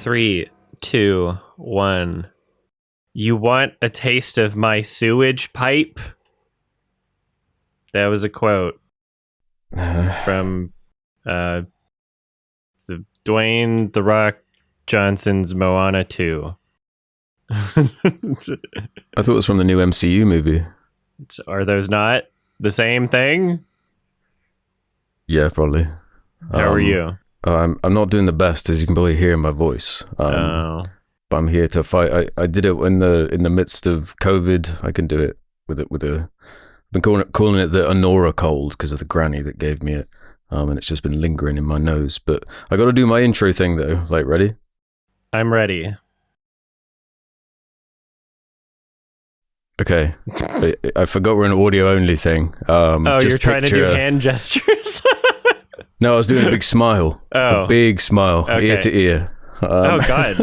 3, 2, 1. You want a taste of my sewage pipe? That was a quote from the Dwayne "The Rock" Johnson's Moana 2. I thought it was from the new MCU movie. Are those not the same thing? Yeah, probably. How are you? I'm not doing the best, as you can probably hear in my voice. But I'm here to fight. I did it in the midst of COVID. I can do it with a. I've been calling it the Honora cold because of the granny that gave me it, and it's just been lingering in my nose. But I got to do my intro thing though. Like, ready? I'm ready. Okay. I forgot we're an audio only thing. You're trying to do hand gestures? No, I was doing a big smile. Oh. A big smile, Okay. ear to ear. Oh God,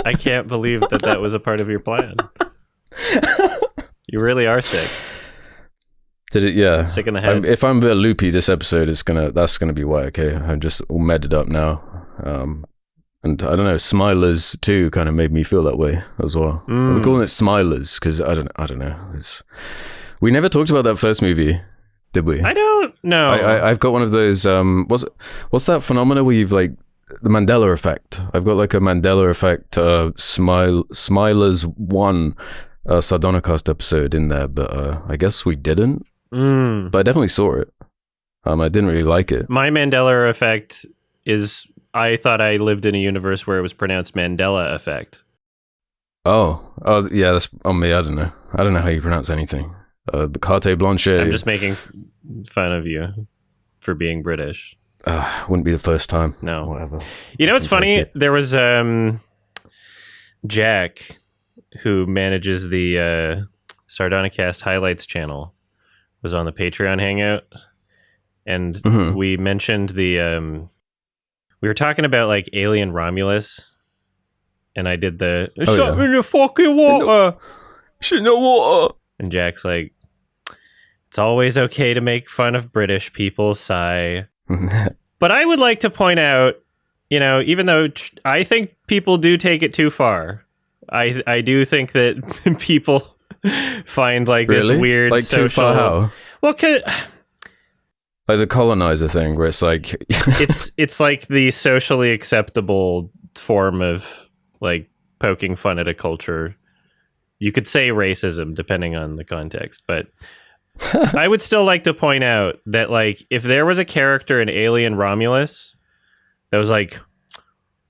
I can't believe that was a part of your plan. You really are sick. Did it? Yeah. Sick in the head. If I'm a bit loopy this episode, that's gonna be why. Okay, I'm just all medded up now. And I don't know, Smilers too kind of made me feel that way as well. We're calling it Smilers because I don't know. We never talked about that first movie, did we? I don't know. I've got one of those. What's that phenomena where you've like the Mandela effect? I've got like a Mandela effect. Smilers 1 Sardonicast episode in there, but I guess we didn't. But I definitely saw it. I didn't really like it. My Mandela effect is I thought I lived in a universe where it was pronounced Mandela effect. Oh yeah, that's on me. I don't know how you pronounce anything. But Carte Blanche. I'm just making fun of you for being British. Wouldn't be the first time. No. Whatever. You know what's funny? There was Jack, who manages the Sardonicast highlights channel, was on the Patreon hangout, and we mentioned we were talking about like Alien Romulus, and I did the shut in the fucking water, shit in the water, and Jack's like, it's always okay to make fun of British people, sigh. But I would like to point out, even though I think people do take it too far, I do think that people find like this weird like social... too far how? Well, like the colonizer thing, where it's like it's like the socially acceptable form of like poking fun at a culture. You could say racism depending on the context, but I would still like to point out that like if there was a character in Alien Romulus that was like,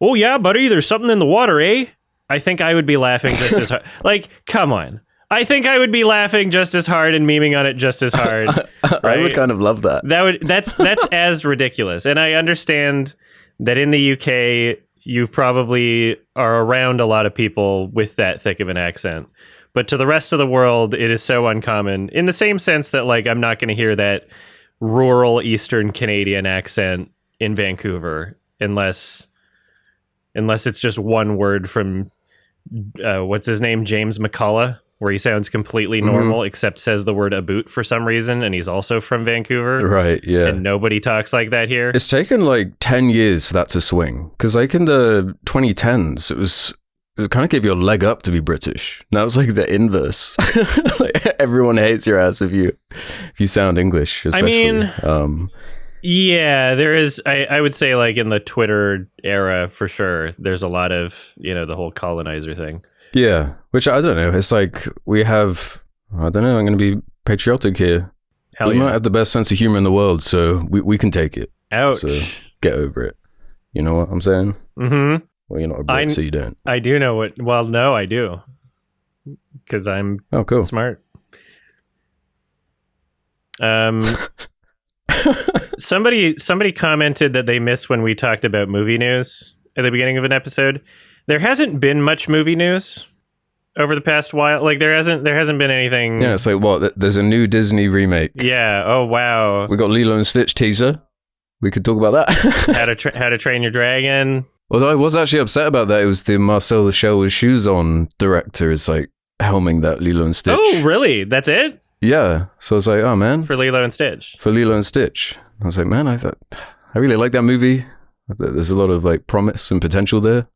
"Oh yeah, buddy, there's something in the water, eh?" I think I would be laughing just as hard. Like, come on. I think I would be laughing just as hard and memeing on it just as hard. Right? I would kind of love that. That's as ridiculous. And I understand that in the UK, you probably are around a lot of people with that thick of an accent. But to the rest of the world, it is so uncommon in the same sense that like I'm not going to hear that rural Eastern Canadian accent in Vancouver unless it's just one word from what's his name, James McCullough, where he sounds completely normal except says the word "aboot" for some reason, and he's also from Vancouver. Right, yeah. And nobody talks like that here. It's taken like 10 years for that to swing, because like in the 2010s, it kind of gave you a leg up to be British. Now it's like the inverse. Like, everyone hates your ass if you sound English, especially. I mean, yeah, there is. I would say like in the Twitter era, for sure, there's a lot of, the whole colonizer thing. Yeah, which I don't know. It's like we have, I don't know, I'm going to be patriotic here. Hell we yeah. might have the best sense of humor in the world, so we can take it. Ouch. So get over it. You know what I'm saying? Mm-hmm. Well, you're not a Brit, so you don't. I do know what, well, no, I do. Because I'm cool. Smart. Somebody commented that they missed when we talked about movie news at the beginning of an episode. There hasn't been much movie news over the past while. Like there hasn't been anything. Yeah, it's like what? There's a new Disney remake. Yeah. Oh wow. We got Lilo and Stitch teaser. We could talk about that. How to Train Your Dragon. Although I was actually upset about that. It was the Marcel the Shell with Shoes On director is like helming that Lilo and Stitch. Oh really? That's it? Yeah. So I was like, oh man. For Lilo and Stitch. For Lilo and Stitch. I was like, man, I really like that movie. There's a lot of like promise and potential there.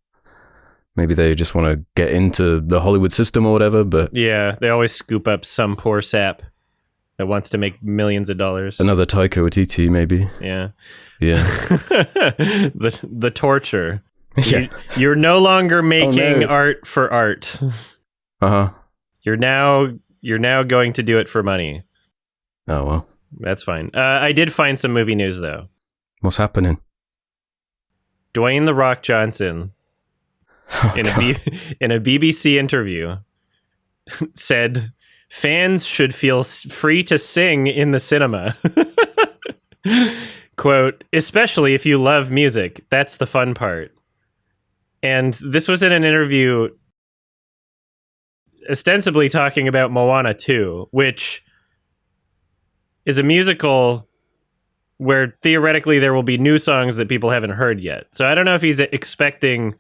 Maybe they just want to get into the Hollywood system or whatever, but... Yeah, they always scoop up some poor sap that wants to make millions of dollars. Another Taika Waititi, maybe. Yeah. Yeah. the torture. Yeah. You're no longer making art for art. Uh-huh. You're now going to do it for money. Oh, well. That's fine. I did find some movie news, though. What's happening? Dwayne "The Rock" Johnson, in a BBC interview, said fans should feel free to sing in the cinema. Quote, especially if you love music. That's the fun part. And this was in an interview ostensibly talking about Moana 2, which is a musical where theoretically there will be new songs that people haven't heard yet. So I don't know if he's expecting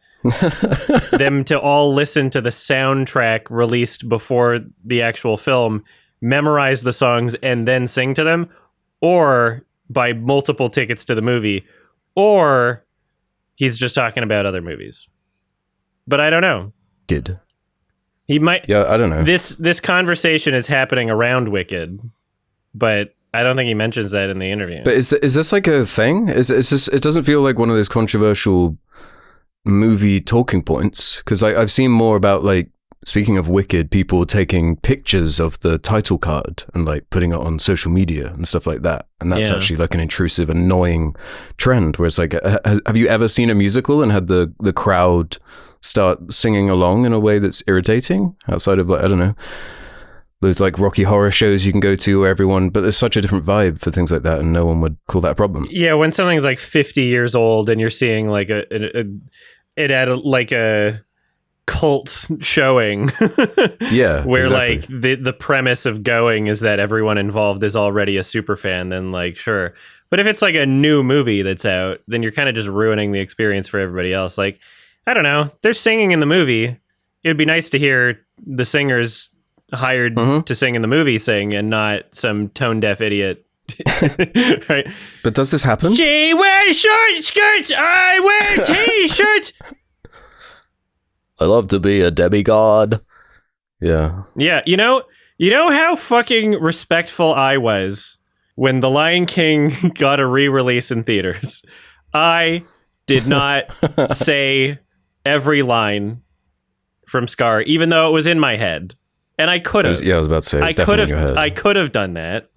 them to all listen to the soundtrack released before the actual film, memorize the songs, and then sing to them, or buy multiple tickets to the movie, or he's just talking about other movies. But I don't know. Good. He might. Yeah, I don't know. This conversation is happening around Wicked, but I don't think he mentions that in the interview. But is this like a thing? Is this? It doesn't feel like one of those controversial movie talking points, because I've seen more about, like, speaking of Wicked, people taking pictures of the title card and like putting it on social media and stuff like that, and that's actually like an intrusive, annoying trend. Where it's like, have you ever seen a musical and had the crowd start singing along in a way that's irritating? Outside of, like, I don't know, those like Rocky Horror shows you can go to where everyone, but there's such a different vibe for things like that, and no one would call that a problem. Yeah, when something's like 50 years old and you're seeing like it at a cult showing, yeah, where exactly. like the premise of going is that everyone involved is already a super fan, then like sure. But if it's like a new movie that's out, then you're kind of just ruining the experience for everybody else. Like, I don't know, they're singing in the movie. It would be nice to hear the singers hired to sing in the movie sing, and not some tone deaf idiot. Right? But does this happen? She wears short skirts, I wear t-shirts. I love to be a demigod. Yeah. Yeah, you know how fucking respectful I was when The Lion King got a re-release in theaters. I did not say every line from Scar, even though it was in my head. And I could have. I was about to say, it's definitely in your head. I could have done that,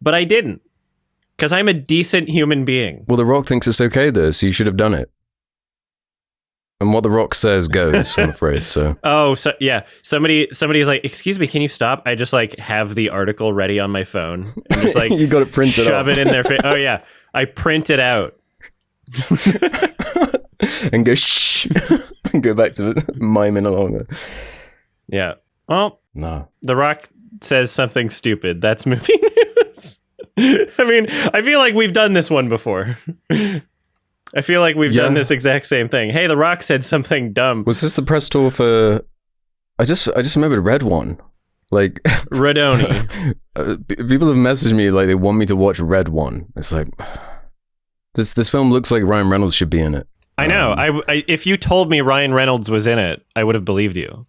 but I didn't. Because I'm a decent human being. Well, The Rock thinks it's okay, though, so you should have done it. And what The Rock says goes, I'm afraid, so... Oh, so, yeah. Somebody's like, excuse me, can you stop? I just, like, have the article ready on my phone. And just, like, you got it printed shove off. it in their face. Oh, yeah. I print it out. And go, shh. And go back to miming along. Yeah. Well, no. The Rock says something stupid. That's movie news. I mean, I feel like we've done this one before. I feel like we've done this exact same thing. Hey, The Rock said something dumb. Was this the press tour for... I just remembered Red One. Like... Redoni. People have messaged me like they want me to watch Red One. It's like... This film looks like Ryan Reynolds should be in it. I know. I if you told me Ryan Reynolds was in it, I would have believed you.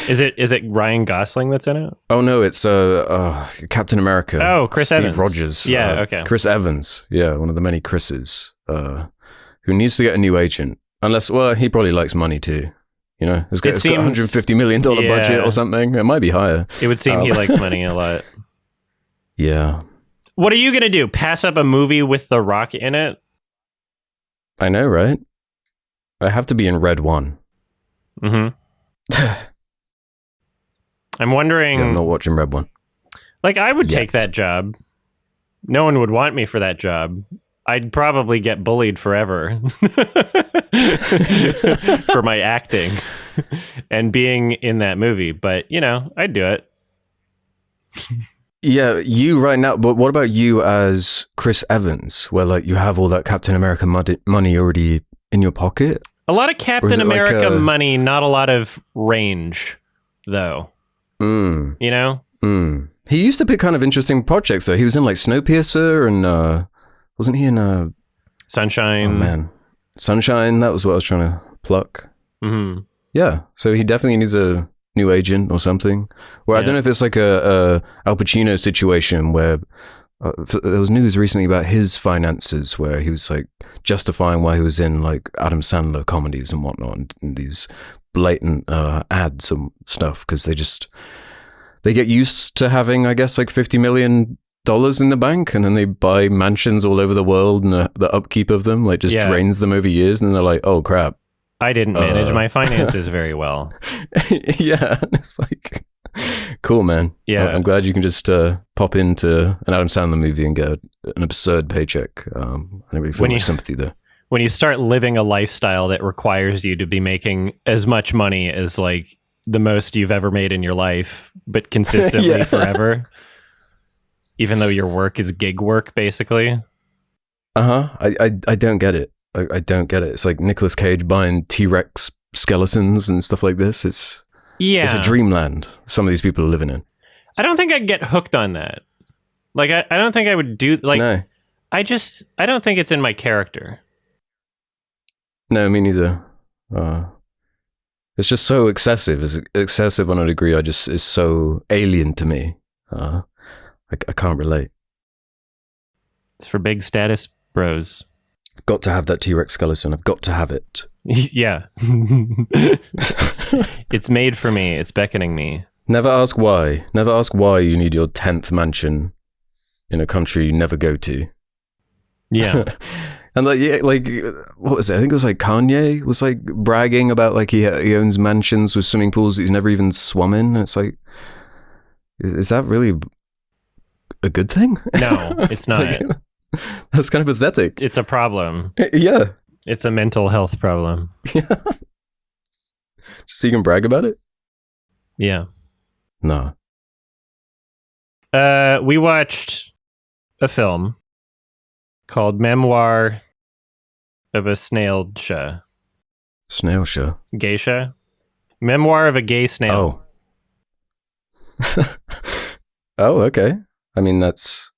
Is it Ryan Gosling that's in it? Oh no, it's Captain America. Oh, Chris Evans. Steve Rogers. Yeah, okay. Chris Evans. Yeah, one of the many Chris's. Who needs to get a new agent? Unless, well, he probably likes money too. You know, it's got $150 million budget or something. It might be higher. It would seem he likes money a lot. Yeah. What are you gonna do? Pass up a movie with The Rock in it? I know, right? I have to be in Red One. Mm-hmm. I'm wondering... Yeah, I'm not watching Red One. Like, I would take that job. No one would want me for that job. I'd probably get bullied forever for my acting and being in that movie. But, you know, I'd do it. Yeah, you right now, but what about you as Chris Evans, where like you have all that Captain America money already in your pocket? A lot of Captain America money, not a lot of range, though. You know? He used to pick kind of interesting projects, though. He was in like Snowpiercer and wasn't he in Sunshine? Oh man, Sunshine, that was what I was trying to pluck. Mm-hmm. Yeah, so he definitely needs a new agent or something. Where I don't know if it's like a Al Pacino situation where there was news recently about his finances, where he was like justifying why he was in like Adam Sandler comedies and whatnot, and these blatant ads and stuff, because they get used to having, I guess, like $50 million in the bank, and then they buy mansions all over the world, and the upkeep of them like just drains them over years, and then they're like, oh crap, I didn't manage my finances very well. Yeah, it's like, cool, man. Yeah, I'm glad you can just pop into an Adam Sandler movie and get an absurd paycheck. I don't really feel much sympathy there. When you start living a lifestyle that requires you to be making as much money as like the most you've ever made in your life, but consistently forever, even though your work is gig work, basically. I don't get it. I don't get it. It's like Nicolas Cage buying T-Rex skeletons and stuff like this. It's a dreamland some of these people are living in. I don't think I'd get hooked on that. Like, I don't think I would do, like, no. I don't think it's in my character. No, me neither. It's just so excessive. It's excessive on a degree is so alien to me. I can't relate. It's for big status bros. I've got to have that T-Rex skeleton. I've got to have it. Yeah. It's made for me. It's beckoning me. Never ask why. Never ask why you need your 10th mansion in a country you never go to. Yeah. And like what was it? I think it was like Kanye was like bragging about like he owns mansions with swimming pools that he's never even swum in. And it's like, is that really a good thing? No, it's not. Like, that's kind of pathetic. It's a problem. Yeah. It's a mental health problem. Yeah. Just so you can brag about it? Yeah. No. We watched a film called Memoir of a Snail Sha. Snail Sha? Geisha? Memoir of a Gay Snail. Oh. Oh, okay. I mean, that's...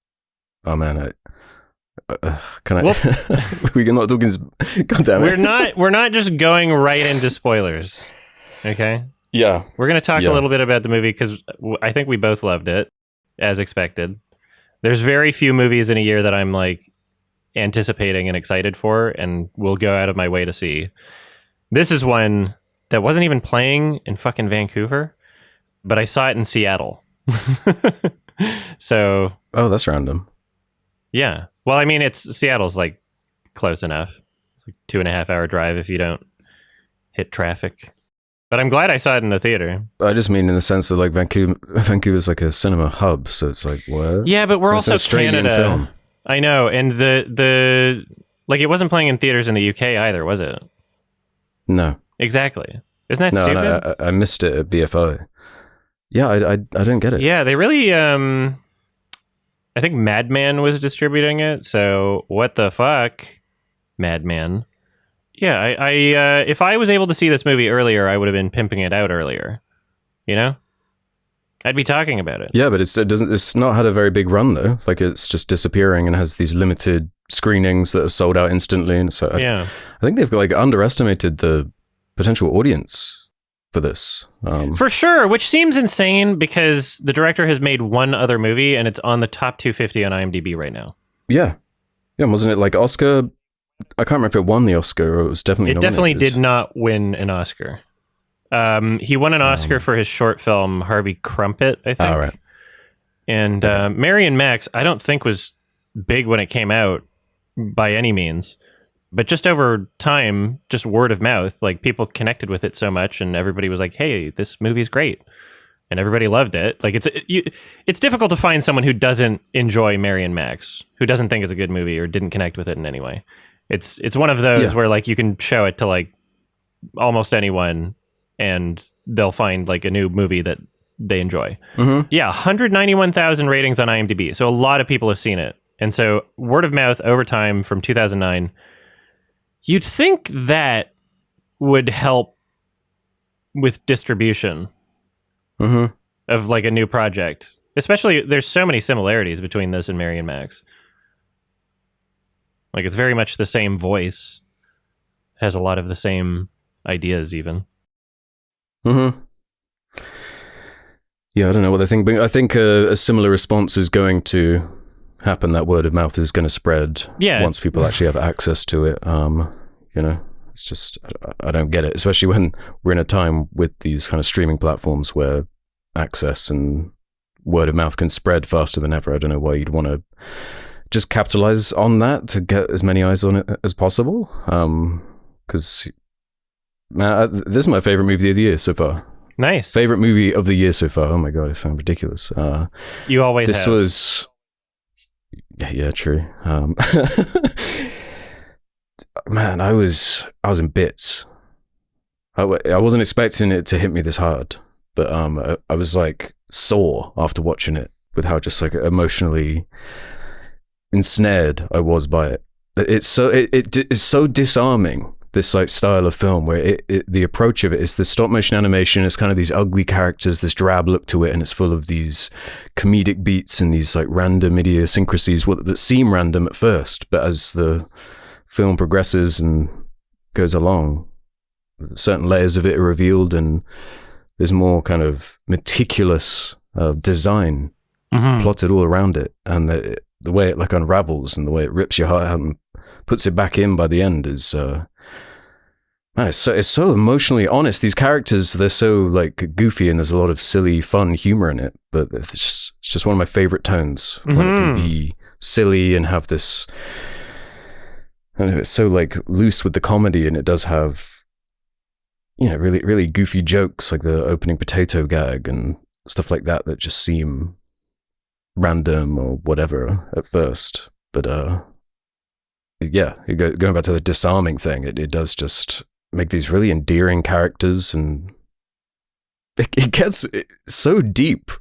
Oh, man, can I... We're not talking... God damn it. We're not just going right into spoilers. Okay? Yeah. We're going to talk a little bit about the movie because I think we both loved it, as expected. There's very few movies in a year that I'm like anticipating and excited for and will go out of my way to see. This is one that wasn't even playing in fucking Vancouver, but I saw it in Seattle. So... Oh, that's random. Yeah. Well, I mean, Seattle's like close enough. It's like 2.5 hour drive if you don't hit traffic. But I'm glad I saw it in the theater. I just mean in the sense that like Vancouver's like a cinema hub, so it's like what? Yeah, but we're also Australian Canada. Film. I know, and the like it wasn't playing in theaters in the UK either, was it? No. Exactly. Isn't that stupid? No, I missed it at BFI. Yeah, I don't get it. Yeah, they really I think Madman was distributing it, so what the fuck, Madman? Yeah, I if I was able to see this movie earlier, I would have been pimping it out earlier. You know? I'd be talking about it. Yeah, but it's not had a very big run though. Like it's just disappearing and has these limited screenings that are sold out instantly. And so I think they've like underestimated the potential audience for this. For sure, which seems insane because the director has made one other movie and it's on the top 250 on IMDb right now. Yeah. Yeah, wasn't it like Oscar? I can't remember if it won the Oscar or it was definitely nominated. It definitely did not win an Oscar. He won an Oscar for his short film Harvey Crumpet, I think. Oh, right. And Mary and Max, I don't think was big when it came out by any means. But just over time, just word of mouth, like people connected with it so much and everybody was like, hey, this movie's great. And everybody loved it. Like it's difficult to find someone who doesn't enjoy Mary and Max, who doesn't think it's a good movie or didn't connect with it in any way. It's one of those where like you can show it to like almost anyone and they'll find like a new movie that they enjoy. Mm-hmm. Yeah, 191,000 ratings on IMDb. So a lot of people have seen it. And so word of mouth over time from 2009, you'd think that would help with distribution of like a new project. Especially, there's so many similarities between this and Mary and Max. Like it's very much the same voice. has a lot of the same ideas even. Mm-hmm. Yeah, I don't know what they think, but I think a similar response is going to happen. That word of mouth is going to spread once people actually have access to it. It's just, I don't get it, especially when we're in a time with these kind of streaming platforms where access and word of mouth can spread faster than ever. I don't know why you'd want to just capitalize on that to get as many eyes on it as possible. Because, this is my favorite movie of the year so far. Nice. Favorite movie of the year so far. Oh my God, I sound ridiculous. You always this have. was... Yeah, true. Man, I was in bits. I wasn't expecting it to hit me this hard, but I was like sore after watching it with how just like emotionally ensnared I was by it. It's so disarming, this like style of film where the approach of it is the stop motion animation. It's kind of these ugly characters, this drab look to it, and it's full of these comedic beats and these like random idiosyncrasies that seem random at first, but as the film progresses and goes along, certain layers of it are revealed, and there's more kind of meticulous design plotted all around it, and the way it like unravels and the way it rips your heart out and puts it back in by the end is man, it's so emotionally honest. These characters, they're so like goofy, and there's a lot of silly, fun humor in it. But it's just one of my favorite tones when it can be silly and have this. I don't know, it's so like loose with the comedy, and it does have, really, really goofy jokes like the opening potato gag and stuff like that just seem random or whatever at first. But yeah, going back to the disarming thing, it does just make these really endearing characters, and it gets so deep.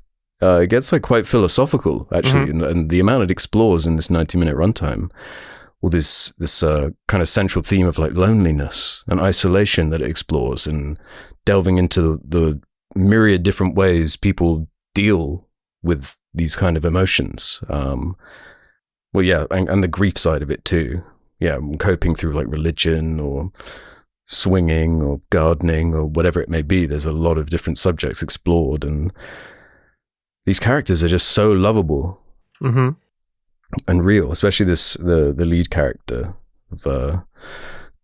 It gets like quite philosophical actually, and the amount it explores in this 90-minute runtime. Well, this kind of central theme of like loneliness and isolation that it explores, and delving into the myriad different ways people deal with these kind of emotions. Well, yeah, and the grief side of it too. Yeah, coping through like religion or swinging or gardening or whatever it may be. There's a lot of different subjects explored, and these characters are just so lovable and real. Especially the lead character of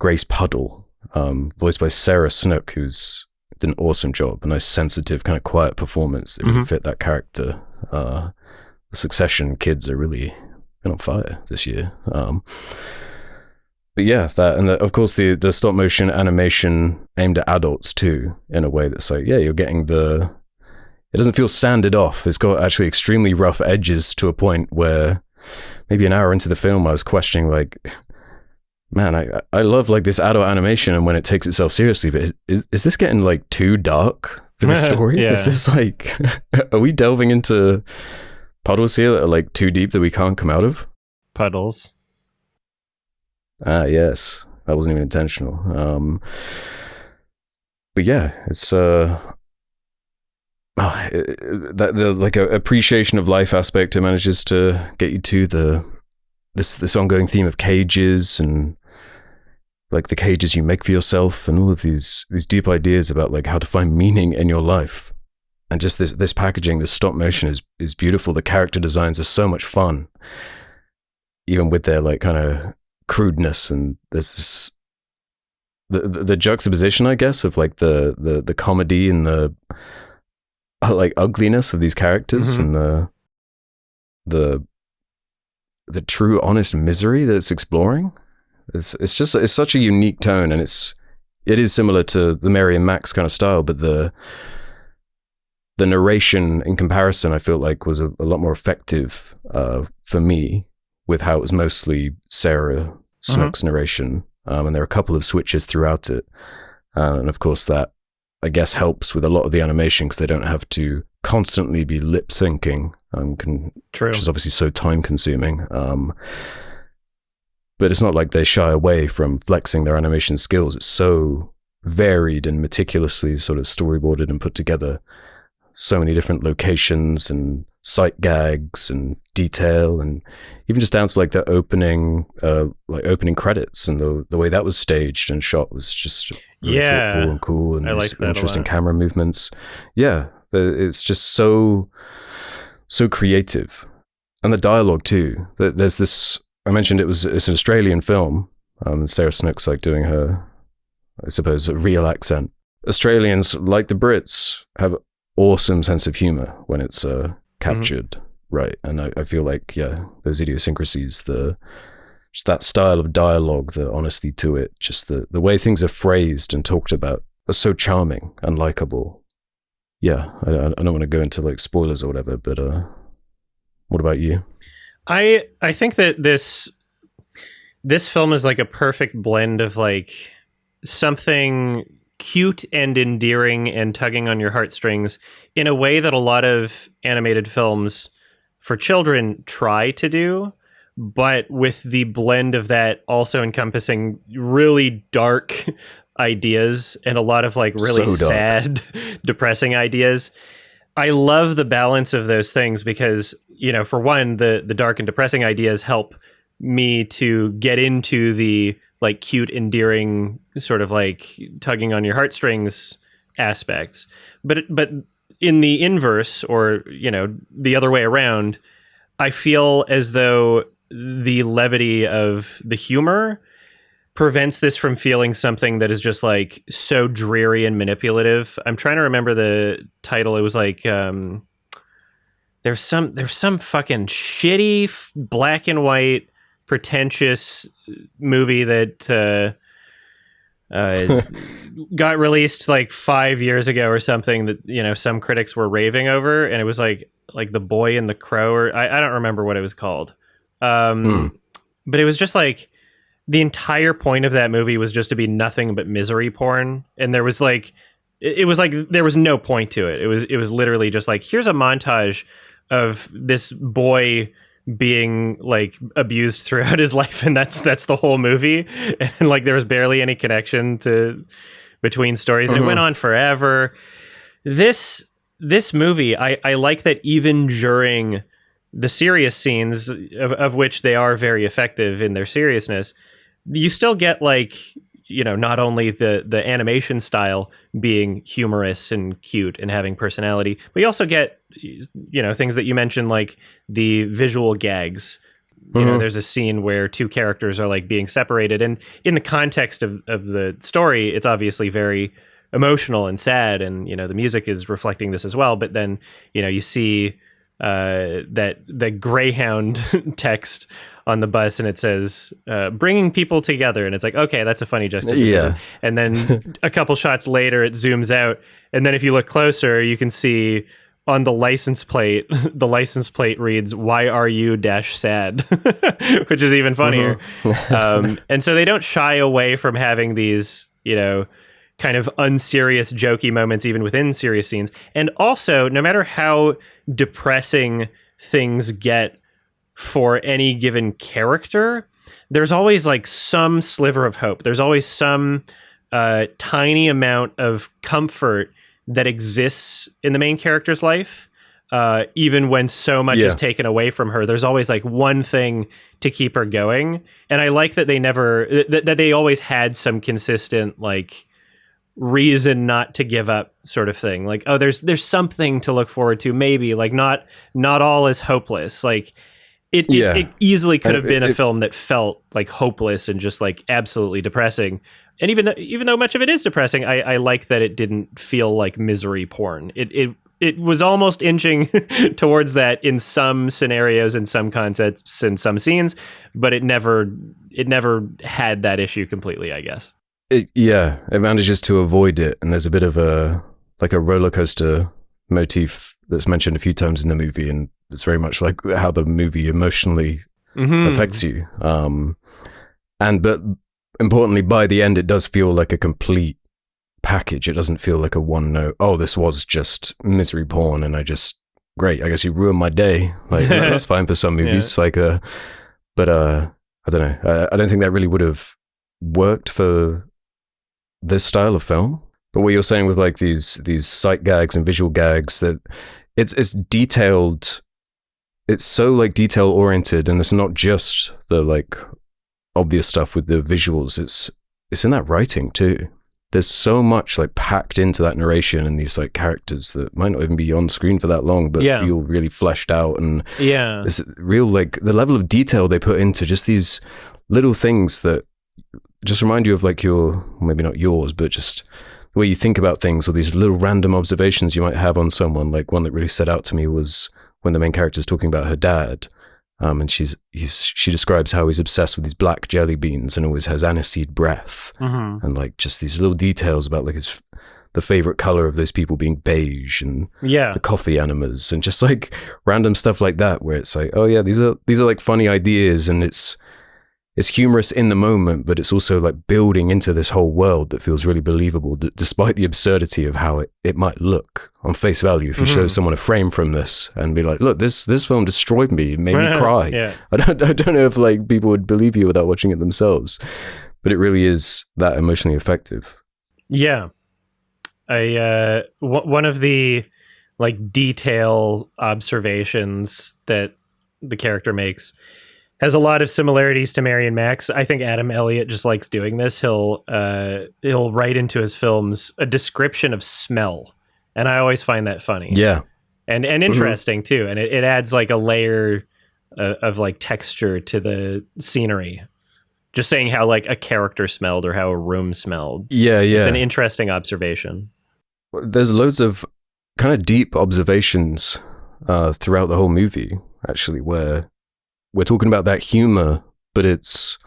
Grace Puddle, voiced by Sarah Snook, who's did an awesome job. A nice, sensitive, kind of quiet performance that really fit that character. The Succession kids are really on fire this year. But yeah, that, and of course the stop motion animation aimed at adults too, in a way that's like, yeah, you're getting it doesn't feel sanded off. It's got actually extremely rough edges to a point where maybe an hour into the film I was questioning like, man, I love like this adult animation, and when it takes itself seriously, but is this getting like too dark for the story? Yeah. Is this like, are we delving into puddles here that are like too deep that we can't come out of? Puddles. Ah, yes, that wasn't even intentional. But yeah, it's the like a appreciation of life aspect. It manages to get you to this ongoing theme of cages, and like the cages you make for yourself, and all of these deep ideas about like how to find meaning in your life. And just this packaging, this stop motion is beautiful. The character designs are so much fun, even with their like kind of crudeness, and there's this the juxtaposition, I guess, of like the comedy and the like ugliness of these characters, and the true honest misery that it's exploring. It's such a unique tone, and it is similar to the Mary and Max kind of style, but the narration in comparison I feel like was a lot more effective for me, with how it was mostly Sarah Snook's narration, and there are a couple of switches throughout it, and of course that I guess helps with a lot of the animation because they don't have to constantly be lip syncing, which is obviously so time consuming. But it's not like they shy away from flexing their animation skills. It's so varied and meticulously sort of storyboarded and put together. So many different locations and sight gags and detail, and even just down to like the opening credits, and the way that was staged and shot was just really thoughtful and cool, and interesting camera movements. Yeah, it's just so creative, and the dialogue too. There's this. I mentioned it's an Australian film. Sarah Snook's like doing her, I suppose, a real accent. Australians, like the Brits, have awesome sense of humor when it's captured right, and I feel like those idiosyncrasies, just that style of dialogue, the honesty to it, just the way things are phrased and talked about are so charming and likable. Yeah, I don't want to go into like spoilers or whatever, but what about you? I think that this film is like a perfect blend of like something cute and endearing and tugging on your heartstrings in a way that a lot of animated films for children try to do, but with the blend of that also encompassing really dark ideas and a lot of like really sad, depressing ideas. I love the balance of those things because, for one, the dark and depressing ideas help me to get into the like cute, endearing, sort of like tugging on your heartstrings aspects. But in the inverse, or, the other way around, I feel as though the levity of the humor prevents this from feeling something that is just like so dreary and manipulative. I'm trying to remember the title. It was like, there's some fucking shitty black and white pretentious movie that got released like 5 years ago or something that some critics were raving over, and it was like The Boy and the Crow, or I don't remember what it was called, but it was just like the entire point of that movie was just to be nothing but misery porn, and there was like it was like there was no point to it. It was literally just like, here's a montage of this boy being like abused throughout his life, and that's the whole movie, and like there was barely any connection between stories, and it went on forever. This movie, I like that even during the serious scenes, of which they are very effective in their seriousness, you still get like, not only the animation style being humorous and cute and having personality, but you also get, things that you mentioned, like the visual gags. There's a scene where two characters are like being separated, and in the context of the story, it's obviously very emotional and sad, and the music is reflecting this as well. But then you see that the Greyhound text on the bus, and it says bringing people together, and it's like, okay, that's a funny juxtaposition. And then a couple shots later it zooms out, and then if you look closer you can see on the license plate reads, "Why are you -sad?" which is even funnier. And so they don't shy away from having these kind of unserious, jokey moments even within serious scenes. And also, no matter how depressing things get for any given character, there's always like some sliver of hope. There's always some tiny amount of comfort that exists in the main character's life. Even when so much is taken away from her, there's always like one thing to keep her going. And I like that that they always had some consistent like reason not to give up, sort of thing. Like, oh, there's something to look forward to, maybe, like not all is hopeless. Like it easily could have been a film that felt like hopeless and just like absolutely depressing. And even though much of it is depressing, I like that it didn't feel like misery porn. It was almost inching towards that in some scenarios, in some concepts, in some scenes, but it never had that issue completely, I guess. It manages to avoid it, and there's a bit of a roller coaster motif that's mentioned a few times in the movie, and it's very much like how the movie emotionally affects you. But importantly, by the end, it does feel like a complete package. It doesn't feel like a one note, oh, this was just misery porn, and great, I guess you ruined my day. Like, that's fine for some movies. Yeah. But I don't know. I don't think that really would have worked for this style of film. But what you're saying with like these sight gags and visual gags, that it's detailed it's so like detail oriented, and it's not just the like obvious stuff with the visuals. It's in that writing too. There's so much like packed into that narration and these like characters that might not even be on screen for that long, but feel really fleshed out. And it's real, like the level of detail they put into just these little things that just remind you of like your, maybe not yours, but just the way you think about things, or these little random observations you might have on someone. Like one that really stood out to me was when the main character is talking about her dad. And she describes how he's obsessed with these black jelly beans and always has aniseed breath, and like just these little details about like the favorite color of those people being beige, and the coffee enemas, and just like random stuff like that, where it's like, oh yeah, these are like funny ideas, and it's humorous in the moment, but it's also like building into this whole world that feels really believable, despite the absurdity of how it might look on face value. If you show someone a frame from this and be like, look, this film destroyed me, it made me cry. I don't know if like people would believe you without watching it themselves, but it really is that emotionally effective. Yeah. One of the like detail observations that the character makes has a lot of similarities to Mary and Max. I think Adam Elliott just likes doing this. He'll write into his films a description of smell, and I always find that funny. Yeah, and interesting too. And it adds like a layer of like texture to the scenery. Just saying how like a character smelled or how a room smelled. Yeah. It's an interesting observation. There's loads of kind of deep observations throughout the whole movie, actually, where we're talking about that humor, but it's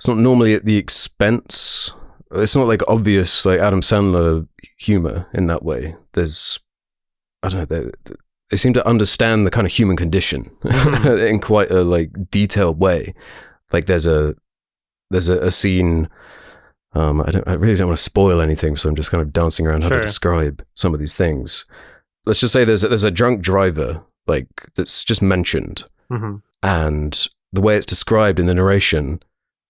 not normally at the expense. It's not like obvious, like Adam Sandler humor in that way. There's, I don't know, they seem to understand the kind of human condition in quite a like detailed way. Like there's a scene. I really don't want to spoil anything, so I'm just kind of dancing around how to describe some of these things. Let's just say there's a drunk driver like that's just mentioned. And the way it's described in the narration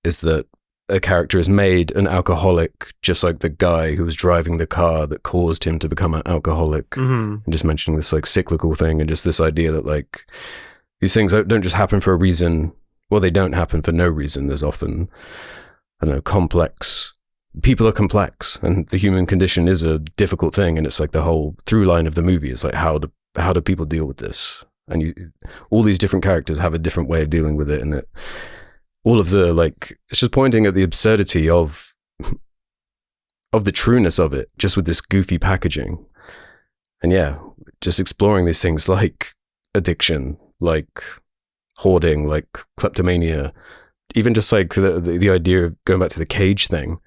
is that a character is made an alcoholic, just like the guy who was driving the car that caused him to become an alcoholic. And just mentioning this like cyclical thing, and just this idea that like these things don't just happen for a reason. Well, they don't happen for no reason. There's often, I don't know, complex. People are complex, and the human condition is a difficult thing. And it's like the whole through line of the movie is like, how do people deal with this? And all these different characters have a different way of dealing with it, and that all of the like, it's just pointing at the absurdity of the trueness of it, just with this goofy packaging. And yeah, just exploring these things like addiction, like hoarding, like kleptomania, even just like the idea of going back to the cage thing,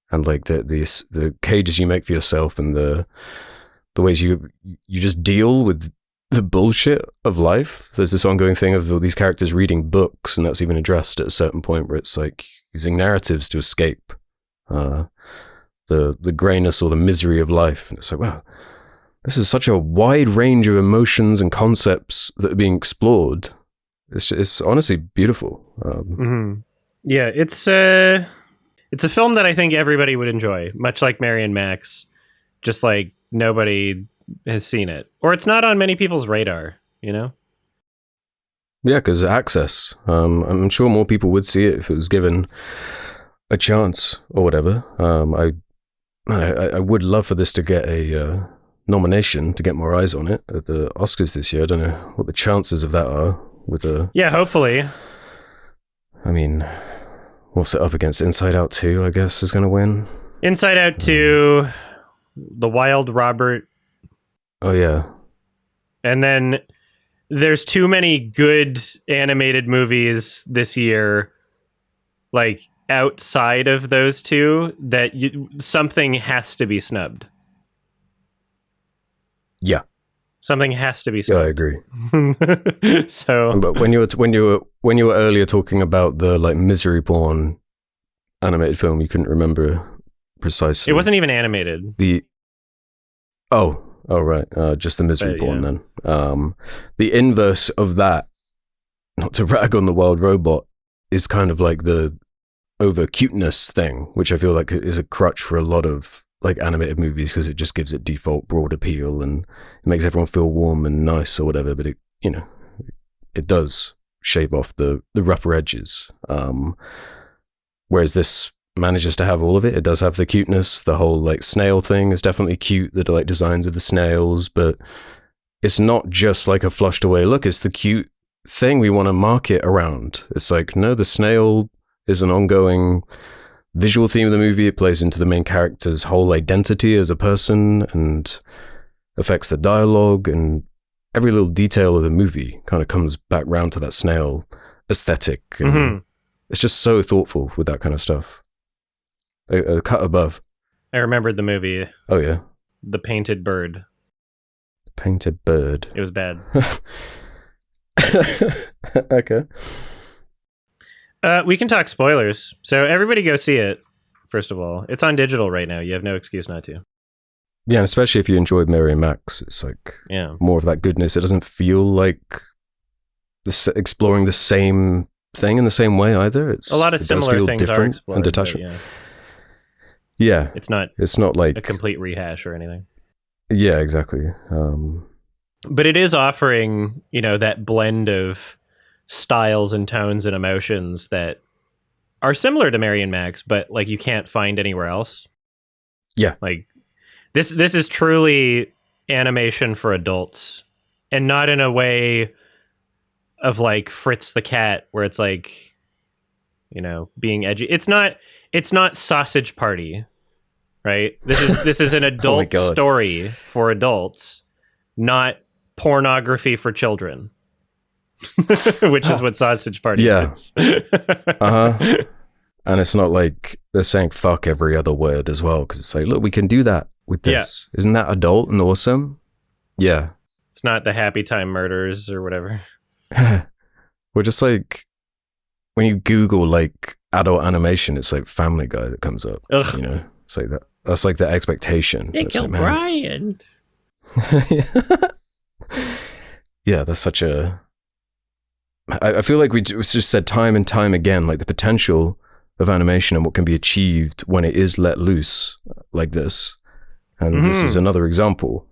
and like the cages you make for yourself, and the ways you just deal with the bullshit of life. There's this ongoing thing of all these characters reading books, and that's even addressed at a certain point where it's like using narratives to escape the grayness or the misery of life. And it's like, wow, this is such a wide range of emotions and concepts that are being explored. It's honestly beautiful. Yeah, it's a film that I think everybody would enjoy, much like Mary and Max, just like nobody has seen it, or it's not on many people's radar, you know? Yeah, because access. I'm sure more people would see it if it was given a chance or whatever. I would love for this to get a nomination, to get more eyes on it at the Oscars this year. I don't know what the chances of that are. Yeah, hopefully. I mean, what's it up against? Inside Out 2, I guess, is going to win. Inside Out 2, The Wild Robert. Oh, yeah. And then there's too many good animated movies this year, like outside of those two, that something has to be snubbed. Yeah. Something has to be snubbed. Yeah, I agree. So, but when you were earlier talking about the like misery porn animated film, you couldn't remember precisely. It wasn't even animated. Oh, right. Just the misery porn then. The inverse of that, not to rag on the wild robot, is kind of like the over cuteness thing, which I feel like is a crutch for a lot of like animated movies, because it just gives it default broad appeal and it makes everyone feel warm and nice or whatever. But it it does shave off the rougher edges. Whereas this manages to have all of it. It does have the cuteness. The whole like snail thing is definitely cute. The like designs of the snails, but it's not just like a flushed away look. It's the cute thing we want to market around. It's like, no, the snail is an ongoing visual theme of the movie. It plays into the main character's whole identity as a person and affects the dialogue, and every little detail of the movie kind of comes back round to that snail aesthetic. And it's just so thoughtful with that kind of stuff. A cut above. I remembered the movie. Oh, yeah. The Painted Bird. Painted Bird. It was bad. Okay. We can talk spoilers. So everybody go see it, first of all. It's on digital right now. You have no excuse not to. Yeah, and especially if you enjoyed Mary and Max, it's like more of that goodness. It doesn't feel like exploring the same thing in the same way either. It's a lot of similar things are explored and detached. Yeah, it's not like a complete rehash or anything. Yeah, exactly. But it is offering, that blend of styles and tones and emotions that are similar to Mary and Max, but like you can't find anywhere else. Yeah, like this is truly animation for adults, and not in a way of like Fritz the Cat, where it's like, being edgy. It's not Sausage Party, right? This is an adult story for adults, not pornography for children, which is what Sausage Party is. And it's not like they're saying fuck every other word as well, because it's like, look, we can do that with this. Isn't that adult and awesome? Yeah. It's not the Happy Time Murders or whatever. We're just like, when you Google like adult animation, it's like Family Guy that comes up. Ugh. It's like that. That's like the expectation. They killed Brian. Yeah, that's such a. I feel like we just said time and time again, like the potential of animation and what can be achieved when it is let loose like this. And this is another example.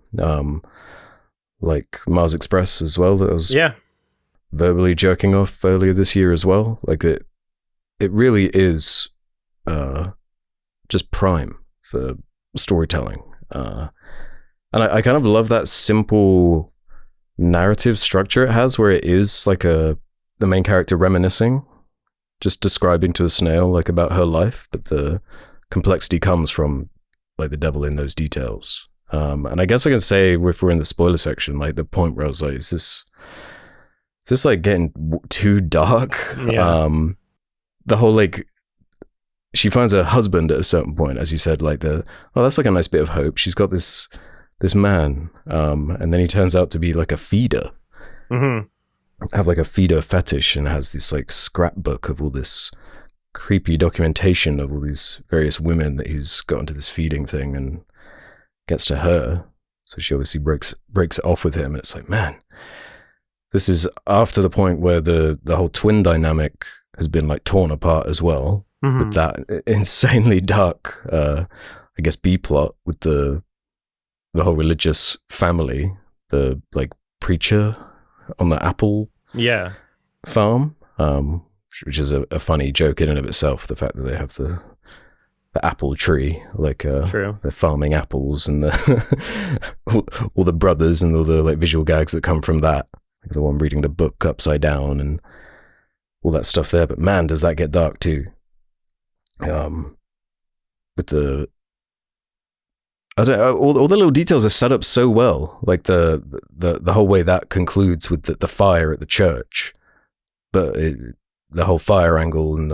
Like Mars Express as well. That was verbally jerking off earlier this year as well. Like it really is just prime for storytelling. And I kind of love that simple narrative structure it has, where it is like the main character reminiscing, just describing to a snail like about her life, but the complexity comes from like the devil in those details. And I guess I can say, if we're in the spoiler section, like the point where I was like, is this like getting too dark? The whole like, she finds her husband at a certain point, as you said, like that's like a nice bit of hope. She's got this man, and then he turns out to be like a feeder. Have like a feeder fetish, and has this like scrapbook of all this creepy documentation of all these various women that he's got into this feeding thing, and gets to her. So she obviously breaks it off with him. And it's like, man, this is after the point where the whole twin dynamic has been like torn apart as well, with that insanely dark, I guess, B plot with the whole religious family, the like preacher on the apple farm, which is a funny joke in and of itself. The fact that they have the apple tree, like they're farming apples, and all the brothers and all the like visual gags that come from that, like the one reading the book upside down and all that stuff there. But man, does that get dark too. With the all the little details are set up so well, like the whole way that concludes with the fire at the church, but the whole fire angle and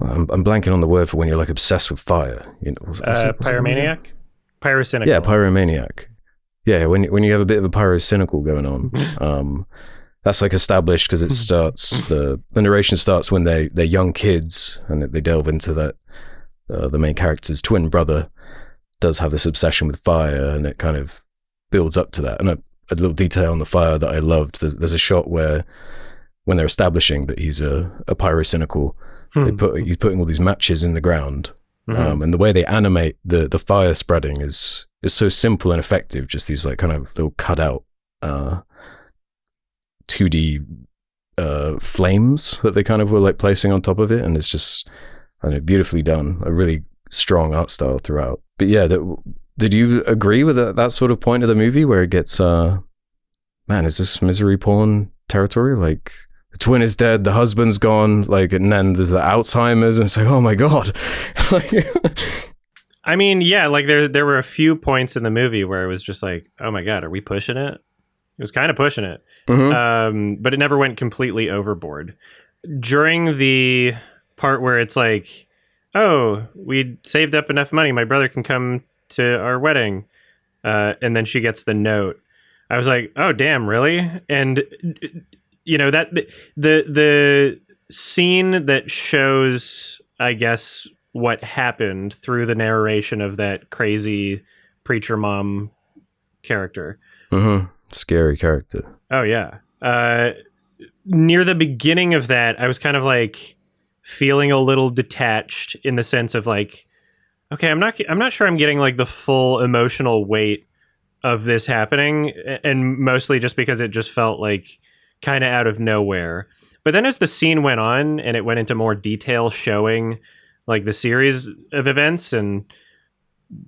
I'm blanking on the word for when you're like obsessed with fire. Pyromaniac? Pyrocynical. Yeah, pyromaniac. Yeah, when you have a bit of a pyrocynical going on, that's like established because it starts the narration starts when they're young kids, and they delve into that. The main character's twin brother does have this obsession with fire, and it kind of builds up to that. And a little detail on the fire that I loved, there's a shot where when they're establishing that he's a pyrocynical, he's putting all these matches in the ground, and the way they animate the fire spreading is so simple and effective. Just these like kind of little cutout 2D flames that they kind of were like placing on top of it, and it's just, I don't know, beautifully done. A really strong art style throughout. But yeah, did you agree with that sort of point of the movie where it gets, man, is this misery porn territory? Like, the twin is dead, the husband's gone, like, and then there's the Alzheimer's, and it's like, oh my God. I mean, yeah, like there were a few points in the movie where it was just like, oh my God, are we pushing it? It was kind of pushing it. But it never went completely overboard. During the part where it's like, oh, we saved up enough money, my brother can come to our wedding. And then she gets the note. I was like, oh, damn, really? And, you know, that the scene that shows, I guess, what happened through the narration of that crazy preacher mom character. Scary character. Oh, yeah. Near the beginning of that, I was kind of like feeling a little detached in the sense of like, okay, I'm not sure I'm getting like the full emotional weight of this happening, and mostly just because it just felt like kind of out of nowhere. But then as the scene went on and it went into more detail showing like the series of events and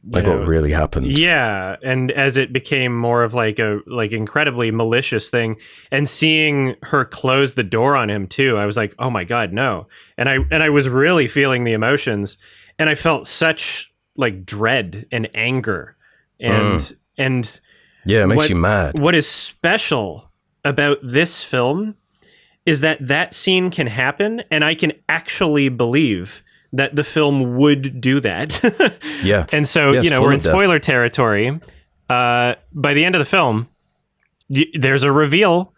like what really happened. Yeah. And as it became more of like a incredibly malicious thing, and seeing her close the door on him too, I was like, oh my God, no. And I was really feeling the emotions, and I felt such like dread and anger and yeah, it makes you mad. What is special about this film is that scene can happen, and I can actually believe that the film would do that. Yeah. And so, you know, we're in spoiler territory. By the end of the film, there's a reveal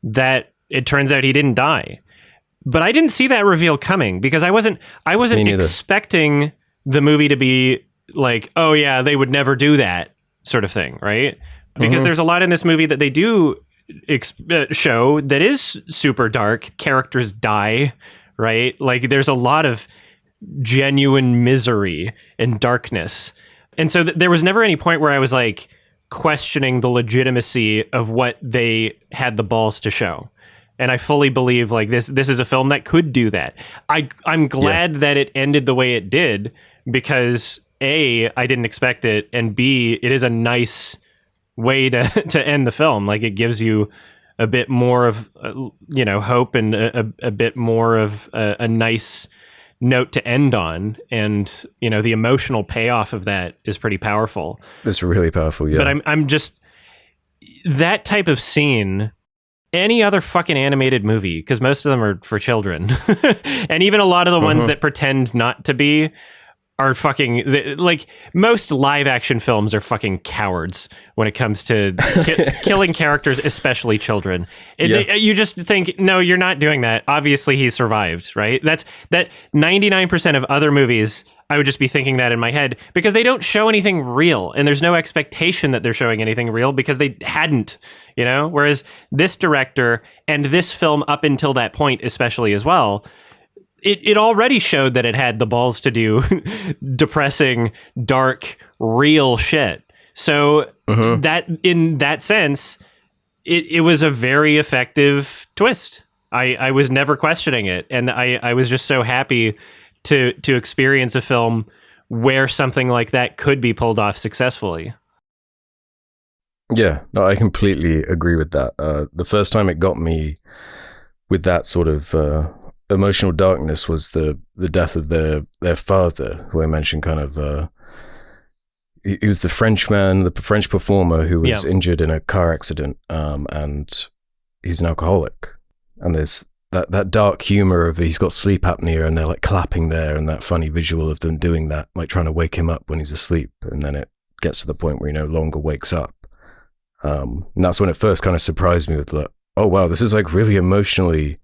that it turns out he didn't die. But I didn't see that reveal coming, because I wasn't expecting the movie to be like, oh yeah, they would never do that sort of thing, right? Because there's a lot in this movie that they do show that is super dark. Characters die, right? Like, there's a lot of genuine misery and darkness. And so there was never any point where I was like questioning the legitimacy of what they had the balls to show. And I fully believe like this is a film that could do that. I'm glad that it ended the way it did, because A, I didn't expect it, and B, it is a nice way to end the film. Like, it gives you a bit more of hope, and a bit more of a nice note to end on, and the emotional payoff of that is pretty powerful. It's really powerful, yeah. But I'm just, that type of scene, any other fucking animated movie, because most of them are for children, and even a lot of the ones that pretend not to be are fucking, like, most live action films are fucking cowards when it comes to killing characters, especially children. You just think, no, you're not doing that. Obviously he survived, right? That 99% of other movies, I would just be thinking that in my head, because they don't show anything real, and there's no expectation that they're showing anything real because they hadn't, whereas this director and this film up until that point, especially as well, it already showed that it had the balls to do depressing, dark, real shit. So that, in that sense, it was a very effective twist. I was never questioning it, and I was just so happy to experience a film where something like that could be pulled off successfully. Yeah, no, I completely agree with that. The first time it got me with that sort of emotional darkness was the death of their father, who I mentioned kind of, he was the Frenchman, the French performer who was injured in a car accident, and he's an alcoholic. And there's that dark humor of, he's got sleep apnea, and they're like clapping there, and that funny visual of them doing that, like trying to wake him up when he's asleep. And then it gets to the point where he no longer wakes up. And that's when it first kind of surprised me with like, oh wow, this is like really emotionally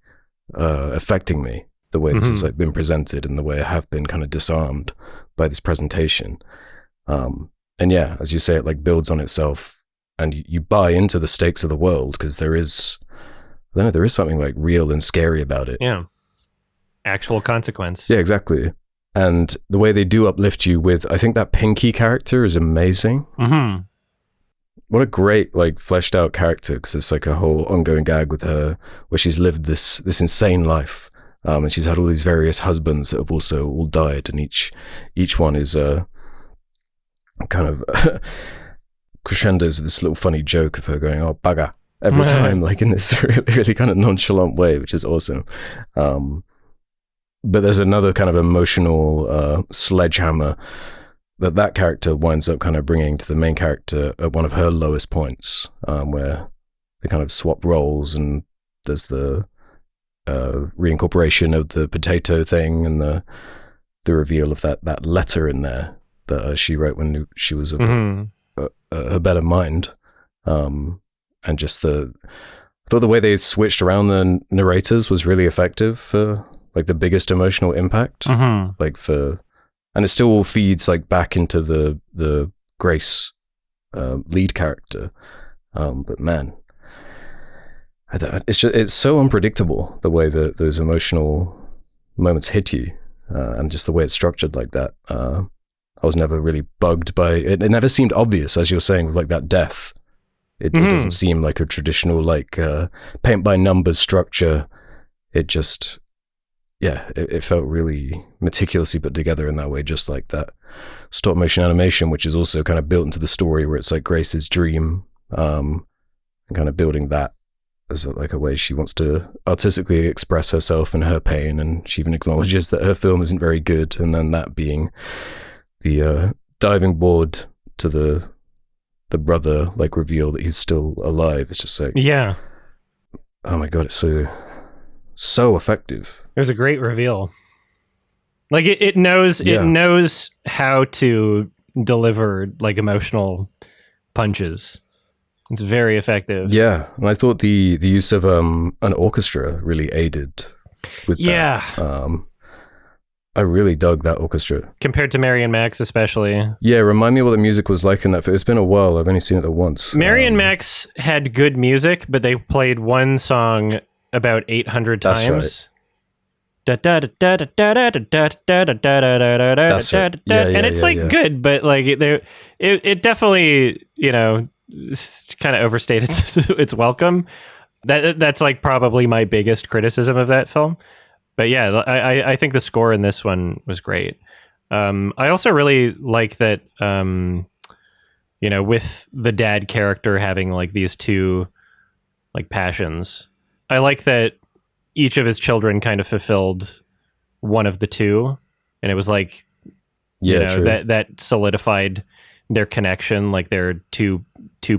affecting me, the way this has like been presented, and the way I have been kind of disarmed by this presentation. And yeah, as you say, it like builds on itself, and you buy into the stakes of the world, because there is something like real and scary about it. Yeah. Actual consequence. Yeah, exactly. And the way they do uplift you with, I think that Pinky character is amazing. what a great like fleshed out character, because it's like a whole ongoing gag with her where she's lived this insane life, and she's had all these various husbands that have also all died, and each one is kind of crescendos with this little funny joke of her going, "Oh, baga," every time, like in this really, really kind of nonchalant way, which is awesome. But there's another kind of emotional sledgehammer that character winds up kind of bringing to the main character at one of her lowest points, where they kind of swap roles, and there's the reincorporation of the potato thing, and the reveal of that letter in there that she wrote when she was of her better mind, and just I thought the way they switched around the narrators was really effective for like the biggest emotional impact, and it still all feeds like back into the Grace lead character, but man, it's so unpredictable the way that those emotional moments hit you, and just the way it's structured like that. I was never really bugged by it. It never seemed obvious, as you're saying, with like that death. It doesn't seem like a traditional like paint by numbers structure. It just, it felt really meticulously put together in that way, just like that stop motion animation, which is also kind of built into the story, where it's like Grace's dream, and kind of building that as like a way she wants to artistically express herself and her pain, and she even acknowledges that her film isn't very good, and then that being the diving board to the brother like reveal that he's still alive. It's just like, oh my god, it's so effective. It was a great reveal. Like it knows how to deliver like emotional punches. It's very effective. Yeah, and I thought the use of an orchestra really aided with that. I really dug that orchestra. Compared to Mary and Max especially. Yeah, remind me what the music was like in that. It's been a while. I've only seen it there once. Mary and Max had good music, but they played one song about 800 times. That's right. That's right. And it's good, but like it definitely, kind of overstated its welcome. That's like probably my biggest criticism of that film. But yeah, I think the score in this one was great. I also really like that, with the dad character having like these two like passions. I like that each of his children kind of fulfilled one of the two, and it was like, that solidified their connection. Like they're two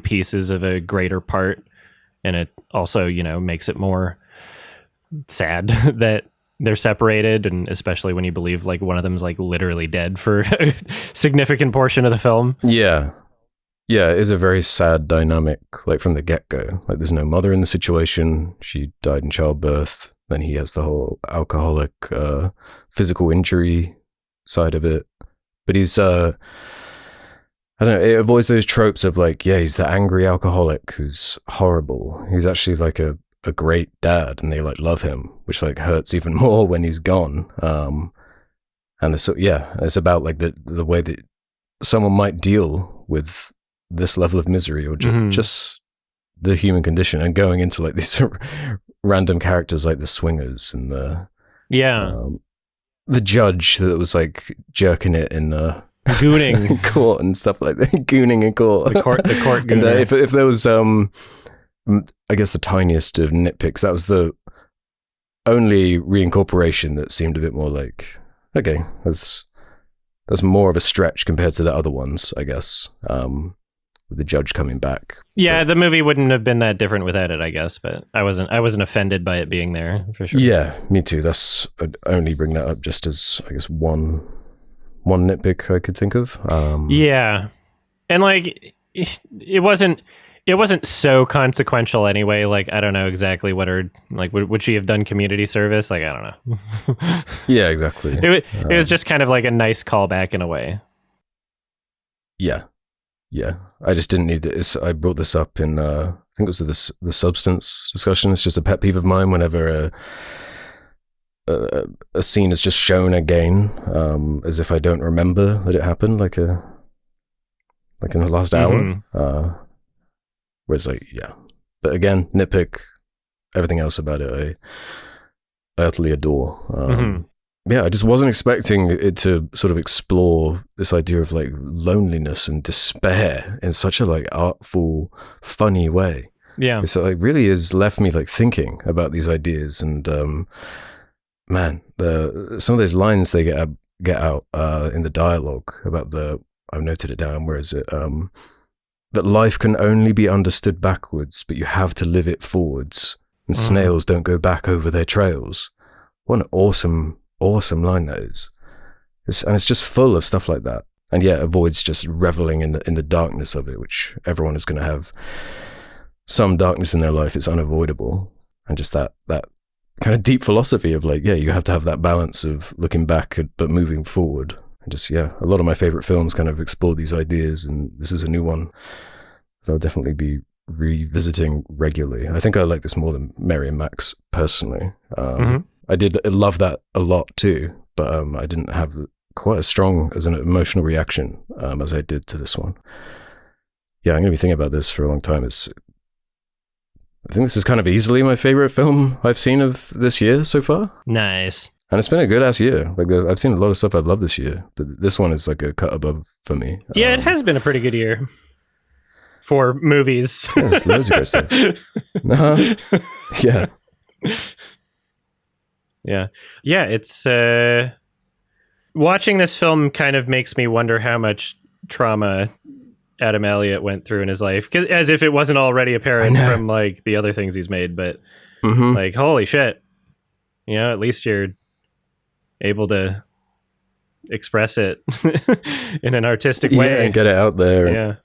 pieces of a greater part, and it also makes it more sad that they're separated, and especially when you believe like one of them's like literally dead for a significant portion of the film. Yeah, it is a very sad dynamic, like from the get-go. Like there's no mother in the situation. She died in childbirth. Then he has the whole alcoholic, physical injury side of it. But he's, I don't know, it avoids those tropes of like, he's the angry alcoholic who's horrible. He's actually like a great dad, and they like love him, which like hurts even more when he's gone. And it's about like the way that someone might deal with this level of misery, or just the human condition, and going into like these random characters like the swingers and the judge that was like jerking it in gooning court and stuff like that. Gooning in court. The court gooner. And, if there was I guess the tiniest of nitpicks, that was the only reincorporation that seemed a bit more like, okay, that's more of a stretch compared to the other ones, I guess, with the judge coming back. Yeah, the movie wouldn't have been that different without it, I guess, but I wasn't offended by it being there, for sure. Yeah, me too. I'd only bring that up just as, I guess, one nitpick I could think of. Yeah. And like it wasn't so consequential anyway. Like, I don't know exactly what would she have done community service? Like, I don't know. Yeah, exactly. It was just kind of like a nice callback in a way. Yeah. I just didn't need it. I brought this up in, I think it was the substance discussion. It's just a pet peeve of mine whenever a scene is just shown again, as if I don't remember that it happened, like in the last hour. Whereas like, yeah. But again, nitpick, everything else about it, I utterly adore. Yeah, I just wasn't expecting it to sort of explore this idea of like loneliness and despair in such a like artful, funny way. Yeah. So it really has left me like thinking about these ideas, and man, some of those lines they get out in the dialogue about I've noted it down. Where is it? That life can only be understood backwards, but you have to live it forwards. And snails don't go back over their trails. What an awesome line that is. And it's just full of stuff like that. And yeah, avoids just reveling in the darkness of it, which everyone is going to have some darkness in their life. It's unavoidable. And just that kind of deep philosophy of like, yeah, you have to have that balance of looking back but moving forward. And just, yeah, a lot of my favorite films kind of explore these ideas, and this is a new one that I'll definitely be revisiting regularly. I think I like this more than Mary and Max personally. I did love that a lot too, but I didn't have quite as strong as an emotional reaction as I did to this one. Yeah, I'm going to be thinking about this for a long time. I think this is kind of easily my favorite film I've seen of this year so far. Nice. And it's been a good ass year. Like I've seen a lot of stuff I've loved this year, but this one is like a cut above for me. Yeah, it has been a pretty good year for movies. Yeah, there's loads of great stuff. Yeah. Yeah, it's watching this film kind of makes me wonder how much trauma Adam Elliott went through in his life, as if it wasn't already apparent from like the other things he's made. But like, holy shit, at least you're able to express it in an artistic way and get it out there.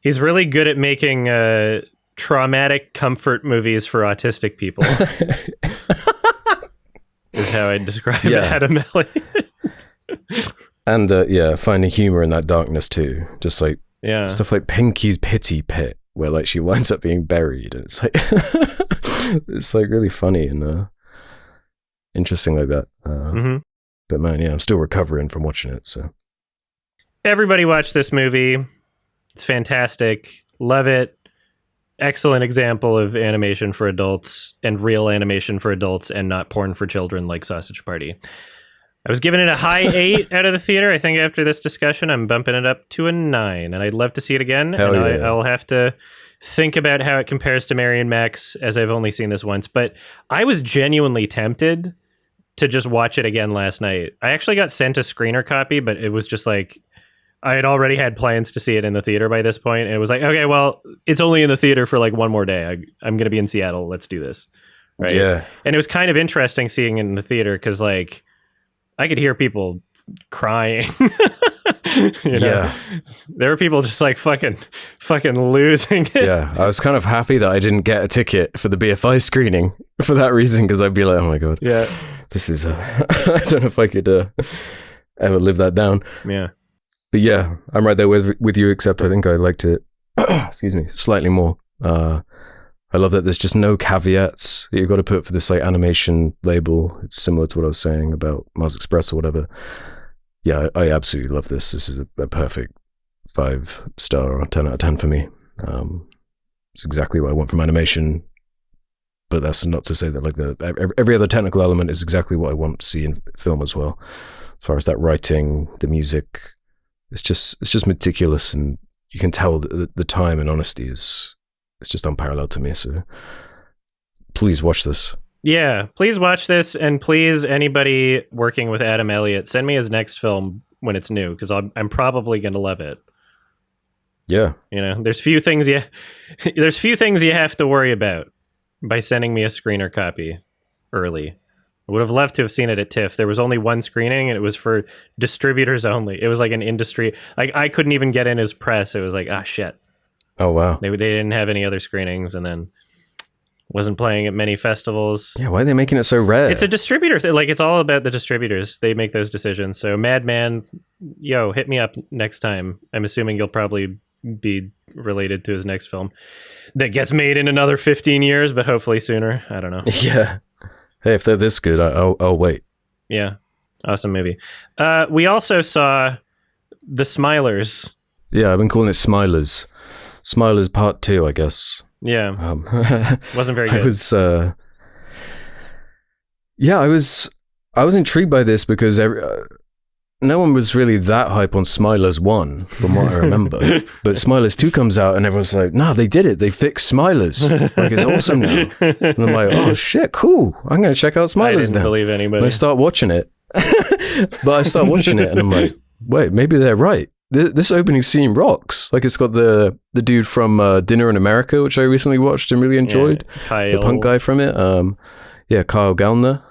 He's really good at making traumatic comfort movies for autistic people. Is how I describe Adam Elliott. And finding humor in that darkness too. Just like stuff like Pinky's Pity Pit, where like she winds up being buried, and it's like it's like really funny and interesting like that. But man, I'm still recovering from watching it. So everybody watch this movie. It's fantastic. Love it. Excellent example of animation for adults, and real animation for adults, and not porn for children like Sausage Party. I was giving it a high 8 out of the theater. I think after this discussion, I'm bumping it up to a 9, and I'd love to see it again. I'll have to think about how it compares to Mary and Max, as I've only seen this once. But I was genuinely tempted to just watch it again last night. I actually got sent a screener copy, but it was just like, I had already had plans to see it in the theater by this point. And it was like, okay, well, it's only in the theater for like one more day. I'm going to be in Seattle. Let's do this. Right. Yeah. And it was kind of interesting seeing it in the theater because like I could hear people crying. There were people just like fucking losing it. Yeah. I was kind of happy that I didn't get a ticket for the BFI screening for that reason, because I'd be like, oh my God. Yeah. This is, I don't know if I could ever live that down. Yeah. But yeah, I'm right there with you, except I think I liked it, excuse me, slightly more. I love that there's just no caveats that you've got to put for this like animation label. It's similar to what I was saying about Mars Express or whatever. Yeah, I absolutely love this. This is a perfect 5-star or 10 out of 10 for me. It's exactly what I want from animation. But that's not to say that like every other technical element is exactly what I want to see in film as well. As far as that writing, the music, it's just meticulous, and you can tell that the time and honesty it's just unparalleled to me. So please watch this. Yeah, please watch this, and please, anybody working with Adam Elliott, send me his next film when it's new, because I'm probably going to love it. Yeah, there's few things you have to worry about by sending me a screener copy early. I would have loved to have seen it at TIFF. There was only one screening, and it was for distributors only. It was like an industry. Like I couldn't even get in as press. It was like, shit. Oh wow. They didn't have any other screenings, and then wasn't playing at many festivals. Yeah, why are they making it so rare? It's a distributor. Like it's all about the distributors. They make those decisions. So Madman, hit me up next time. I'm assuming you'll probably be related to his next film that gets made in another 15 years, but hopefully sooner. I don't know. Yeah. Hey, if they're this good, I'll wait. Yeah. Awesome movie. We also saw The Smilers. Yeah, I've been calling it Smilers. Smilers Part 2, I guess. Yeah. Wasn't very good. I was intrigued by this because no one was really that hype on Smilers 1, from what I remember. But Smilers 2 comes out and everyone's like, nah, they did it. They fixed Smilers. Like, it's awesome now. And I'm like, oh, shit, cool. I'm going to check out Smilers then. I didn't believe anybody. And I start watching it. But I start watching it and I'm like, wait, maybe they're right. This opening scene rocks. Like, it's got the dude from Dinner in America, which I recently watched and really enjoyed. Yeah, the punk guy from it. Kyle Gallner.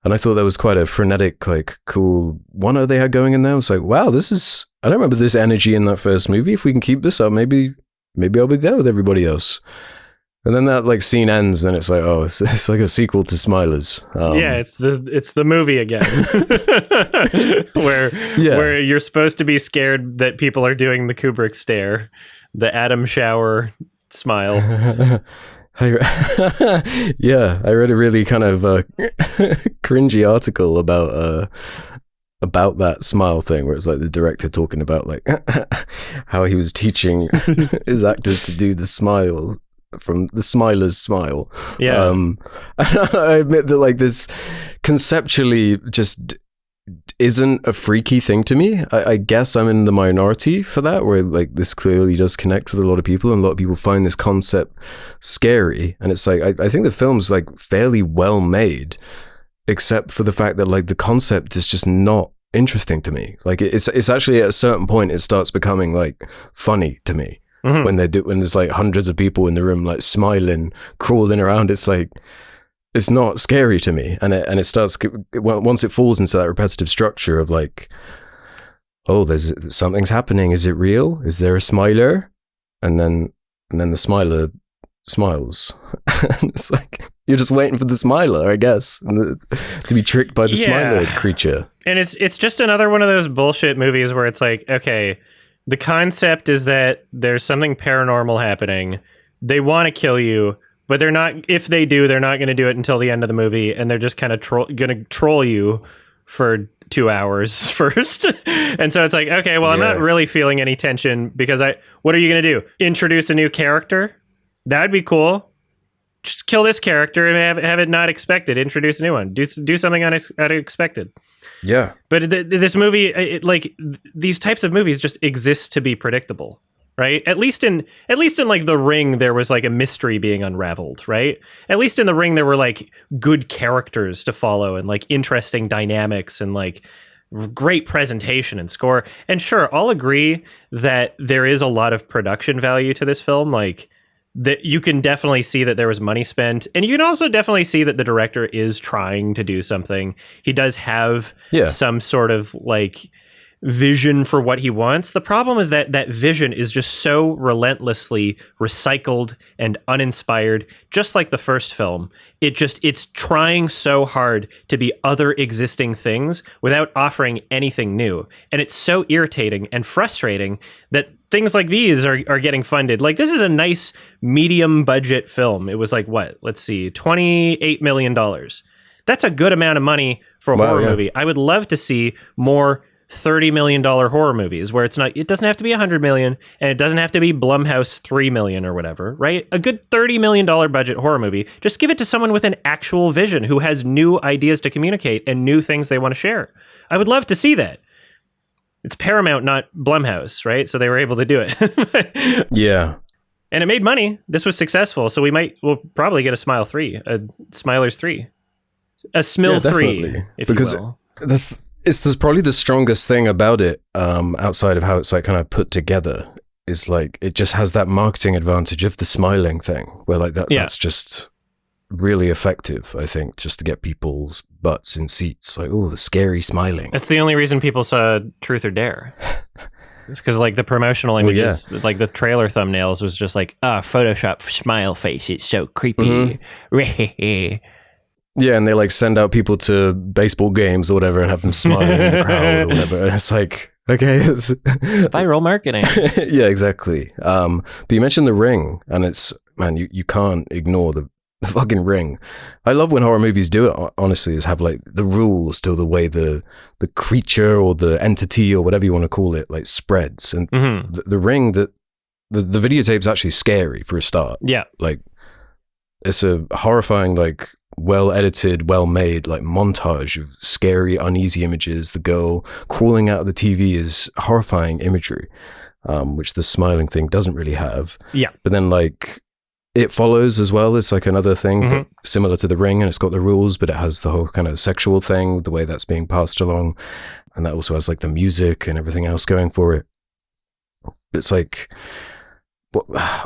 And I thought that was quite a frenetic, like, cool one they had going in there. I was like, wow, I don't remember this energy in that first movie. If we can keep this up, maybe I'll be there with everybody else. And then that, like, scene ends and it's like, oh, it's like a sequel to Smilers. It's the movie again. where you're supposed to be scared that people are doing the Kubrick stare, the Adam shower smile. I read a really kind of cringy article about that smile thing, where it's like the director talking about like how he was teaching his actors to do the smile from the Smiler's smile. Yeah. I admit that, like, this conceptually just isn't a freaky thing to me. I guess I'm in the minority for that, where, like, this clearly does connect with a lot of people and a lot of people find this concept scary. And it's like, I think the film's, like, fairly well made, except for the fact that, like, the concept is just not interesting to me. Like, it's actually at a certain point it starts becoming, like, funny to me. When there's like hundreds of people in the room, like, smiling, crawling around. It's like, it's not scary to me. And it starts, once it falls into that repetitive structure of like, oh, something's happening. Is it real? Is there a smiler? And then the smiler smiles. It's like, you're just waiting for the smiler, I guess, to be tricked by the smiler creature. And it's just another one of those bullshit movies where it's like, okay, the concept is that there's something paranormal happening. They want to kill you, but they're not. If they do, they're not going to do it until the end of the movie, and they're just kind of going to troll you for 2 hours first. And so it's like, okay, well, I'm not really feeling any tension because what are you going to do? Introduce a new character? That'd be cool. Just kill this character and have it not expected. Introduce a new one. Do something unexpected. Yeah. But this movie, these types of movies just exist to be predictable, right? At least in like The Ring, there was like a mystery being unraveled, right? At least in The Ring, there were like good characters to follow and like interesting dynamics and like great presentation and score. And sure, I'll agree that there is a lot of production value to this film. Like, that you can definitely see that there was money spent, and you can also definitely see that the director is trying to do something. He does have some sort of like vision for what he wants. The problem is that that vision is just so relentlessly recycled and uninspired, just like the first film. It's trying so hard to be other existing things without offering anything new. And it's so irritating and frustrating that things like these are getting funded. Like, this is a nice medium budget film. It was like, what? Let's see, $28 million. That's a good amount of money for a horror movie. I would love to see more $30 million horror movies where it doesn't have to be $100 million and it doesn't have to be Blumhouse $3 million or whatever, right? A good $30 million budget horror movie. Just give it to someone with an actual vision who has new ideas to communicate and new things they want to share. I would love to see that. It's Paramount, not Blumhouse, right? So they were able to do it. Yeah. And it made money. This was successful. So we'll probably get a Smilers 3. A Smil 3, if you will. It's probably the strongest thing about it, outside of how it's like kind of put together, is like it just has that marketing advantage of the smiling thing, where like that's just really effective, I think, just to get people's butts in seats. Like, oh, the scary smiling. That's the only reason people saw Truth or Dare. It's because like the promotional images, like the trailer thumbnails was just like, Photoshop smile face. It's so creepy. Mm-hmm. Yeah, and they like send out people to baseball games or whatever and have them smiling in the crowd or whatever. And it's like, okay. Viral marketing. Yeah, exactly. But you mentioned The Ring, and it's, man, you can't ignore The fucking Ring. I love when horror movies do it, honestly, is have like the rules to the way the creature or the entity or whatever you want to call it, like spreads. And the Ring, the videotape's actually scary for a start. Yeah. Like, it's a horrifying, like, well edited, well made, like montage of scary, uneasy images. The girl crawling out of the TV is horrifying imagery, which the smiling thing doesn't really have. Yeah. But then, like, It Follows as well. It's like another thing similar to The Ring, and it's got the rules, but it has the whole kind of sexual thing, the way that's being passed along. And that also has like the music and everything else going for it. But it's like,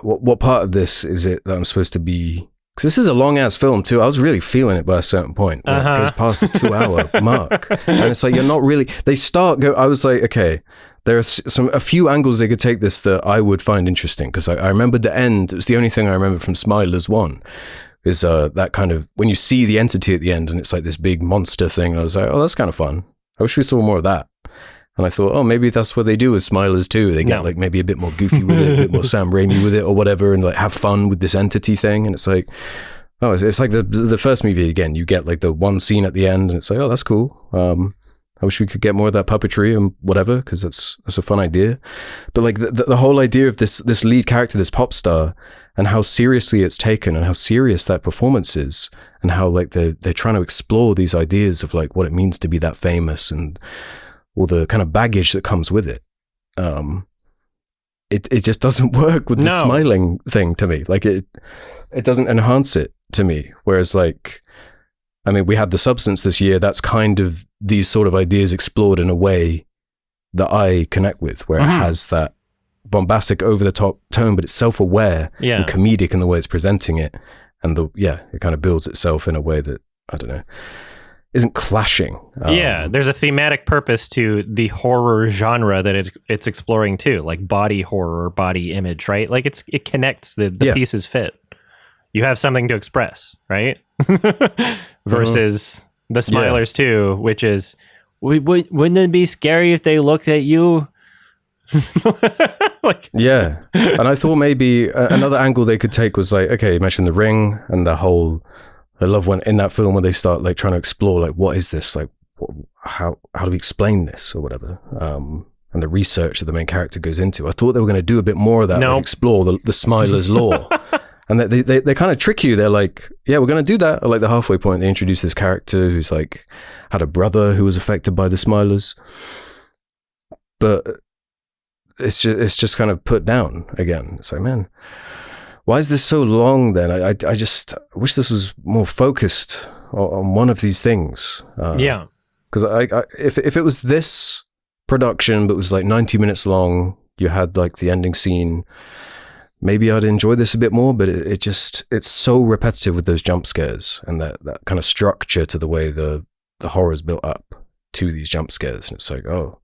what part of this is it that I'm supposed to be? Because this is a long ass film too. I was really feeling it by a certain point. It goes past the 2 hour mark. And it's like, you're not really, I was like, okay, there are a few angles they could take this that I would find interesting, because I remembered the end. It was the only thing I remember from Smiler's one, is that kind of, when you see the entity at the end and it's like this big monster thing, I was like, oh, that's kind of fun. I wish we saw more of that. And I thought, oh, maybe that's what they do with Smilers too. They get like maybe a bit more goofy with it, a bit more Sam Raimi with it or whatever, and like have fun with this entity thing. And it's like, oh, it's like the first movie again. You get like the one scene at the end and it's like, oh, that's cool. I wish we could get more of that puppetry and whatever, because that's a fun idea. But like the whole idea of this lead character, this pop star, and how seriously it's taken and how serious that performance is, and how like they're trying to explore these ideas of like what it means to be that famous and all the kind of baggage that comes with it. It just doesn't work with the smiling thing to me. Like it doesn't enhance it to me. Whereas like, I mean, we had The Substance this year. That's kind of these sort of ideas explored in a way that I connect with, where it has that bombastic, over-the-top tone, but it's self-aware and comedic in the way it's presenting it. And it kind of builds itself in a way that, I don't know, isn't clashing. There's a thematic purpose to the horror genre that it's exploring too, like body horror, body image, right? Like it connects, the pieces fit. You have something to express, right? Versus the Smilers too, which is, wouldn't it be scary if they looked at you? And I thought maybe another angle they could take was like, okay, you mentioned The Ring and the whole, I love when in that film when they start like trying to explore like, what is this, like how do we explain this or whatever, and the research that the main character goes into. I thought they were going to do a bit more of that, like explore the Smiler's lore. And they kind of trick you. They're like, yeah, we're going to do that. At like the halfway point, they introduce this character who's like had a brother who was affected by the Smilers, but it's just kind of put down again. It's like, man, why is this so long then? I just wish this was more focused on one of these things. Because if it was this production, but it was like 90 minutes long, you had like the ending scene, maybe I'd enjoy this a bit more, but it's so repetitive with those jump scares and that kind of structure to the way the horror's built up to these jump scares. And it's like, oh,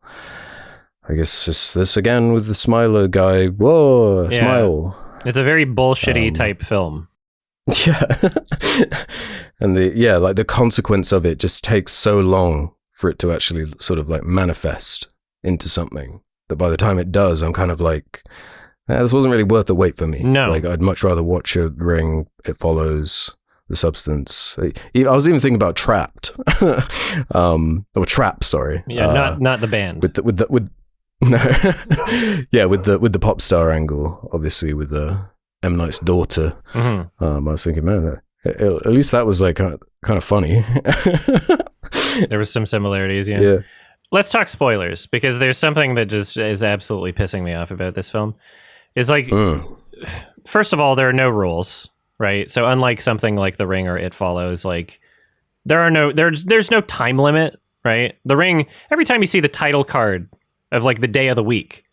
I guess just this again with the Smiler guy. Whoa, smile. It's a very bullshitty type film. Yeah. And like the consequence of it just takes so long for it to actually sort of like manifest into something that by the time it does, I'm kind of like, this wasn't really worth the wait for me. No. Like I'd much rather watch a Ring, It Follows, The Substance. I was even thinking about Trapped. Or Trap, sorry. Yeah, not the band. With no. Yeah, with the pop star angle, obviously with M. Night's daughter. I was thinking, man, at least that was like kind of funny. There was some similarities, yeah. Let's talk spoilers, because there's something that just is absolutely pissing me off about this film. It's like, first of all, there are no rules, right? So unlike something like The Ring or It Follows, like there's no time limit, right? The Ring, every time you see the title card of like the day of the week,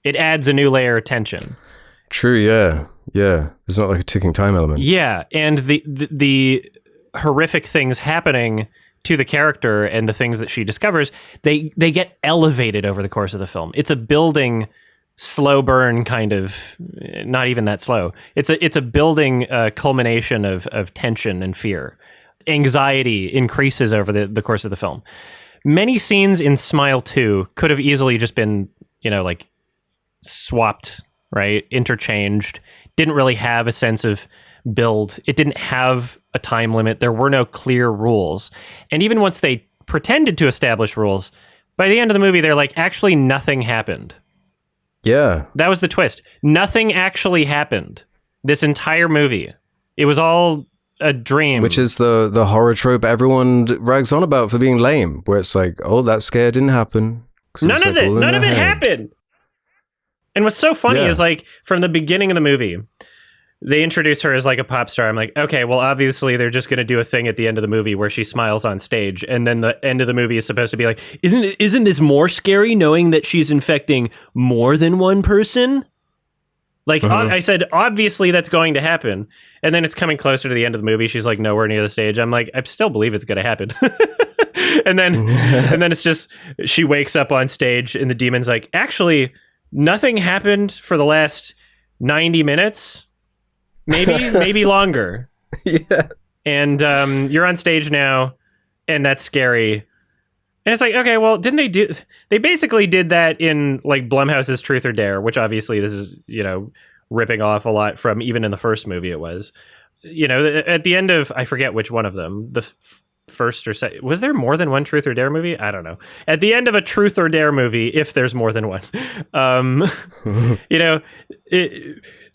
it adds a new layer of tension. True, yeah. There's not like a ticking time element. Yeah, and the horrific things happening to the character and the things that she discovers, they get elevated over the course of the film. It's a building, slow burn kind of, not even that slow. It's a building culmination of tension and fear. Anxiety increases over the course of the film. Many scenes in Smile 2 could have easily just been, like swapped, right? Interchanged. Didn't really have a sense of build. It didn't have a time limit. There were no clear rules. And even once they pretended to establish rules, by the end of the movie, they're like, actually, nothing happened. Yeah. That was the twist. Nothing actually happened. This entire movie. It was all a dream. Which is the horror trope everyone rags on about for being lame, where it's like, oh, that scare didn't happen. None of it happened. And what's so funny is, like, from the beginning of the movie, they introduce her as like a pop star. I'm like, okay, well, obviously they're just going to do a thing at the end of the movie where she smiles on stage. And then the end of the movie is supposed to be like, isn't this more scary knowing that she's infecting more than one person? Like, I said, obviously that's going to happen. And then it's coming closer to the end of the movie. She's like nowhere near the stage. I'm like, I still believe it's going to happen. and then it's just, she wakes up on stage and the demon's like, actually, nothing happened for the last 90 minutes. Maybe longer. Yeah. And you're on stage now, and that's scary. And it's like, okay, well, they basically did that in like Blumhouse's Truth or Dare, which obviously this is, ripping off a lot from even in the first movie it was. At the end of, I forget which one of them, the first or second, was there more than one Truth or Dare movie? I don't know. At the end of a Truth or Dare movie, if there's more than one,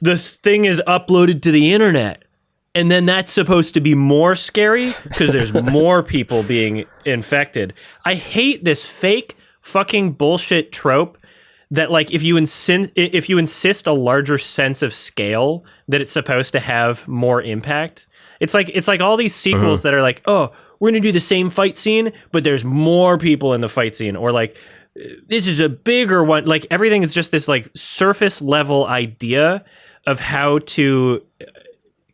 the thing is uploaded to the internet, and then that's supposed to be more scary because there's more people being infected. I hate this fake fucking bullshit trope that, like, if you insist a larger sense of scale, that it's supposed to have more impact. It's like all these sequels that are like, oh, we're gonna do the same fight scene, but there's more people in the fight scene, or like, this is a bigger one. Like, everything is just this like surface level idea of how to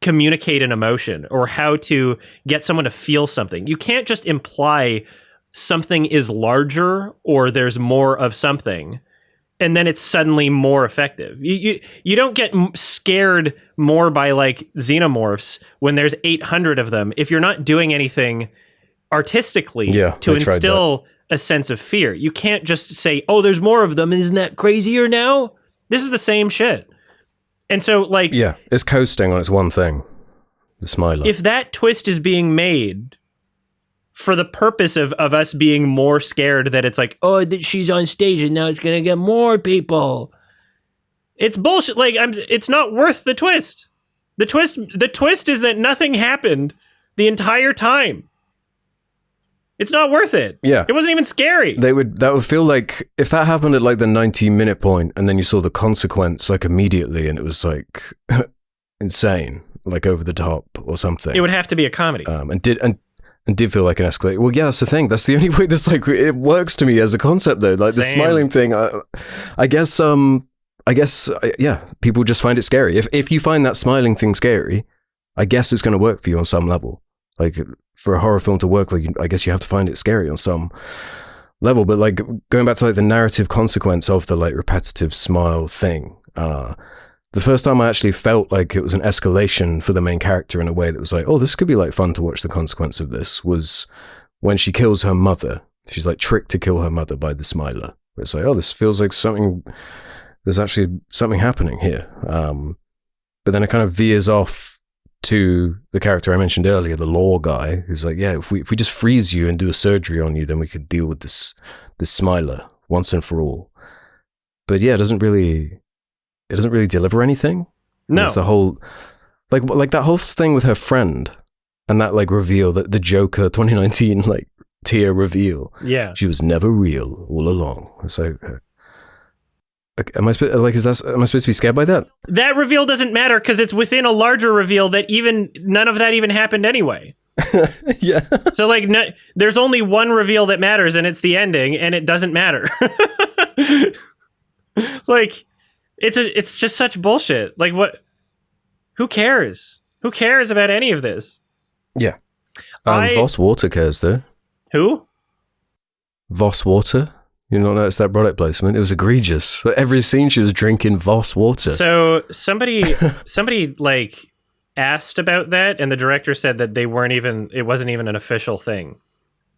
communicate an emotion or how to get someone to feel something. You can't just imply something is larger or there's more of something and then it's suddenly more effective. You don't get scared more by like xenomorphs when there's 800 of them if you're not doing anything artistically to instill a sense of fear. You can't just say, oh, there's more of them. Isn't that crazier now? This is the same shit. And so, like... Yeah, it's coasting on its one thing. The smiler. If that twist is being made for the purpose of us being more scared that it's like, oh, she's on stage and now it's going to get more people. It's bullshit. Like, it's not worth the twist. The twist is that nothing happened the entire time. It's not worth it. Yeah. It wasn't even scary. That would feel like if that happened at like the 90-minute point and then you saw the consequence like immediately and it was like insane, like over the top or something. It would have to be a comedy. And did feel like an escalate. Well, yeah, that's the thing. That's the only way this like it works to me as a concept though. Like the smiling thing, I guess people just find it scary. If you find that smiling thing scary, I guess it's going to work for you on some level. Like for a horror film to work, like I guess you have to find it scary on some level. But like going back to like the narrative consequence of the like repetitive smile thing, the first time I actually felt like it was an escalation for the main character in a way that was like, oh, this could be like fun to watch the consequence of this, was when she kills her mother. She's like tricked to kill her mother by the smiler. Where it's like, oh, this feels like something. There's actually something happening here. But then it kind of veers off to the character I mentioned earlier, the law guy, who's like, yeah, if we just freeze you and do a surgery on you, then we could deal with this smiler once and for all. But yeah, it doesn't really deliver anything. No, it's the whole like that whole thing with her friend and that like reveal, that the Joker 2019 like tier reveal. Yeah, she was never real all along. So. Am I supposed to be scared by that? That reveal doesn't matter because it's within a larger reveal that even none of that even happened anyway. Yeah. So like, there's only one reveal that matters, and it's the ending, and it doesn't matter. Like, it's just such bullshit. Like, what? Who cares? Who cares about any of this? Yeah. Voss Water cares though. Who? Voss Water. You not notice that product placement? It was egregious. Every scene she was drinking Voss water. So somebody like asked about that, and the director said that it wasn't even an official thing.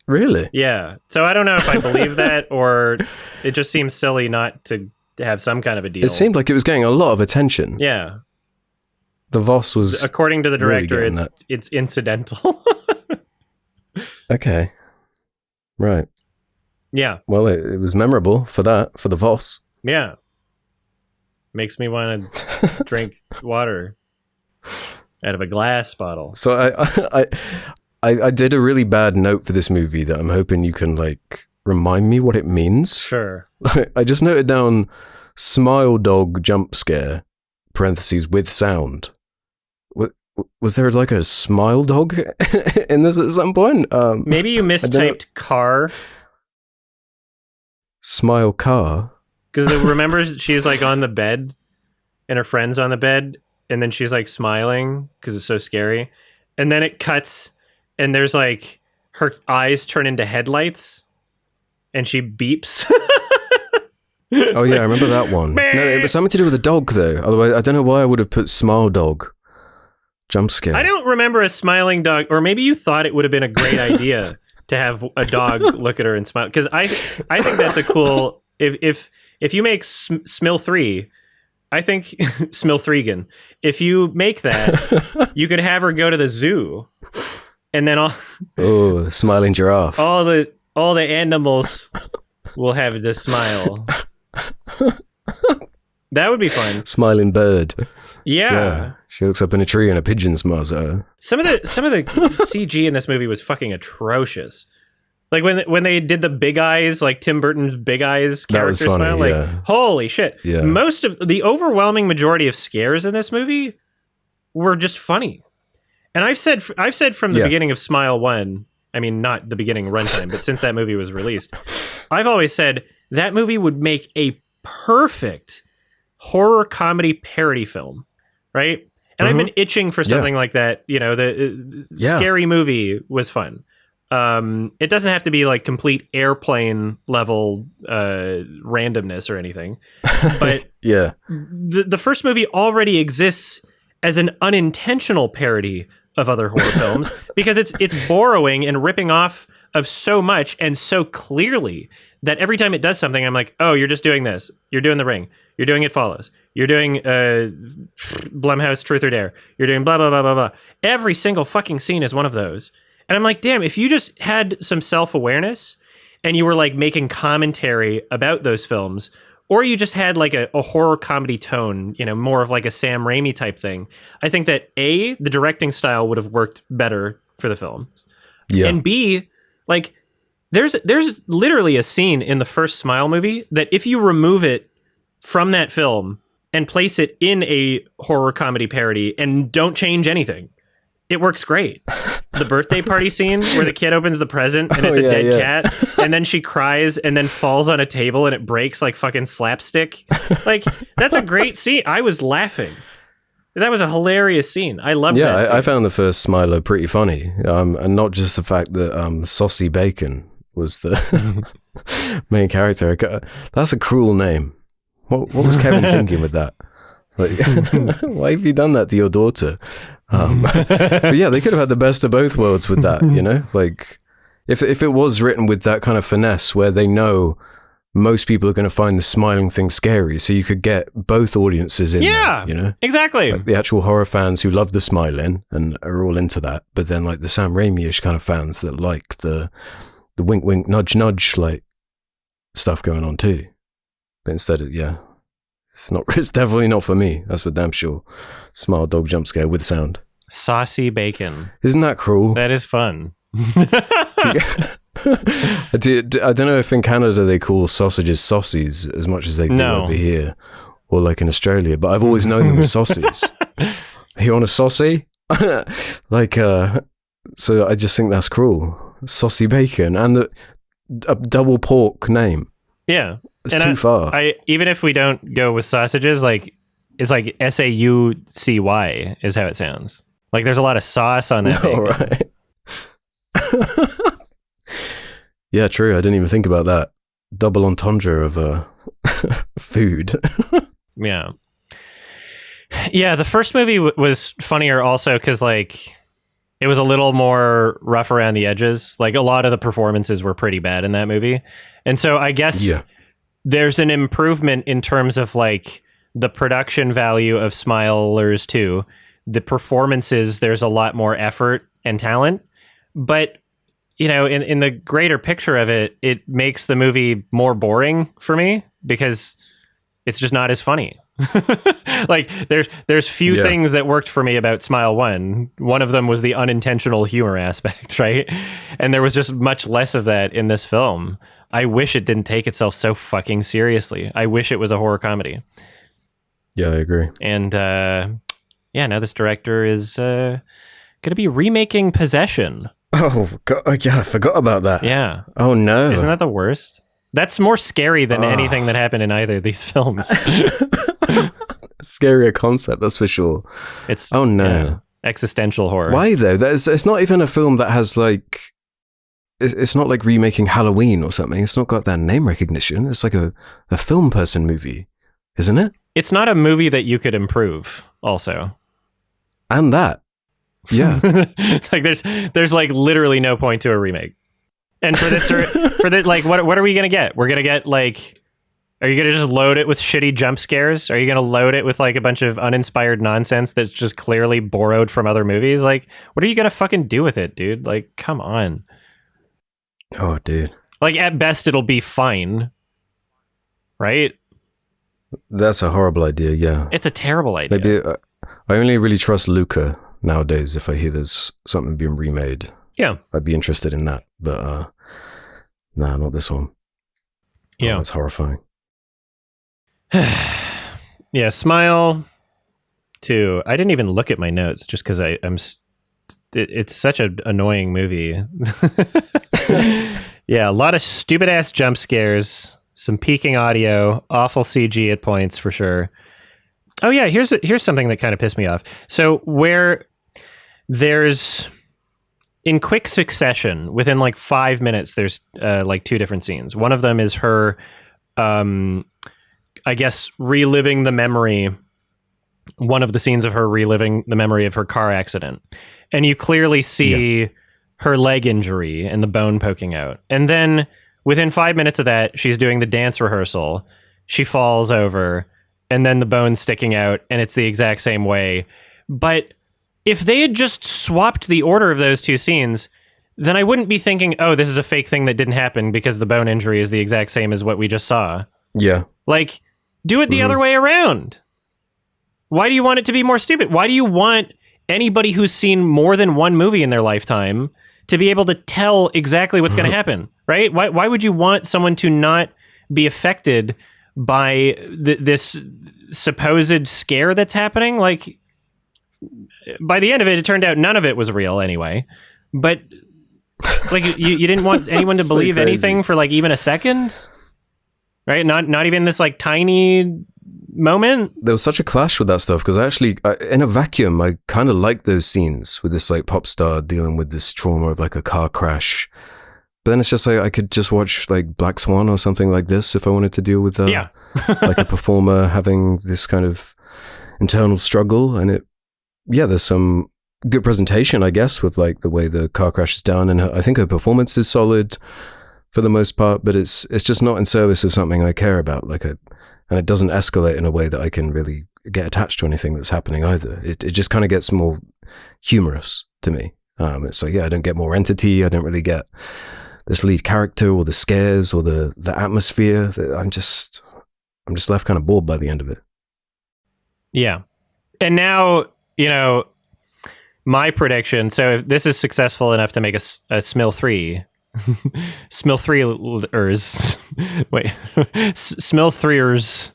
Really? Yeah. So I don't know if I believe that, or it just seems silly not to have some kind of a deal. It seemed like it was getting a lot of attention. Yeah. The Voss was, according to the director, really it's incidental. Okay. Right. Yeah. Well, it was memorable for that, for the Voss. Yeah. Makes me want to drink water out of a glass bottle. So I did a really bad note for this movie that I'm hoping you can like remind me what it means. Sure. I just noted down smile dog jump scare, parentheses, with sound. Was there like a smile dog in this at some point? Maybe you mistyped car. Smile car? Because remember, she's like on the bed and her friend's on the bed, and then she's like smiling because it's so scary. And then it cuts, and there's like her eyes turn into headlights, and she beeps. Oh, yeah, I remember that one. No, it was something to do with a dog, though. Otherwise, I don't know why I would have put smile dog jump scare. I don't remember a smiling dog, or maybe you thought it would have been a great idea to have a dog look at her and smile. Because I think that's a cool... If you make Smil 3, I think Smilthregan, if you make that, you could have her go to the zoo, and then smiling giraffe. All the animals will have the smile. That would be fun. Smiling bird. Yeah. She looks up in a tree and a pigeon smiles at her. Some of the CG in this movie was fucking atrocious. Like when they did the big eyes, like Tim Burton's big eyes character funny, smile, like holy shit. Yeah. Most of the overwhelming majority of scares in this movie were just funny. And I've said from the beginning of Smile 1, I mean not the beginning runtime, but since that movie was released, I've always said that movie would make a perfect horror comedy parody film, right? And I've been itching for something like that. You know, the Scary Movie was fun. It doesn't have to be like complete airplane level randomness or anything, but the first movie already exists as an unintentional parody of other horror films because it's borrowing and ripping off of so much and so clearly that every time it does something, I'm like, oh, you're just doing this. You're doing The Ring. You're doing It Follows. You're doing Blumhouse Truth or Dare. You're doing blah, blah, blah, blah, blah. Every single fucking scene is one of those. And I'm like, damn, if you just had some self-awareness and you were like making commentary about those films, or you just had like a horror comedy tone, you know, more of like a Sam Raimi type thing, I think that A, the directing style would have worked better for the film. Yeah. And B, like there's literally a scene in the first Smile movie that if you remove it from that film and place it in a horror comedy parody and don't change anything, it works great. The birthday party scene where the kid opens the present and it's a dead cat, and then she cries and then falls on a table and it breaks like fucking slapstick. Like, that's a great scene. I was laughing. That was a hilarious scene. I loved that scene. I found the first Smiler pretty funny. And not just the fact that Saucy Bacon was the main character. That's a cruel name. What was Kevin thinking with that? Like, why have you done that to your daughter? But yeah, they could have had the best of both worlds with that, you know? Like, if it was written with that kind of finesse where they know most people are going to find the smiling thing scary, so you could get both audiences in there, you know? Exactly. Like the actual horror fans who love the smiling and are all into that, but then like the Sam Raimi-ish kind of fans that like the wink, wink, nudge, nudge, like stuff going on too. But instead of, it's definitely not for me. That's for damn sure. Smile dog jump scare with sound. Saucy Bacon. Isn't that cruel? That is fun. I don't know if in Canada they call sausages saucies as much as they do over here, or like in Australia, but I've always known them as saucies. You want a saucy? Like, so I just think that's cruel. Saucy Bacon and a double pork name. Yeah. It's too far. Even if we don't go with sausages, like it's like SAUCY is how it sounds. Like there's a lot of sauce on that. Oh, right. Yeah, true. I didn't even think about that. Double entendre of food. Yeah. Yeah, the first movie was funnier also because like it was a little more rough around the edges. Like a lot of the performances were pretty bad in that movie. And so I guess there's an improvement in terms of like the production value of Smilers 2 the performances, there's a lot more effort and talent. But, in the greater picture of it, it makes the movie more boring for me because it's just not as funny. Like there's few things that worked for me about Smile 1. One of them was the unintentional humor aspect, right? And there was just much less of that in this film. I wish it didn't take itself so fucking seriously. I wish it was a horror comedy. Yeah, I agree. And now this director is going to be remaking Possession. Oh, God, yeah, I forgot about that. Yeah. Oh, no. Isn't that the worst? That's more scary than anything that happened in either of these films. Scarier concept, that's for sure. It's existential horror. Why though? It's not even a film that has like. It's not like remaking Halloween or something. It's not got that name recognition. It's like a film person movie, isn't it? It's not a movie that you could improve. Also, and that, yeah, like there's like literally no point to a remake. And for this, like, what are we gonna get? We're gonna get like, are you gonna just load it with shitty jump scares? Are you gonna load it with like a bunch of uninspired nonsense that's just clearly borrowed from other movies? Like, what are you gonna fucking do with it, dude? Like, come on. Oh, dude. Like, at best, it'll be fine, right? That's a horrible idea. Yeah, it's a terrible idea. Maybe I only really trust Luca nowadays. If I hear there's something being remade. Yeah, I'd be interested in that, but nah, not this one. Yeah, that's horrifying. Yeah, Smile 2. I didn't even look at my notes just because it's such an annoying movie. Yeah, a lot of stupid ass jump scares, some peaking audio, awful CG at points for sure. Oh yeah, here's something that kind of pissed me off. So where there's in quick succession, within like 5 minutes, there's like two different scenes. One of them is her, I guess, reliving the memory. One of the scenes of her reliving the memory of her car accident. And you clearly see her leg injury and the bone poking out. And then within 5 minutes of that, she's doing the dance rehearsal. She falls over and then the bone's sticking out and it's the exact same way. But if they had just swapped the order of those two scenes, then I wouldn't be thinking, oh, this is a fake thing that didn't happen because the bone injury is the exact same as what we just saw. Yeah. Like, do it the other way around. Why do you want it to be more stupid? Why do you want anybody who's seen more than one movie in their lifetime to be able to tell exactly what's going to happen, right? Why would you want someone to not be affected by this supposed scare that's happening? Like, by the end of it, it turned out none of it was real anyway. But like, you didn't want anyone to believe so anything for like even a second, right? Not even this like tiny moment. There was such a clash with that stuff because in a vacuum, I kind of like those scenes with this like pop star dealing with this trauma of like a car crash. But then it's just like I could just watch like Black Swan or something like this if I wanted to deal with like a performer having this kind of internal struggle. And there's some good presentation, I guess, with like the way the car crash is done, and I think her performance is solid for the most part. But it's just not in service of something I care about, and it doesn't escalate in a way that I can really get attached to anything that's happening either. It just kind of gets more humorous to me. It's like, I don't get more entity. I don't really get this lead character or the scares or the atmosphere. I'm just left kind of bored by the end of it. Yeah. And now, my prediction, so if this is successful enough to make a Smil 3, Smil 3ers, wait, Smil 3ers,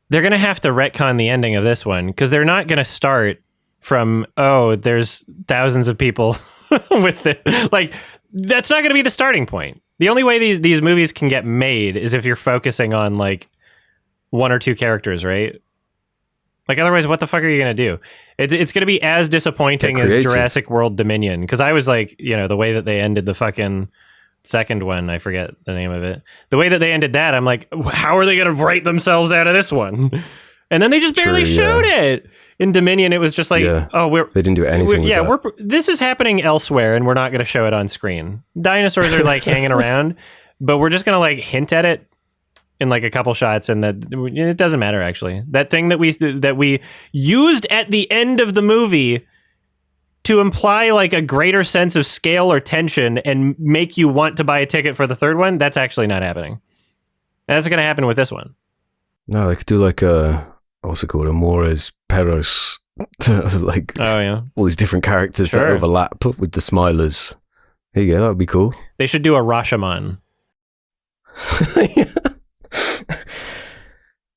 they're going to have to retcon the ending of this one because they're not going to start from, there's thousands of people with it. Like, that's not going to be the starting point. The only way these movies can get made is if you're focusing on like one or two characters, right? Like, otherwise, what the fuck are you going to do? It's going to be as disappointing as Jurassic World Dominion. Because I was like, the way that they ended the fucking second one, I forget the name of it. The way that they ended that, I'm like, how are they going to write themselves out of this one? And then they just barely showed it. In Dominion, it was just like, they didn't do anything with that. This is happening elsewhere, and we're not going to show it on screen. Dinosaurs are like hanging around, but we're just going to like hint at it in like a couple shots, and that it doesn't matter actually. That thing that we used at the end of the movie to imply like a greater sense of scale or tension and make you want to buy a ticket for the third one, that's actually not happening. And that's going to happen with this one. No, they could do like what's it called? Amores Perros. Like, oh yeah, all these different characters that overlap with the Smilers. There you go, that would be cool. They should do a Rashomon.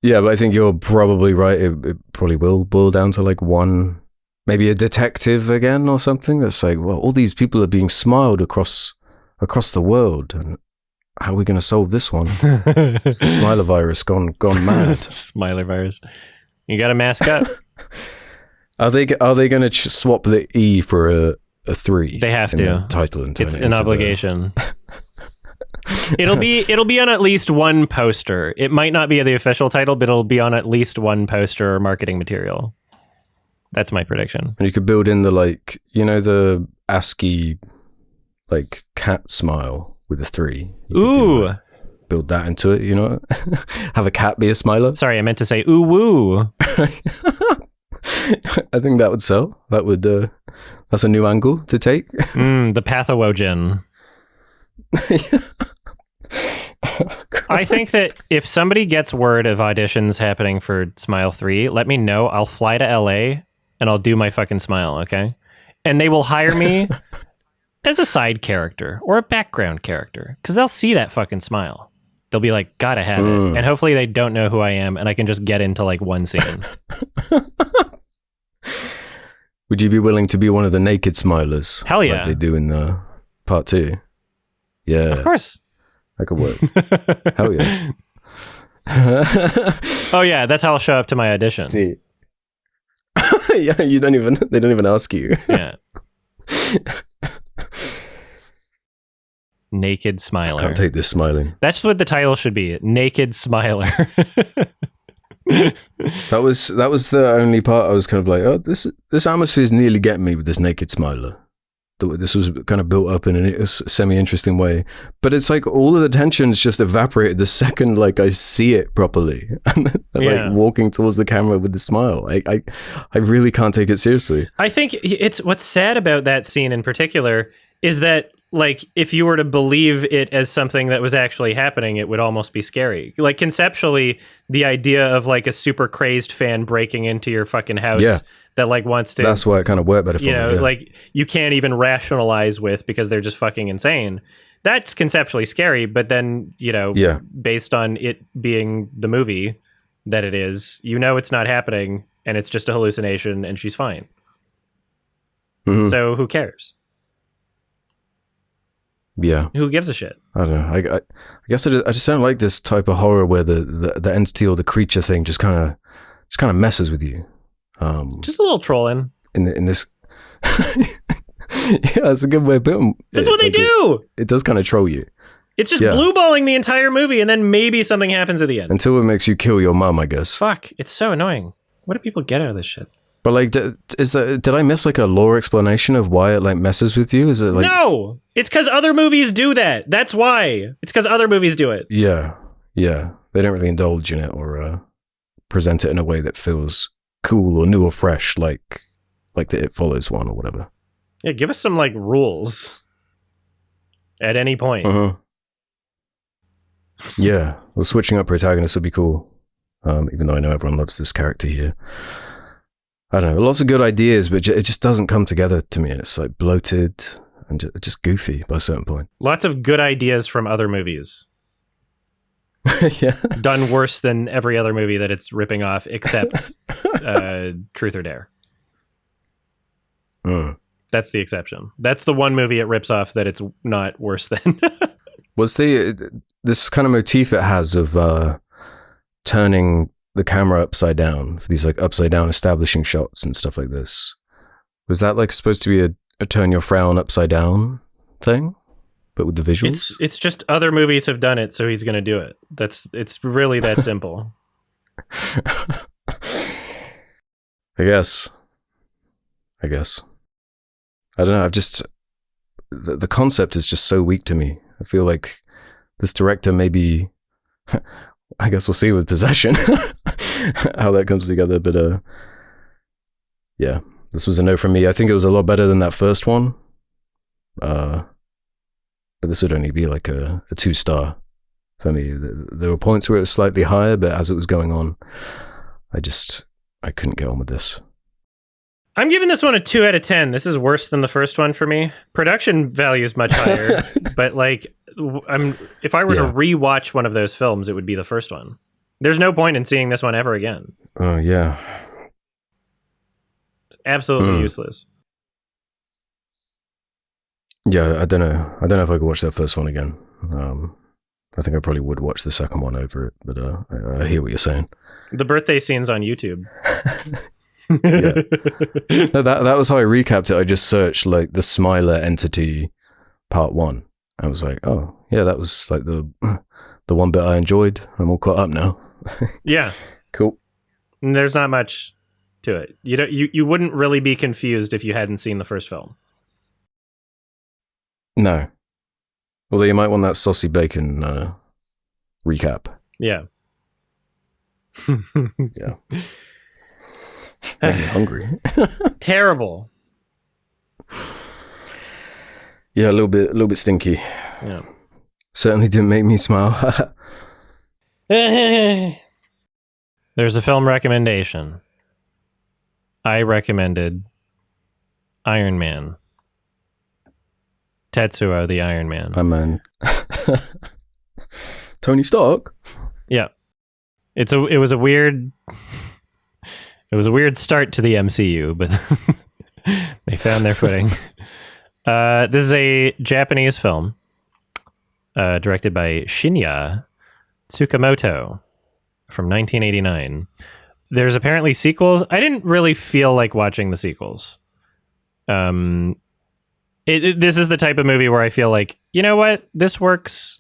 Yeah, but I think you're probably right. It probably will boil down to like one, maybe a detective again or something. That's like, well, all these people are being smiled across the world, and how are we going to solve this one? It's the Smiler virus gone mad. Smiler virus. You got to mask up. Are they going to swap the E for a 3? They have to. Title and turn it's an obligation. It'll be on at least one poster. It might not be the official title, but it'll be on at least one poster or marketing material. That's my prediction. And you could build in the, like, you know, the ASCII like cat smile with a 3. Ooh. Build that into it, you know? Have a cat be a smiler. Sorry, I meant to say ooh woo. I think that would sell. That would that's a new angle to take. The pathogen. I think that if somebody gets word of auditions happening for Smile 3, let me know. I'll fly to LA and I'll do my fucking Smile, okay? And they will hire me as a side character or a background character, because they'll see that fucking smile. They'll be like, gotta have it. And hopefully they don't know who I am and I can just get into like one scene. Would you be willing to be one of the naked smilers? Hell yeah. Like they do in the part 2? Yeah. Of course. That could work. Hell yeah. Oh yeah, that's how I'll show up to my audition. See. Yeah, they don't even ask you. Yeah. Naked Smiler. I can't take this smiling. That's what the title should be. Naked Smiler. That was the only part I was kind of like, oh, this atmosphere is nearly getting me with this naked smiler. This was kind of built up in a semi-interesting way, but it's like all of the tensions just evaporated the second like I see it properly, and like walking towards the camera with the smile. I really can't take it seriously. I think it's what's sad about that scene in particular is that, like, if you were to believe it as something that was actually happening, it would almost be scary. Like, conceptually, the idea of like a super crazed fan breaking into your fucking house that like wants to, that's why it kind of worked better for me. Like you can't even rationalize with because they're just fucking insane. That's conceptually scary, but then, based on it being the movie that it is, it's not happening and it's just a hallucination and she's fine. Mm-hmm. So who cares? Yeah. Who gives a shit? I don't know. I guess I just don't like this type of horror where the entity or the creature thing just kind of messes with you. Just a little trolling. In this. Yeah, that's a good way of putting it. That's what they do. It does kind of troll you. It's just blue balling the entire movie and then maybe something happens at the end. Until it makes you kill your mum, I guess. Fuck. It's so annoying. What do people get out of this shit? But like, did I miss like a lore explanation of why it like messes with you? Is it like... No! It's because other movies do that. That's why. It's because other movies do it. Yeah. Yeah. They don't really indulge in it or present it in a way that feels cool or new or fresh, like the It Follows one or whatever. Yeah, give us some like rules at any point. Uh-huh. Yeah, well, switching up protagonists would be cool. Even though I know everyone loves this character here. I don't know, lots of good ideas, but it just doesn't come together to me. And it's like bloated and just goofy by a certain point. Lots of good ideas from other movies. Yeah. Done worse than every other movie that it's ripping off, except Truth or Dare. That's the exception. That's the one movie it rips off that it's not worse than. Was this kind of motif it has of turning the camera upside down for these like upside down establishing shots and stuff like this? Was that like supposed to be a turn your frown upside down thing, but with the visuals? It's just other movies have done it, so he's going to do it. It's really that simple. I guess. I don't know. The concept is just so weak to me. I feel like this director maybe I guess we'll see with Possession how that comes together. But yeah, this was a no from me. I think it was a lot better than that first one. But this would only be like a 2-star for me. There were points where it was slightly higher, but as it was going on, I couldn't get on with this. I'm giving this one a 2 out of 10. This is worse than the first one for me. Production value is much higher, but like, if I were to rewatch one of those films, it would be the first one. There's no point in seeing this one ever again. Oh yeah, it's absolutely useless. Yeah, I don't know if I could watch that first one again. I think I probably would watch the second one over it, but I hear what you're saying. The birthday scene's on YouTube. Yeah. No, that was how I recapped it. I just searched like the Smiler Entity Part 1. I was like, oh yeah, that was like the one bit I enjoyed. I'm all caught up now. Yeah. Cool. And there's not much to it. You wouldn't really be confused if you hadn't seen the first film. No. Although you might want that saucy bacon recap. Yeah. Yeah. Make me hungry. Terrible. Yeah, a little bit stinky. Yeah. Certainly didn't make me smile. There's a film recommendation. I recommended Iron Man. Tetsuo, the Iron Man. I mean, Tony Stark. Yeah, it was a weird start to the MCU, but they found their footing. This is a Japanese film directed by Shinya Tsukamoto from 1989. There's apparently sequels. I didn't really feel like watching the sequels. This is the type of movie where I feel like, you know what? This works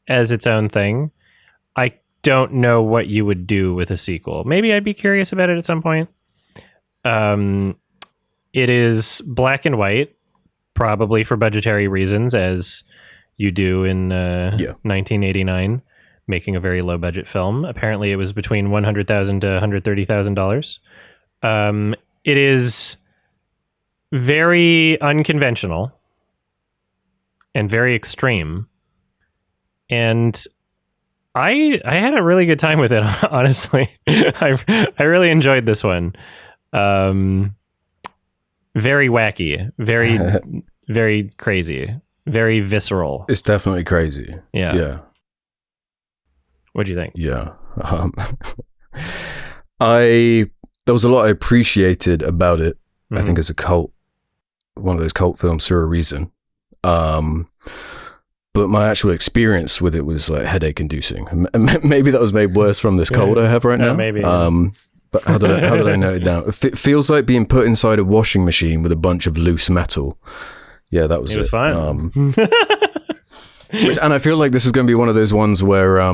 as its own thing. I don't know what you would do with a sequel. Maybe I'd be curious about it at some point. It is black and white, probably for budgetary reasons, as you do in 1989, making a very low budget film. Apparently, it was between $100,000 to $130,000. It is very unconventional and very extreme, and I had a really good time with it. Honestly, I really enjoyed this one. Very wacky, very very crazy, very visceral. It's definitely crazy. Yeah. What'd you think? Yeah. There was a lot I appreciated about it. I think it's one of those cult films for a reason. But my actual experience with it was like headache inducing. Maybe that was made worse from this cold I have right now. Maybe. But how did I note it down? It feels like being put inside a washing machine with a bunch of loose metal. Yeah, that was it. It was fun. And I feel like this is going to be one of those ones where a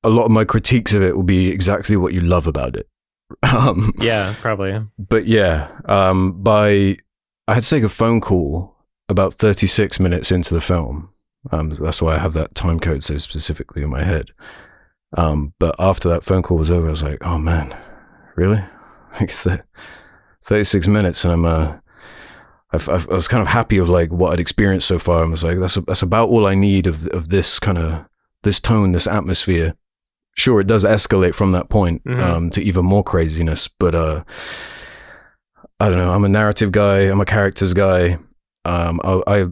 lot of my critiques of it will be exactly what you love about it. Yeah, probably. But yeah, I had to take a phone call about 36 minutes into the film. That's why I have that time code so specifically in my head. But after that phone call was over, I was like, oh man, really? Like 36 minutes, and I was kind of happy of like what I'd experienced so far. I was like, that's about all I need of this kind of this tone, this atmosphere. Sure, it does escalate from that point to even more craziness, but I don't know. I'm a narrative guy. I'm a characters guy. I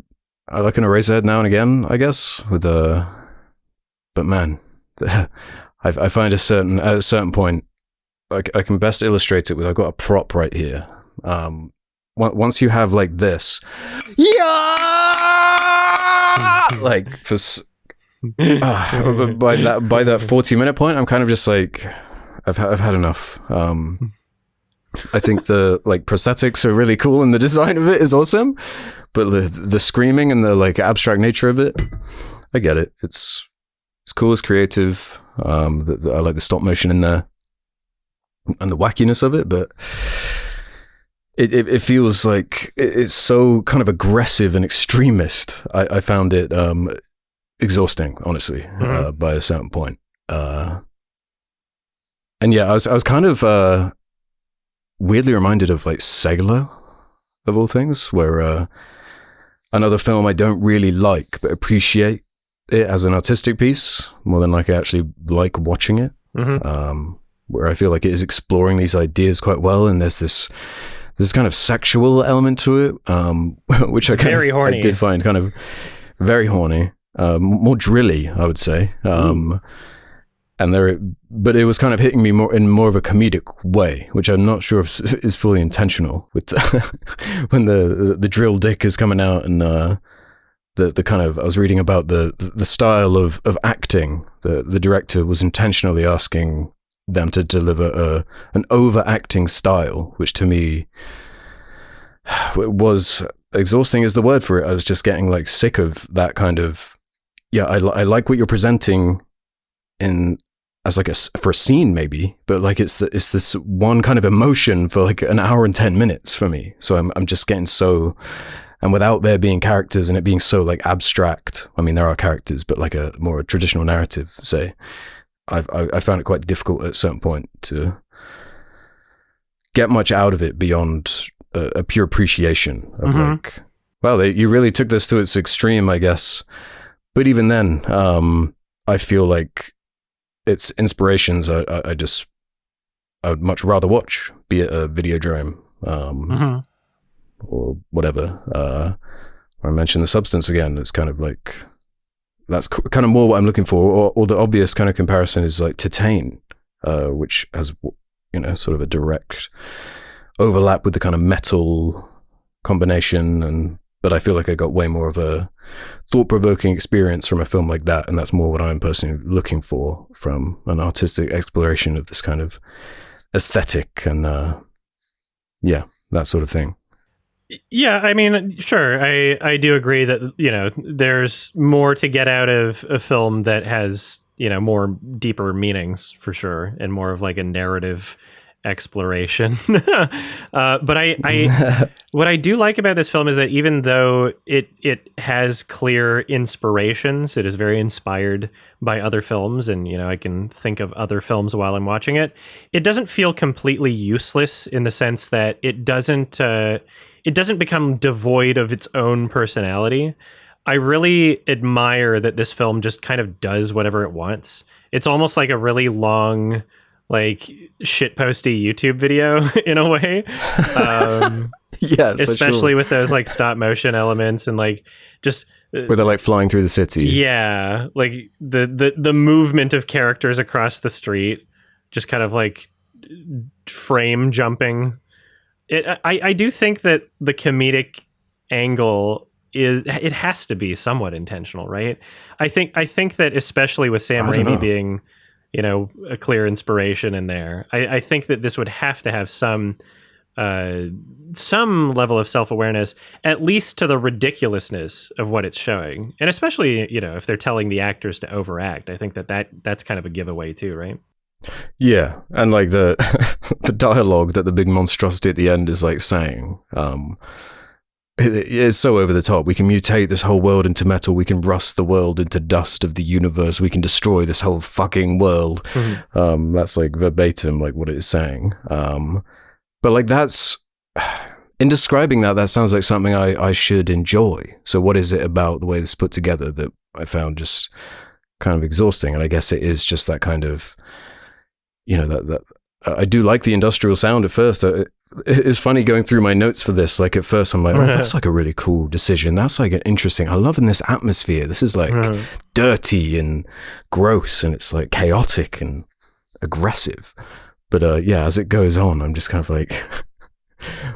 like an Eraserhead now and again, I guess. But man, I find at a certain point, I can best illustrate it with I've got a prop right here. Once you have like this, like for. By that 40-minute point, I'm kind of just like, I've had enough. I think the like prosthetics are really cool and the design of it is awesome, but the screaming and the like abstract nature of it, I get it. It's cool, it's creative. I like the stop motion in there and the wackiness of it, but it feels like it's so kind of aggressive and extremist. I found it exhausting, honestly, by a certain point. And yeah, I was kind of weirdly reminded of like Sailor, of all things, where another film I don't really like but appreciate it as an artistic piece more than like I actually like watching it. Where I feel like it is exploring these ideas quite well, and there's this kind of sexual element to it, which I did find kind of very horny, more drilly, I would say. But it was kind of hitting me more of a comedic way, which I'm not sure if is fully intentional. With when the drill dick is coming out, and the kind of, I was reading about the style of acting. The director was intentionally asking them to deliver an overacting style, which to me was exhausting is the word for it. I was just getting like sick of that kind of, I like what you're presenting in as like for a scene maybe, but like it's this one kind of emotion for like an hour and 10 minutes for me. So I'm just getting so, and without there being characters and it being so like abstract, I mean there are characters, but like a more traditional narrative, say, I found it quite difficult at a certain point to get much out of it beyond a pure appreciation of like, well, you really took this to its extreme, I guess. But even then, I feel like its inspirations I would much rather watch, be it a Videodrome or whatever. I mentioned The Substance again. It's kind of like, that's kind of more what I'm looking for. Or the obvious kind of comparison is like Titane, which has, sort of a direct overlap with the kind of metal combination, but I feel like I got way more of a thought-provoking experience from a film like that, and that's more what I'm personally looking for from an artistic exploration of this kind of aesthetic and that sort of thing. Yeah, I mean, sure, I do agree that, there's more to get out of a film that has, more deeper meanings for sure, and more of like a narrative exploration. But I what I do like about this film is that even though it has clear inspirations, it is very inspired by other films, and I can think of other films while I'm watching it. It doesn't feel completely useless in the sense that it doesn't become devoid of its own personality. I really admire that this film just kind of does whatever it wants. It's almost like a really long, like, shitposty YouTube video in a way. Yeah, especially with those like stop motion elements and like just where they're like flying through the city. Yeah, like the movement of characters across the street, just kind of like frame jumping. I do think that the comedic angle it has to be somewhat intentional, right? I think that especially with Sam Raimi being, a clear inspiration in there, I think that this would have to have some level of self-awareness, at least to the ridiculousness of what it's showing. And especially, if they're telling the actors to overact, I think that's kind of a giveaway too, right? Yeah, and like the dialogue that the big monstrosity at the end is like saying, it is so over the top. We can mutate this whole world into metal. We can rust the world into dust of the universe. We can destroy this whole fucking world. That's like verbatim, like what it is saying. But like that's, in describing that sounds like something I should enjoy. So what is it about the way this is put together that I found just kind of exhausting? And I guess it is just that kind of, that I do like the industrial sound at first. It's funny going through my notes for this. Like at first I'm like, oh, that's like a really cool decision. That's like an interesting, I love in this atmosphere. This is like dirty and gross, and it's like chaotic and aggressive. But as it goes on, I'm just kind of like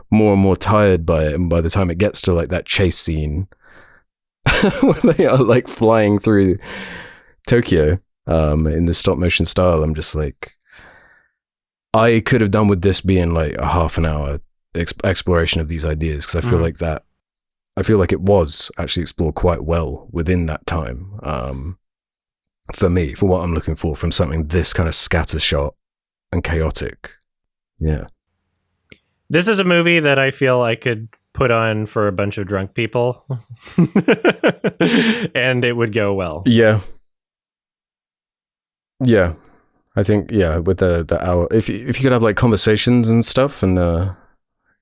more and more tired by it. And by the time it gets to like that chase scene where they are like flying through Tokyo in the stop motion style, I'm just like, I could have done with this being like a half an hour exploration of these ideas, because I feel like it was actually explored quite well within that time. For me, for what I'm looking for from something this kind of scattershot and chaotic. Yeah. This is a movie that I feel I could put on for a bunch of drunk people and it would go well. Yeah. Yeah, I think with the hour, if you could have like conversations and stuff, and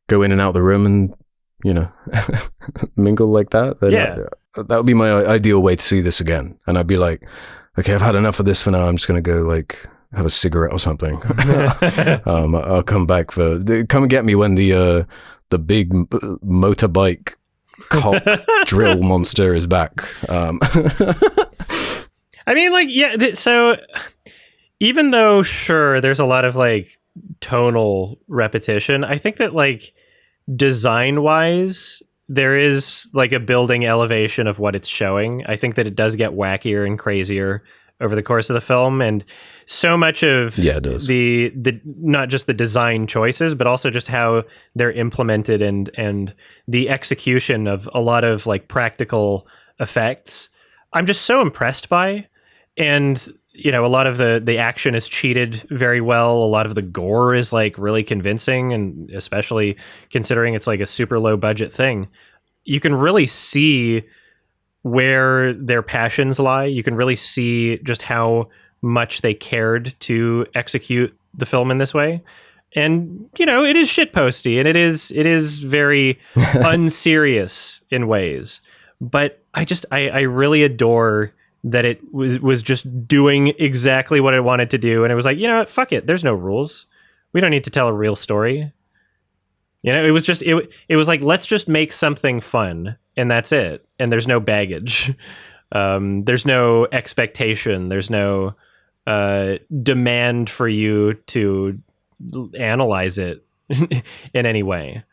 go in and out the room, and mingle like that, then that would be my ideal way to see this again. And I'd be like, okay, I've had enough of this for now. I'm just gonna go like have a cigarette or something. I'll come back come and get me when the big motorbike cock drill monster is back. I mean, like, so even though, sure, there's a lot of like tonal repetition, I think that like design wise, there is like a building elevation of what it's showing. I think that it does get wackier and crazier over the course of the film, and so much of it does. the not just the design choices, but also just how they're implemented and the execution of a lot of like practical effects, I'm just so impressed by. And a lot of the action is cheated very well. A lot of the gore is like really convincing, and especially considering it's like a super low budget thing, you can really see where their passions lie. You can really see just how much they cared to execute the film in this way. And it is shitposty, and it is very unserious in ways. But I really adore that it was just doing exactly what it wanted to do, and it was like, fuck it. There's no rules. We don't need to tell a real story. It was just it was like, let's just make something fun, and that's it. And there's no baggage. There's no expectation. There's no demand for you to analyze it in any way.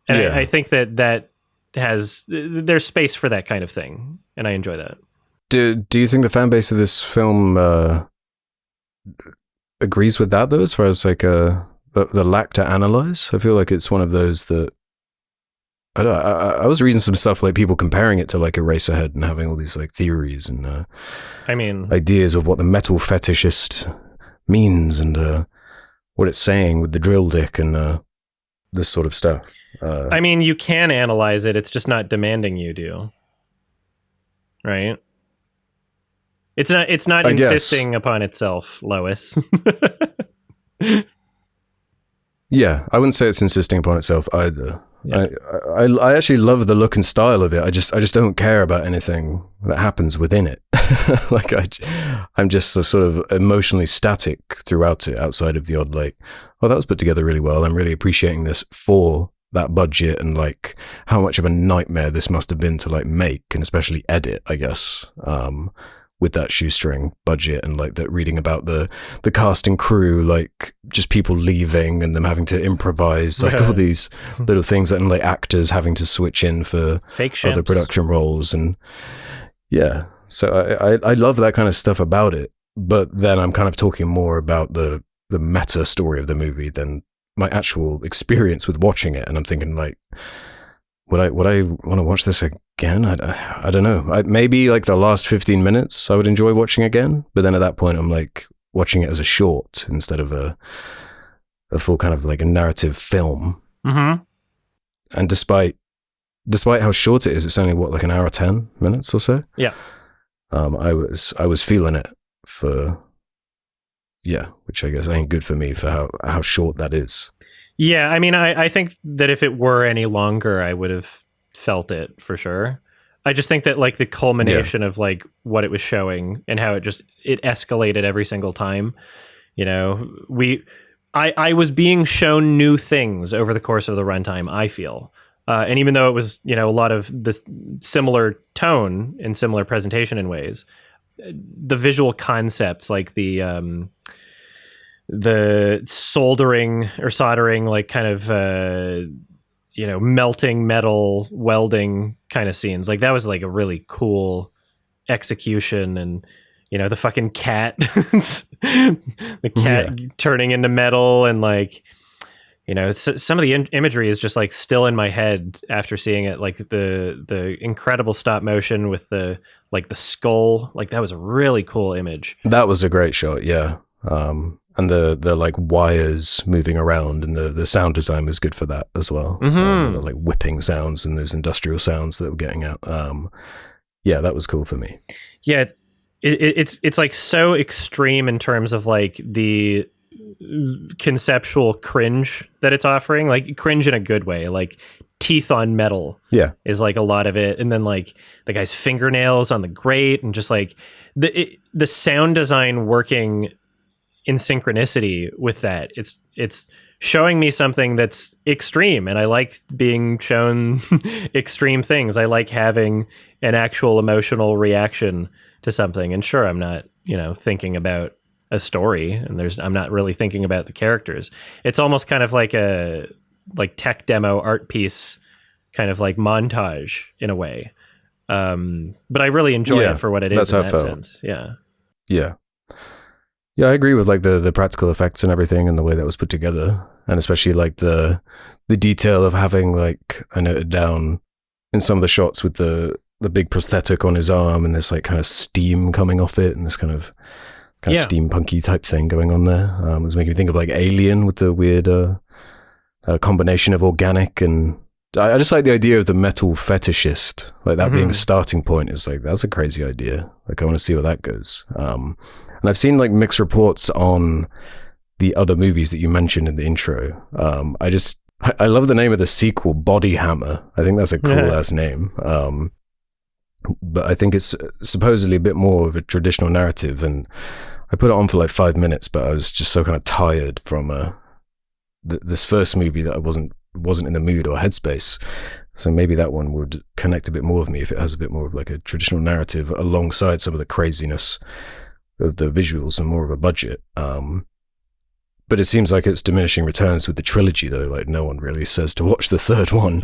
And I think that there's space for that kind of thing, and I enjoy that. Do you think the fan base of this film agrees with that, though, as far as like the lack to analyze? I feel like it's one of those that I was reading some stuff like people comparing it to like Eraserhead and having all these like theories and ideas of what the metal fetishist means and what it's saying with the drill dick and this sort of stuff. You can analyze it. It's just not demanding you do. Right? It's not insisting upon itself, Lois. Yeah, I wouldn't say it's insisting upon itself either. Yeah. I actually love the look and style of it. I just don't care about anything that happens within it. Like I'm just sort of emotionally static throughout it, outside of the odd like, oh, that was put together really well. I'm really appreciating this for that budget and like how much of a nightmare this must have been to like make and especially edit, I guess. With that shoestring budget and like that reading about the cast and crew, like just people leaving and them having to improvise, like all these little things and like actors having to switch in for fake other production roles. And so I love that kind of stuff about it. But then I'm kind of talking more about the meta story of the movie than my actual experience with watching it. And I'm thinking like, would I want to watch this again? I don't know. Maybe like the last 15 minutes I would enjoy watching again. But then at that point, I'm like watching it as a short instead of a full kind of like a narrative film. Mm-hmm. And despite how short it is, it's only like an hour 10 minutes or so. Yeah. I was feeling it for, which I guess ain't good for me for how short that is. Yeah, I think that if it were any longer, I would have felt it for sure. I just think that like the culmination of like what it was showing and how it escalated every single time. I was being shown new things over the course of the runtime, I feel. And even though it was, a lot of the similar tone and similar presentation in ways, the visual concepts like the soldering or soldering, like kind of, melting metal welding kind of scenes. Like that was like a really cool execution. And, the fucking cat, the cat turning into metal and like, some of the imagery is just like still in my head after seeing it. Like the incredible stop motion with the skull, like that was a really cool image. That was a great shot. Yeah. And the like wires moving around and the sound design was good for that as well. Mm-hmm. The like whipping sounds and those industrial sounds that we're getting out. That was cool for me. Yeah. it's like so extreme in terms of like the conceptual cringe that it's offering, like cringe in a good way, like teeth on metal is like a lot of it, and then like the guy's fingernails on the grate, and just like the sound design working in synchronicity with that. It's showing me something that's extreme, and I like being shown extreme things. I like having an actual emotional reaction to something. And sure, I'm not, thinking about a story, and I'm not really thinking about the characters. It's almost kind of like a tech demo art piece, kind of like montage in a way. But I really enjoy it for what it is in that sense. Yeah. Yeah. Yeah, I agree with like the practical effects and everything and the way that was put together. And especially like the detail of having, like, I noted down in some of the shots with the big prosthetic on his arm and this like kind of steam coming off it and this kind of steampunky type thing going on there. It was making me think of like Alien with the weird combination of organic, and I just like the idea of the metal fetishist, like that being a starting point. Is like, that's a crazy idea. Like, I want to see where that goes. And I've seen like mixed reports on the other movies that you mentioned in the intro. I love the name of the sequel, Body Hammer. I think that's a cool ass name. But I think it's supposedly a bit more of a traditional narrative, and I put it on for like 5 minutes, but I was just so kind of tired from this first movie that I wasn't in the mood or headspace. So maybe that one would connect a bit more with me if it has a bit more of like a traditional narrative alongside some of the craziness of the visuals and more of a budget. But it seems like it's diminishing returns with the trilogy, though. Like, no one really says to watch the third one.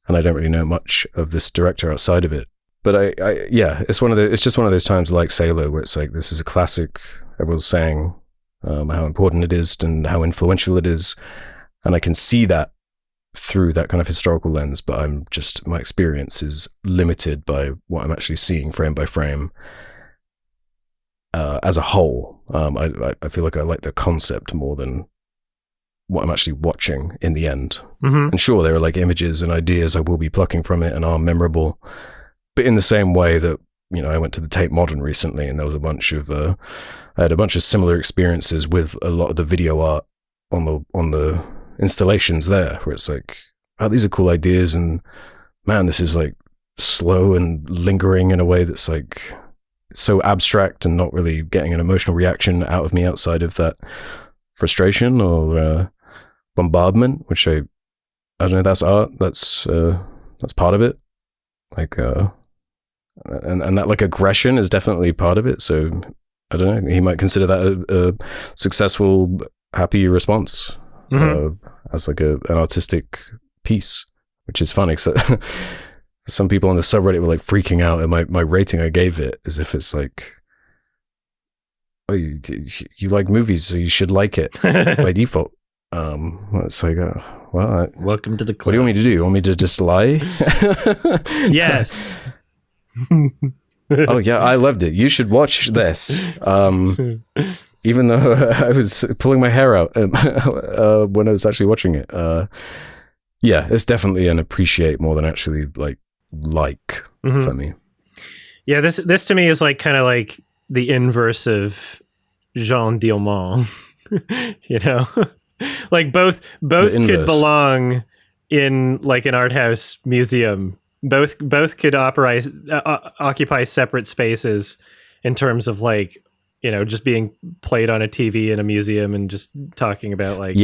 And I don't really know much of this director outside of it. But it's just one of those times like Salo, where it's like, this is a classic. Everyone's saying how important it is and how influential it is. And I can see that through that kind of historical lens, but my experience is limited by what I'm actually seeing frame by frame. As a whole, I feel like I like the concept more than what I'm actually watching in the end. And sure, there are like images and ideas I will be plucking from it and are memorable, but in the same way that, I went to the Tate Modern recently, and there was I had a bunch of similar experiences with a lot of the video art on the installations there, where it's like, oh, these are cool ideas, and man, this is like slow and lingering in a way that's like so abstract and not really getting an emotional reaction out of me outside of that frustration or bombardment, which I don't know, that's art, that's part of it, like and that like aggression is definitely part of it. So I don't know, he might consider that a successful, happy response as like an artistic piece, which is funny because some people on the subreddit were like freaking out at my rating I gave it, as if it's like, oh, you like movies, so you should like it by default. It's like, welcome to the club. What do you want me to do? You want me to just lie? Yes. Oh yeah, I loved it. You should watch this. Even though I was pulling my hair out when I was actually watching it. Yeah, it's definitely an appreciate more than actually like for me. Yeah, this to me is like kind of like the inverse of Jean Diamant. Like both could belong in like an art house museum. Both could occupy separate spaces in terms of like, just being played on a TV in a museum and just talking about like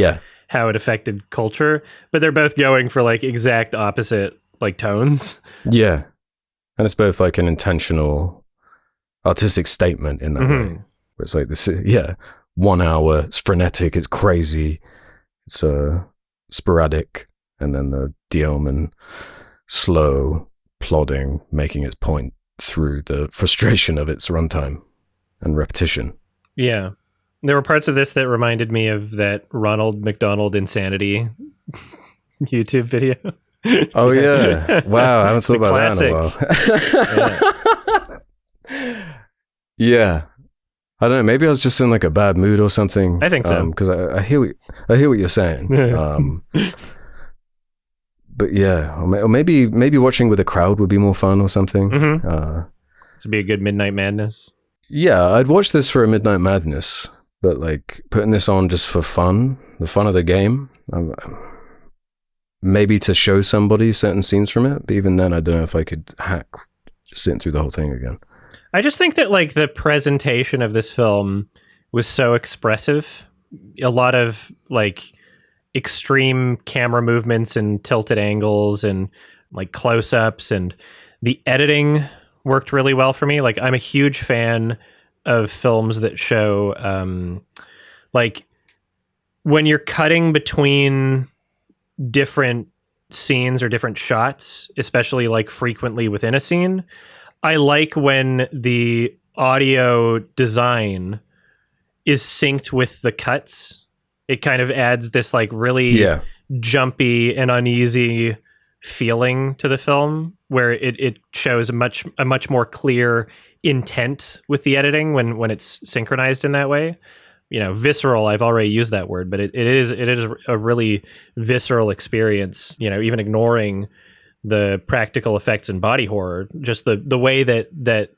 how it affected culture. But they're both going for like exact opposite like tones. Yeah. And it's both like an intentional artistic statement in that way. Where it's like this, 1 hour, it's frenetic, it's crazy, it's sporadic, and then the Diamond slow, plodding, making its point through the frustration of its runtime and repetition. Yeah. There were parts of this that reminded me of that Ronald McDonald Insanity YouTube video. Oh, yeah. Wow, I haven't thought about that in a while. Yeah. I don't know, maybe I was just in like a bad mood or something. I think so. Because I hear what you're saying. But yeah, or maybe watching with a crowd would be more fun or something. to be a good Midnight Madness. Yeah, I'd watch this for a Midnight Madness, but like putting this on just for fun, the fun of the game, maybe to show somebody certain scenes from it, but even then I don't know if I could hack just sitting through the whole thing again. I just think that like the presentation of this film was so expressive. A lot of like extreme camera movements and tilted angles and like close-ups, and the editing worked really well for me. Like I'm a huge fan of films that show like when you're cutting between different scenes or different shots, especially like frequently within a scene. I like when the audio design is synced with the cuts. It kind of adds this like really jumpy and uneasy feeling to the film, where it shows a much more clear intent with the editing when it's synchronized in that way. You know, visceral, I've already used that word, but it is a really visceral experience, you know, even ignoring the practical effects and body horror, just the way that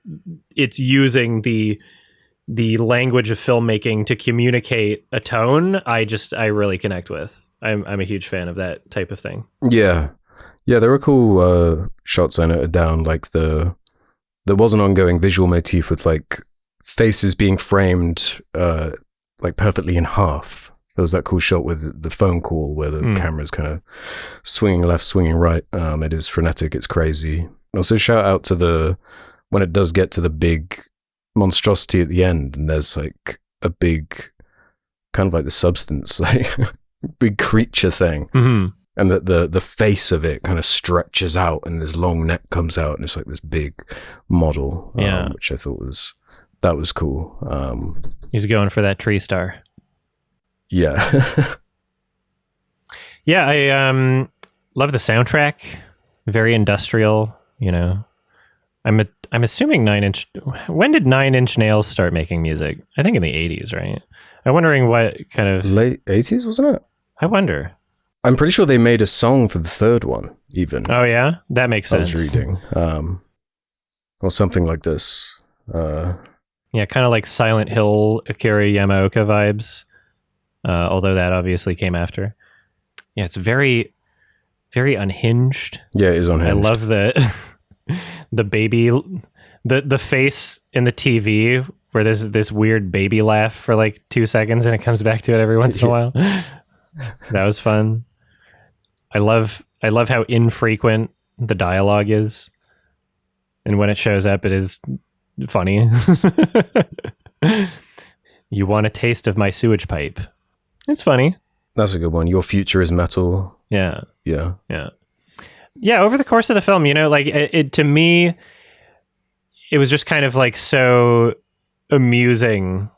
it's using the language of filmmaking to communicate a tone. I really connect with. I'm a huge fan of that type of thing. Yeah, there were cool shots I noted down. Like there was an ongoing visual motif with like faces being framed like perfectly in half. There was that cool shot with the phone call where the camera's kind of swinging left, swinging right. It is frenetic. It's crazy. Also, shout out to when it does get to the big monstrosity at the end, and there's like a big, kind of like the substance, like big creature thing. Mm-hmm. And that the face of it kind of stretches out, and this long neck comes out, and it's like this big model, which I thought was cool. He's going for that tree star. Yeah. Yeah, I love the soundtrack. Very industrial, you know. I'm assuming 9 Inch. When did 9 Inch Nails start making music? I think in the 80s, right? I'm wondering what kind of late 80s, wasn't it? I wonder. I'm pretty sure they made a song for the third one, even. Oh yeah, that makes sense. I was reading, or something like this. Yeah, kind of like Silent Hill, Akira Yamaoka vibes. Although that obviously came after. Yeah, it's very, very unhinged. Yeah, it is unhinged. I love the baby, the face in the TV where there's this weird baby laugh for like 2 seconds and it comes back to it every once in a while. That was fun. I love how infrequent the dialogue is, and when it shows up, it is funny. You want a taste of my sewage pipe? It's funny. That's a good one. Your future is metal. Yeah. Yeah. Yeah. Yeah. Over the course of the film, you know, like it to me, it was just kind of like so amusing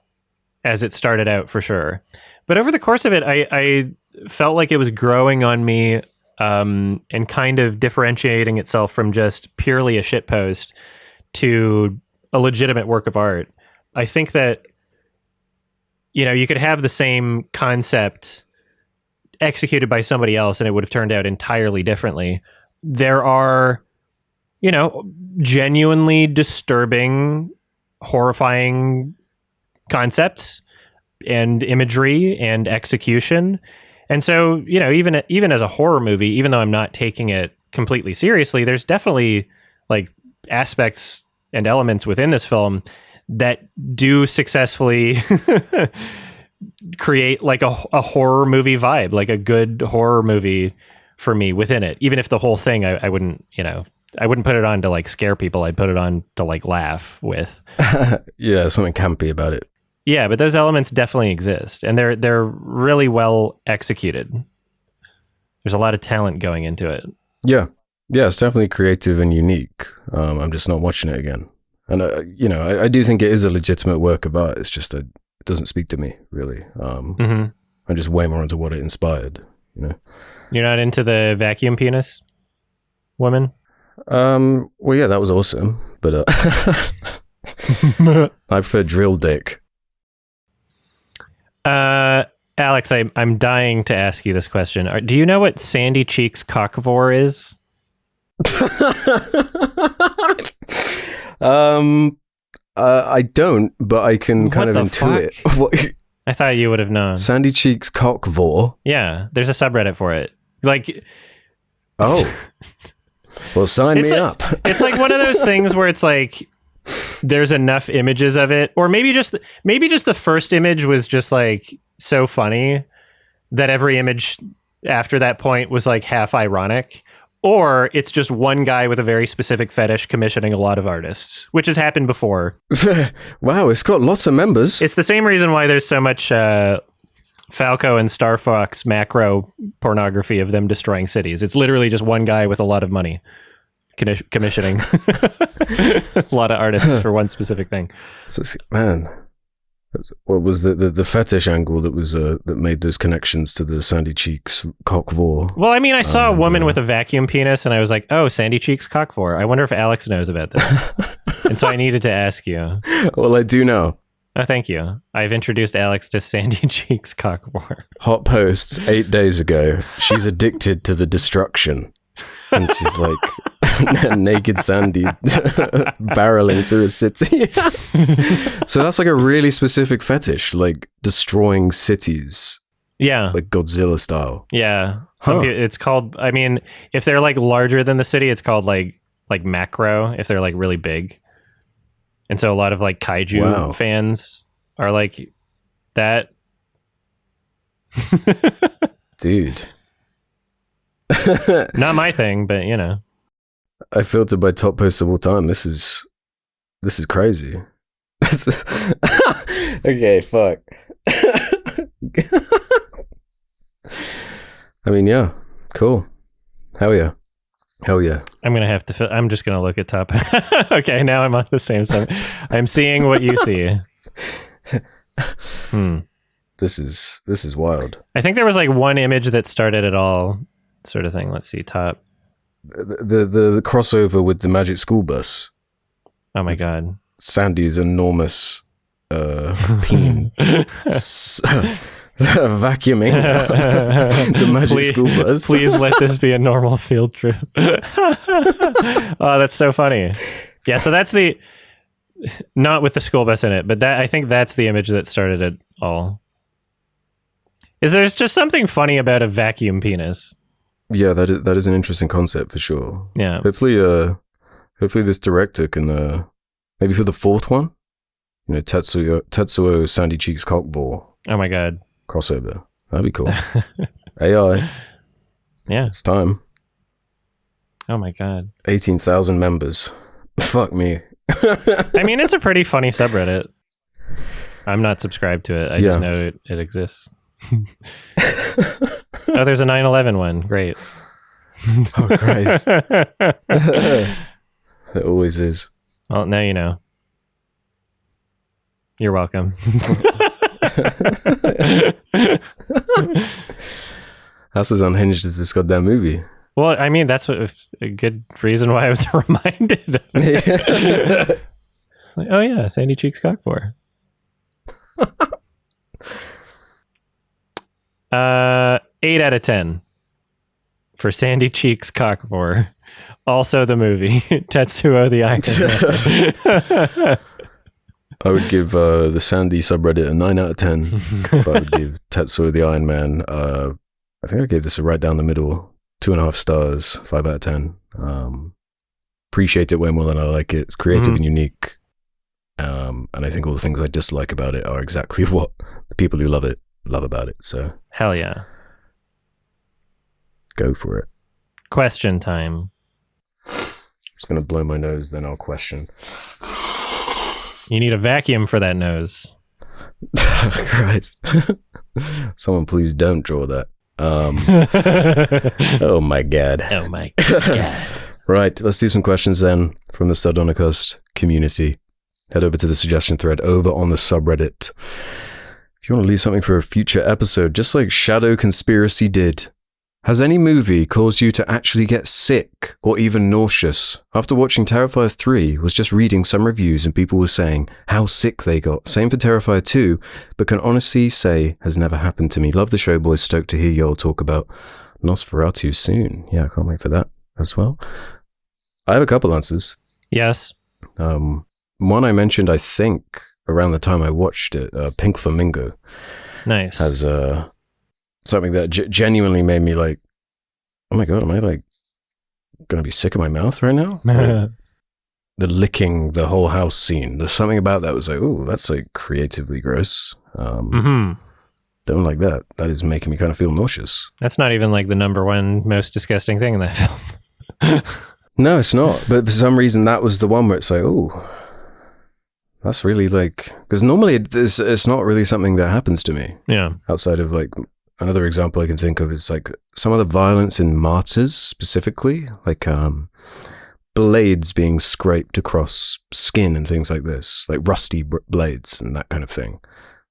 as it started out, for sure. But over the course of it, I felt like it was growing on me, and kind of differentiating itself from just purely a shitpost to a legitimate work of art. I think that, you know, you could have the same concept executed by somebody else and it would have turned out entirely differently. There are, you know, genuinely disturbing, horrifying concepts and imagery and execution. And so, you know, even as a horror movie, even though I'm not taking it completely seriously, there's definitely like aspects and elements within this film that do successfully create like a horror movie vibe, like a good horror movie for me within it. Even if the whole thing, I wouldn't, you know, I wouldn't put it on to like scare people. I'd put it on to like laugh with. Yeah, something campy about it. Yeah, but those elements definitely exist, and they're really well executed. There's a lot of talent going into it. Yeah, it's definitely creative and unique. I'm just not watching it again. And, you know, I do think it is a legitimate work of art. It's just that it doesn't speak to me, really. I'm just way more into what it inspired, you know. You're not into the vacuum penis woman? Well, yeah, that was awesome. But I prefer drill dick. Alex, I'm dying to ask you this question. Do you know what Sandy Cheeks cockvore is? I don't, but I can kind of intuit. What? I thought you would have known. Sandy Cheeks Cockvore. Yeah, there's a subreddit for it. Like, oh, well, sign me up. It's like one of those things where it's like there's enough images of it, or maybe just the first image was just like so funny that every image after that point was like half ironic. Or it's just one guy with a very specific fetish commissioning a lot of artists, which has happened before. Wow, it's got lots of members. It's the same reason why there's so much Falco and Star Fox macro pornography of them destroying cities. It's literally just one guy with a lot of money commissioning a lot of artists for one specific thing. Man, what was the fetish angle that was that made those connections to the Sandy Cheeks Cockvore? Well, I mean, I saw a woman with a vacuum penis, and I was like, "Oh, Sandy Cheeks Cockvore. I wonder if Alex knows about this." And so I needed to ask you. Well, I do know. Oh, thank you. I've introduced Alex to Sandy Cheeks Cockvore. Hot posts 8 days ago. She's addicted to the destruction. And she's like naked Sandy barreling through a city. So that's like a really specific fetish, like destroying cities. Yeah. Like Godzilla style. Yeah. It's called, I mean, if they're like larger than the city, it's called like macro, if they're like really big. And so a lot of like kaiju fans are like that. Dude. Not my thing, but you know. I filtered by top posts of all time. This is crazy. Okay, fuck. I mean, yeah, cool. Hell yeah. I'm gonna have to. I'm just gonna look at top. Okay, now I'm on the same side. I'm seeing what you see. This is wild. I think there was like one image that started it all, sort of thing. Let's see, top. The crossover with the Magic School Bus. Oh my god. Sandy's enormous peen vacuuming the Magic School Bus. Please let this be a normal field trip. Oh, that's so funny. Yeah, so that's the, not with the school bus in it, but that, I think that's the image that started it all. There's just something funny about a vacuum penis. Yeah, that is an interesting concept for sure. Yeah. Hopefully this director can maybe for the fourth one, you know, Tetsuo Sandy Cheeks Cockball. Oh my god. Crossover. That'd be cool. AI. Yeah. It's time. Oh my god. 18,000 members. Fuck me. I mean, it's a pretty funny subreddit. I'm not subscribed to it. I just know it exists. Oh, there's a 9/11 one. Great. Oh, Christ. It always is. Well, now you know. You're welcome. That's as unhinged as this goddamn movie. Well, I mean, that's a good reason why I was reminded of it. Like, oh yeah, Sandy Cheeks Cockbore. 8 out of 10 for Sandy Cheeks Cockbore. Also the movie Tetsuo the Iron Man. I would give the Sandy subreddit a 9 out of 10. But I would give Tetsuo the Iron Man. I think I gave this a right down the middle, 2.5 stars, 5 out of 10. Appreciate it way more than I like it. It's creative and unique. And I think all the things I dislike about it are exactly what the people who love it love about it. So hell yeah, go for it. Question time. Just gonna blow my nose, then I'll question. You need a vacuum for that nose. Christ. Someone please don't draw that. Oh my god. Oh my god. Right, let's do some questions then from the Sardonicast community. Head over to the suggestion thread over on the subreddit. If you want to leave something for a future episode, just like Shadow Conspiracy did. Has any movie caused you to actually get sick or even nauseous? After watching Terrifier 3, was just reading some reviews and people were saying how sick they got. Same for Terrifier 2, but can honestly say has never happened to me. Love the show, boys. Stoked to hear y'all talk about Nosferatu soon. Yeah, I can't wait for that as well. I have a couple answers. Yes. One I mentioned, I think, around the time I watched it, Pink Flamingo. Nice. Has something that genuinely made me like, oh my God, am I like going to be sick of my mouth right now? The licking the whole house scene. There's something about that was like, oh, that's like creatively gross. Don't like that. That is making me kind of feel nauseous. That's not even like the number one most disgusting thing in that film. No, it's not. But for some reason, that was the one where it's like, oh, that's really like, because normally it's not really something that happens to me. Yeah. Outside of like, another example I can think of is like some of the violence in Martyrs specifically, like blades being scraped across skin and things like this, like rusty blades and that kind of thing.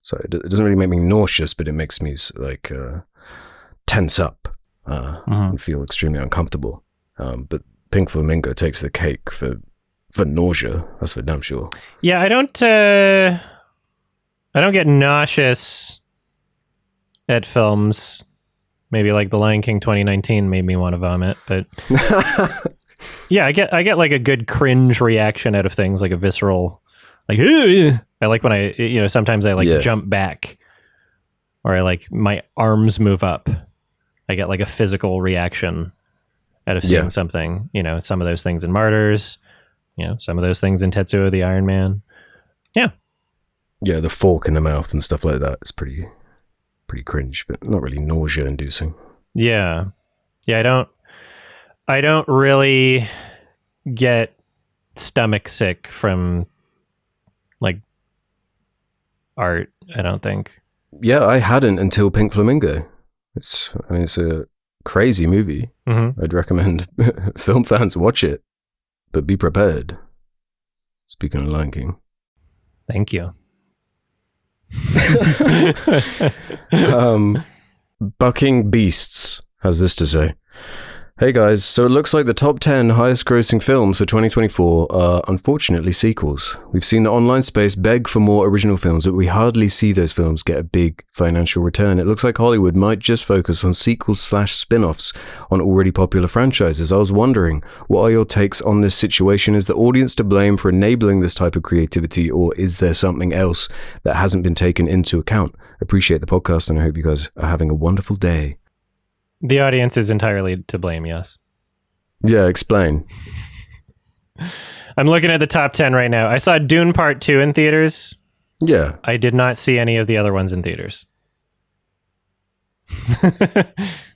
So it doesn't really make me nauseous, but it makes me like tense up and feel extremely uncomfortable. But Pink Flamingo takes the cake for nausea. That's for damn sure. Yeah, I don't get nauseous at films. Maybe like The Lion King 2019 made me want to vomit, but yeah, I get like a good cringe reaction out of things, like a visceral, like I like when I sometimes I like jump back, or I like my arms move up. I get like a physical reaction out of seeing something. Some of those things in Martyrs. Some of those things in Tetsuo the Iron Man. Yeah. Yeah, the fork in the mouth and stuff like that is pretty cringe, but not really nausea inducing. Yeah. Yeah, I don't really get stomach sick from like art, I don't think. Yeah, I hadn't until Pink Flamingo. It's a crazy movie. I'd recommend film fans watch it, but be prepared. Speaking of Lion King. Thank you. Bucking Beasts has this to say. Hey guys, so it looks like the top 10 highest grossing films for 2024 are unfortunately sequels. We've seen the online space beg for more original films, but we hardly see those films get a big financial return. It looks like Hollywood might just focus on sequels/spin-offs on already popular franchises. I was wondering, what are your takes on this situation? Is the audience to blame for enabling this type of creativity, or is there something else that hasn't been taken into account? Appreciate the podcast, and I hope you guys are having a wonderful day. The audience is entirely to blame, yes. Yeah, explain. I'm looking at the top 10 right now. I saw Dune Part 2 in theaters. Yeah. I did not see any of the other ones in theaters.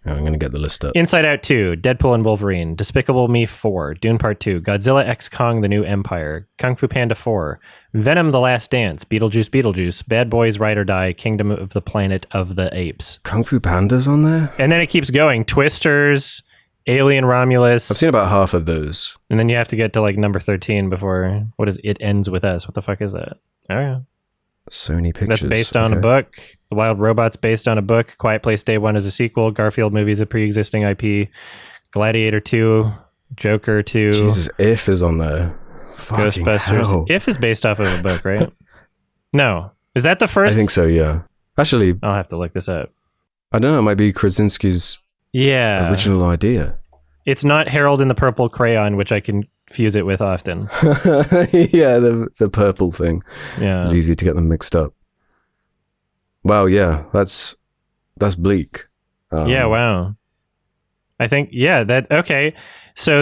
I'm going to get the list up. Inside Out 2, Deadpool and Wolverine, Despicable Me 4, Dune Part 2, Godzilla x Kong: The New Empire, Kung Fu Panda 4, Venom: The Last Dance, Beetlejuice, Bad Boys: Ride or Die, Kingdom of the Planet of the Apes. Kung Fu Panda's on there? And then it keeps going. Twisters, Alien Romulus. I've seen about half of those. And then you have to get to like number 13 before, what is It Ends With Us? What the fuck is that? Oh yeah. Sony Pictures. That's based on a book. The Wild Robot's based on a book. Quiet Place Day 1 is a sequel. Garfield movie's a pre-existing IP. Gladiator 2, Joker 2. Jesus, If is on there. Fucking Ghostbusters. hell. If is based off of a book, right? No. Is that the first? I think so, yeah. Actually, I'll have to look this up. I don't know. It might be Krasinski's original idea. It's not Harold in the Purple Crayon, which I confuse it with often. Yeah, the purple thing. Yeah. It's easy to get them mixed up. Wow, yeah, that's bleak. Yeah, wow. I think, okay. So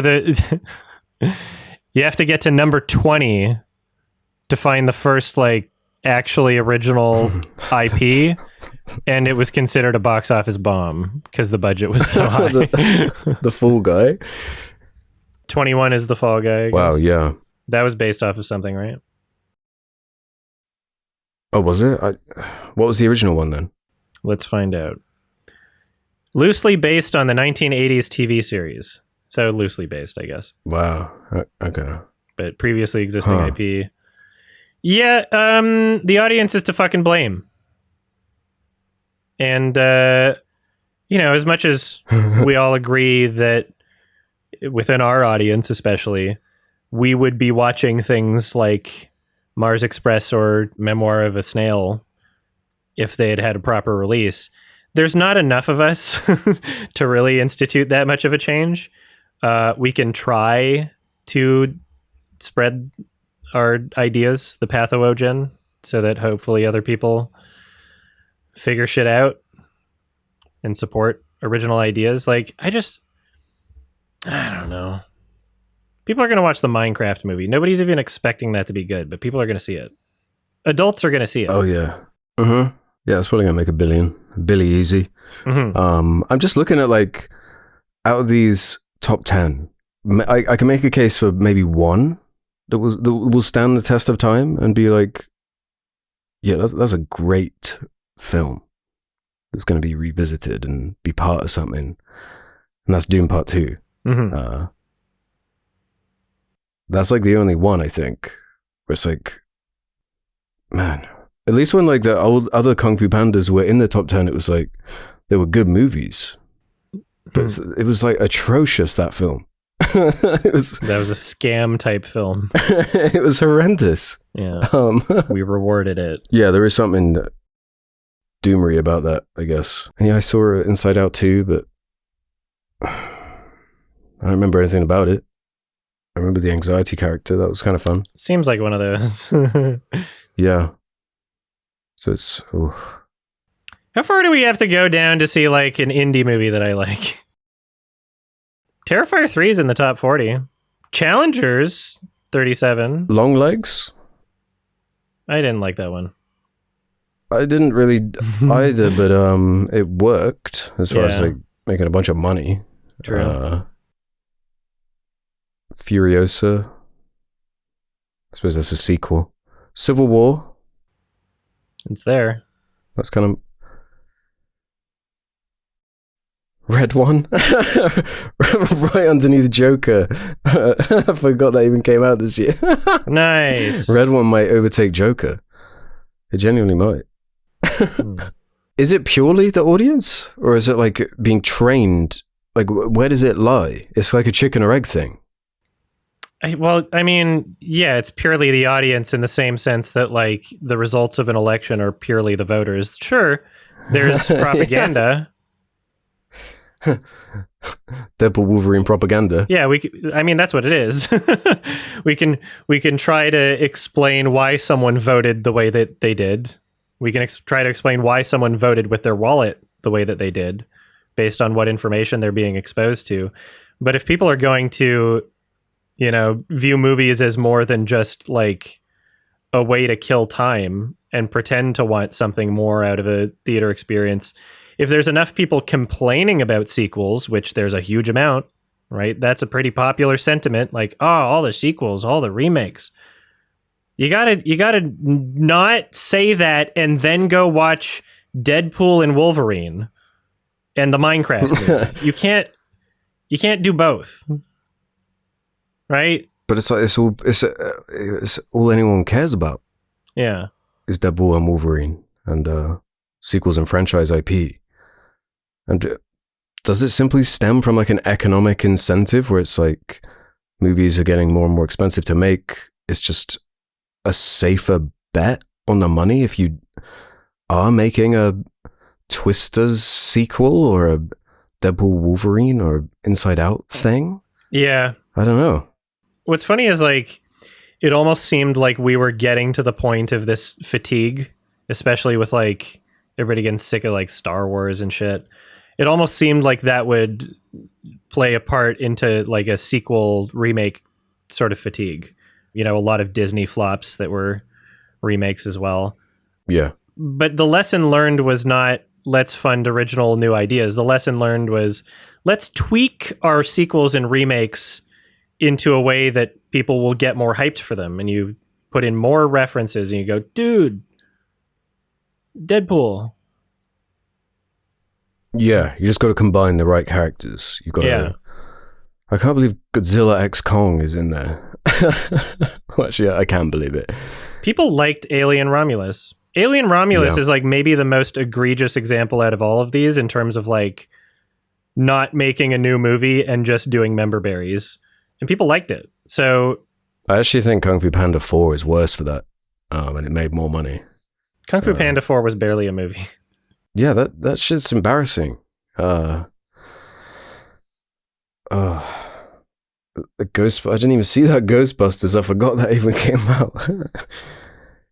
you have to get to number 20 to find the first, like, actually original IP, and it was considered a box office bomb because the budget was so high. The Fall Guy. 21 is The Fall Guy. Wow, yeah. That was based off of something, right? Oh, was it? What was the original one then? Let's find out. Loosely based on the 1980s TV series. So loosely based, I guess. Wow. Okay. But previously existing IP. Yeah, the audience is to fucking blame. And, as much as we all agree that within our audience especially, we would be watching things like Mars Express or Memoir of a Snail if they had had a proper release. There's not enough of us to really institute that much of a change. We can try to spread our ideas, the pathogen, so that hopefully other people figure shit out and support original ideas. Like, I don't know. People are going to watch the Minecraft movie. Nobody's even expecting that to be good, but people are going to see it. Adults are going to see it. Oh, yeah. Yeah, it's probably going to make $1 billion. Billy easy. I'm just looking at, like, out of these top 10, I can make a case for maybe one that will stand the test of time and be like, yeah, that's a great film that's going to be revisited and be part of something. And that's Doom Part 2. That's like the only one, I think, where it's like, man, at least when like the old other Kung Fu Pandas were in the top 10, it was like, they were good movies. But it was like atrocious, that film. That was a scam type film. It was horrendous. Yeah. We rewarded it. Yeah, there is something doomery about that, I guess. And yeah, I saw Inside Out too, but I don't remember anything about it. I remember the anxiety character. That was kind of fun. Seems like one of those. Yeah. So it's... How far do we have to go down to see like an indie movie that I like? Terrifier 3 is in the top 40. Challengers, 37. Long Legs? I didn't like that one. I didn't really either, but it worked as far as like making a bunch of money. True. Furiosa. I suppose that's a sequel. Civil War. It's there. That's kind of... Red one. Right underneath Joker. I forgot that even came out this year. Nice. Red one might overtake Joker. It genuinely might. Is it purely the audience? Or is it like being trained? Like, where does it lie? It's like a chicken or egg thing. I mean, yeah, it's purely the audience in the same sense that like the results of an election are purely the voters. Sure, there's propaganda. Deadpool Wolverine propaganda. Yeah, I mean, that's what it is. we can try to explain why someone voted the way that they did. We can try to explain why someone voted with their wallet the way that they did, based on what information they're being exposed to. But if people are going to, view movies as more than just like a way to kill time and pretend to want something more out of a theater experience, if there's enough people complaining about sequels, which there's a huge amount, right? That's a pretty popular sentiment. Like, oh, all the sequels, all the remakes. You gotta not say that and then go watch Deadpool and Wolverine and the Minecraft movie. You can't do both, right? But it's like it's all anyone cares about. Yeah, is Deadpool and Wolverine and sequels and franchise IP. And does it simply stem from like an economic incentive where it's like movies are getting more and more expensive to make? It's just a safer bet on the money if you are making a Twisters sequel or a Deadpool Wolverine or Inside Out thing? Yeah. I don't know. What's funny is like it almost seemed like we were getting to the point of this fatigue, especially with like everybody getting sick of like Star Wars and shit. It almost seemed like that would play a part into like a sequel remake sort of fatigue. A lot of Disney flops that were remakes as well. Yeah. But the lesson learned was not let's fund original new ideas. The lesson learned was let's tweak our sequels and remakes into a way that people will get more hyped for them. And you put in more references and you go, dude, Deadpool. Yeah, you just got to combine the right characters. You got to. Yeah. I can't believe Godzilla X Kong is in there. Well, actually, I can believe it. People liked Alien Romulus. Alien Romulus is like maybe the most egregious example out of all of these in terms of like not making a new movie and just doing member berries. And people liked it. So I actually think Kung Fu Panda 4 is worse for that. And it made more money. Kung Fu Panda 4 was barely a movie. Yeah, that shit's embarrassing. the Ghost. I didn't even see that Ghostbusters. I forgot that even came out.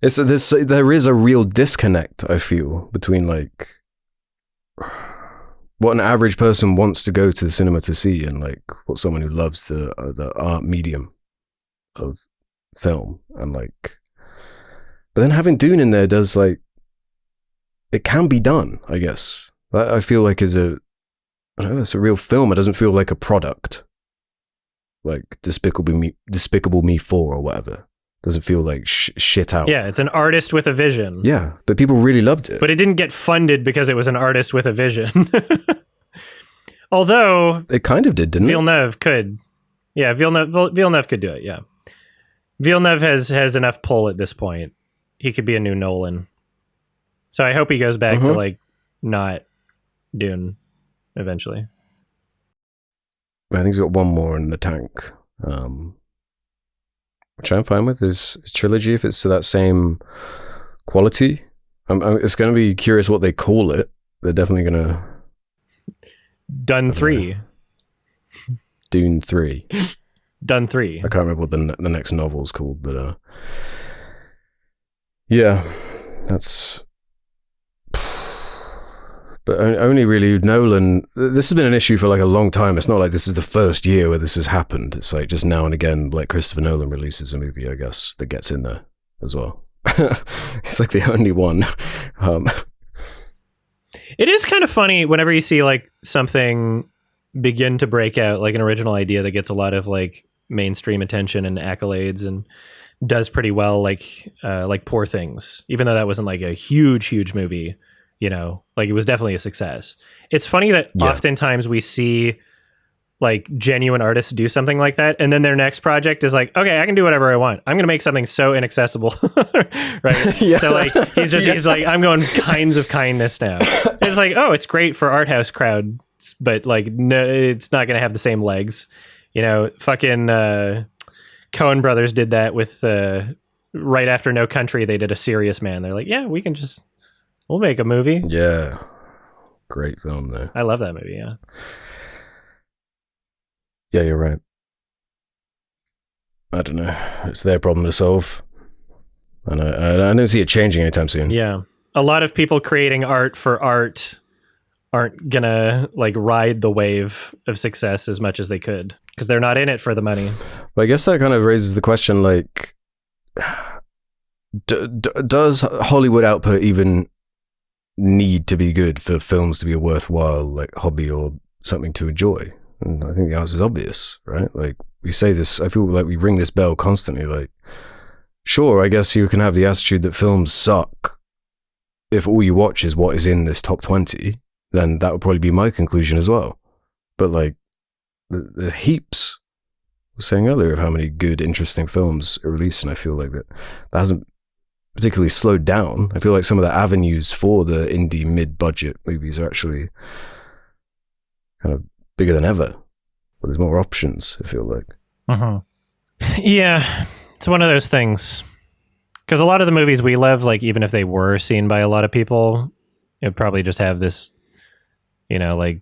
There is a real disconnect, I feel, between like what an average person wants to go to the cinema to see and like what someone who loves the art medium of film, and like, but then having Dune in there does, like, it can be done, I guess. That I feel like is I don't know, it's a real film. It doesn't feel like a product, like Despicable Me 4 or whatever. Doesn't feel like shit out. Yeah, it's an artist with a vision. Yeah, but people really loved it. But it didn't get funded because it was an artist with a vision. Although it kind of did, didn't Villeneuve could. Yeah, Villeneuve could do it, yeah. Villeneuve has enough pull at this point. He could be a new Nolan. So I hope he goes back to like not Dune eventually. I think he's got one more in the tank. Which I'm fine with, is trilogy, if it's to that same quality. It's going to be curious what they call it. They're definitely going to... Dune 3. Dune 3. Dune 3. I can't remember what the next novel's called, but yeah, that's... But only really Nolan... This has been an issue for like a long time. It's not like this is the first year where this has happened. It's like just now and again, like Christopher Nolan releases a movie, I guess, that gets in there as well. It's like the only one. It is kind of funny whenever you see like something begin to break out, like an original idea that gets a lot of like mainstream attention and accolades and does pretty well, like Poor Things, even though that wasn't like a huge movie. You know, like it was definitely a success. It's funny that oftentimes we see like genuine artists do something like that, and then their next project is like, okay, I can do whatever I want. I'm going to make something so inaccessible, right? Yeah. So like he's like, I'm going kinds of kindness now. It's like, oh, it's great for art house crowd, but like no, it's not going to have the same legs. You know, fucking Coen Brothers did that with right after No Country. They did A Serious Man. They're like, yeah, we'll make a movie. Yeah. Great film, though. I love that movie, yeah. Yeah, you're right. I don't know. It's their problem to solve. And I don't see it changing anytime soon. Yeah. A lot of people creating art for art aren't gonna like ride the wave of success as much as they could because they're not in it for the money. Well, I guess that kind of raises the question, like, does Hollywood output even need to be good for films to be a worthwhile like hobby or something to enjoy? And I think the answer is obvious, right? Like, we say this, I feel like we ring this bell constantly. Like, sure, I guess you can have the attitude that films suck if all you watch is what is in this top 20, then that would probably be my conclusion as well. But like, there's heaps, I was saying earlier, of how many good, interesting films are released, and I feel like that hasn't particularly slowed down. I feel like some of the avenues for the indie mid-budget movies are actually kind of bigger than ever. Well, there's more options, I feel like. Yeah, it's one of those things. Because a lot of the movies we love, like even if they were seen by a lot of people, it would probably just have this, you know, like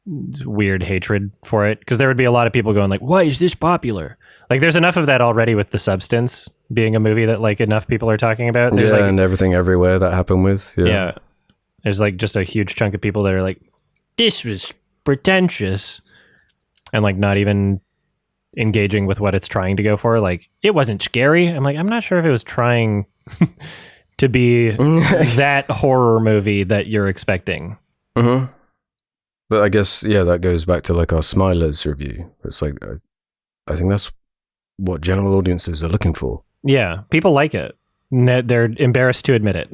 weird hatred for it. Because there would be a lot of people going like, why is this popular? Like there's enough of that already with The Substance being a movie that like enough people are talking about. There's like, and Everything Everywhere that happened with. Yeah. There's like just a huge chunk of people that are like, this was pretentious, and like not even engaging with what it's trying to go for. Like, it wasn't scary. I'm like, I'm not sure if it was trying to be that horror movie that you're expecting. But I guess, yeah, that goes back to like our Smilers review. It's like, I think that's what general audiences are looking for. Yeah, people like it. They're embarrassed to admit it.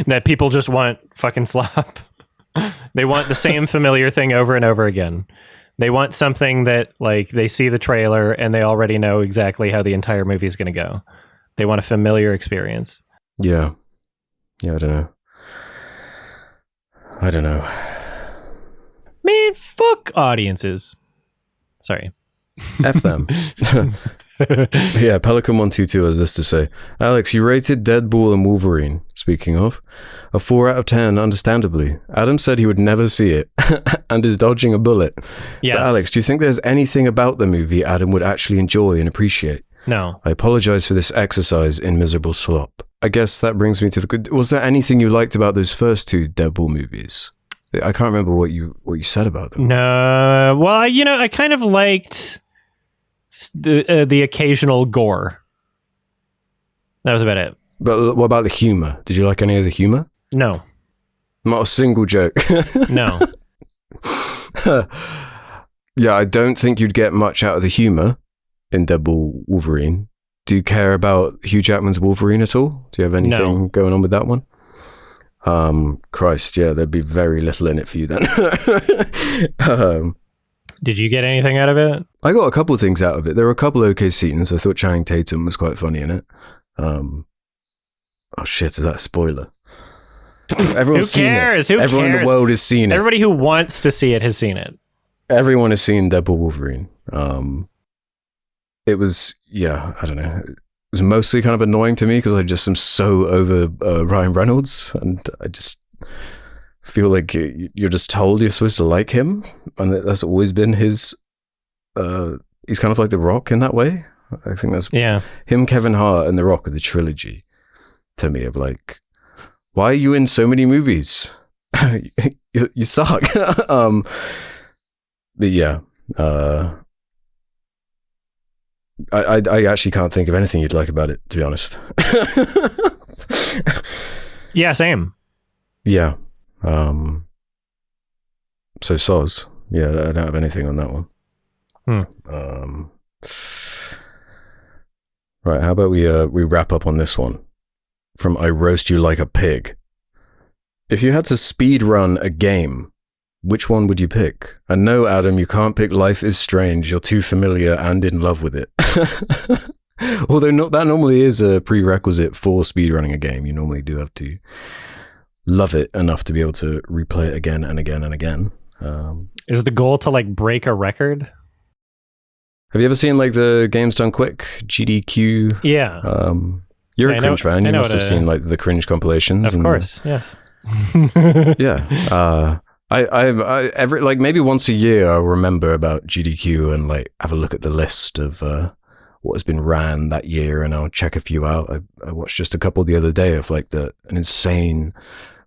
That people just want fucking slop. They want the same familiar thing over and over again. They want something that, like, they see the trailer and they already know exactly how the entire movie is going to go. They want a familiar experience. Yeah. Yeah, I don't know. Man, fuck audiences. Sorry. F them. Yeah, Pelican122 has this to say. Alex, you rated Deadpool and Wolverine, speaking of, a 4 out of 10, understandably. Adam said he would never see it and is dodging a bullet. Yes. But Alex, do you think there's anything about the movie Adam would actually enjoy and appreciate? No. I apologize for this exercise in miserable slop. I guess that brings me to the good. Was there anything you liked about those first two Deadpool movies? I can't remember what you said about them. No. Well, I kind of liked the occasional gore. That was about it. But what about the humor? Did you like any of the humor? No. Not a single joke. No. Yeah, I don't think you'd get much out of the humor in Deadpool Wolverine. Do you care about Hugh Jackman's Wolverine at all? Do you have anything going on with that one? Christ, yeah, there'd be very little in it for you then. Did you get anything out of it? I got a couple of things out of it. There were a couple of okay scenes. I thought Channing Tatum was quite funny in it. Oh shit, is that a spoiler? Everyone's Who cares? seen it. Everyone in the world has seen it. Everybody who wants to see it has seen it. Everyone has seen Deadpool Wolverine. It was, I don't know. It was mostly kind of annoying to me because I just am so over Ryan Reynolds, and I just feel like you're just told you're supposed to like him, and that's always been his. He's kind of like The Rock in that way. I think that's him, Kevin Hart, and The Rock are the trilogy to me of like, why are you in so many movies? you suck. But yeah. I actually can't think of anything you'd like about it, to be honest. Yeah, same. Yeah. So Soz. Yeah, I don't have anything on that one. Right, how about we wrap up on this one? From I Roast You Like a Pig. If you had to speed run a game, which one would you pick? And no, Adam, you can't pick Life is Strange. You're too familiar and in love with it. Although that normally is a prerequisite for speedrunning a game. You normally do have to love it enough to be able to replay it again and again and again. Is the goal to like break a record? Have you ever seen like the Games Done Quick, GDQ? Yeah. You're a cringe fan. You must have seen like the cringe compilations. Of course, yes. Yeah. I every like maybe once a year I'll remember about GDQ and like have a look at the list of what has been ran that year, and I'll check a few out. I watched just a couple the other day of like an insane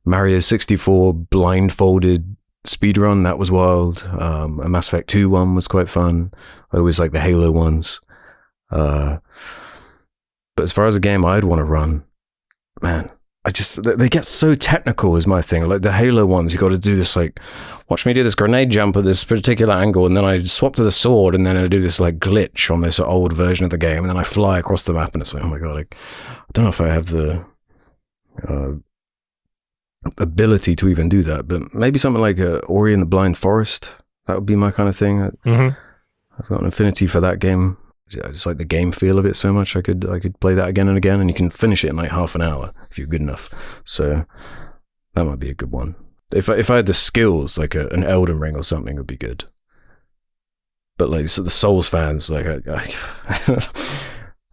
Mario 64 blindfolded speedrun. That was wild. A Mass Effect 2 one was quite fun. I always like the Halo ones. But as far as a game I'd want to run, man, they get so technical is my thing. Like the Halo ones, you got to do this like, watch me do this grenade jump at this particular angle, and then I swap to the sword, and then I do this like glitch on this old version of the game, and then I fly across the map, and it's like, oh my god, like, I don't know if I have the ability to even do that, but maybe something like Ori and the Blind Forest, that would be my kind of thing. I've got an affinity for that game. I just like the game feel of it so much. I could play that again and again, and you can finish it in like half an hour if you're good enough. So that might be a good one. If I had the skills, like an Elden Ring or something, would be good. But like so the Souls fans, like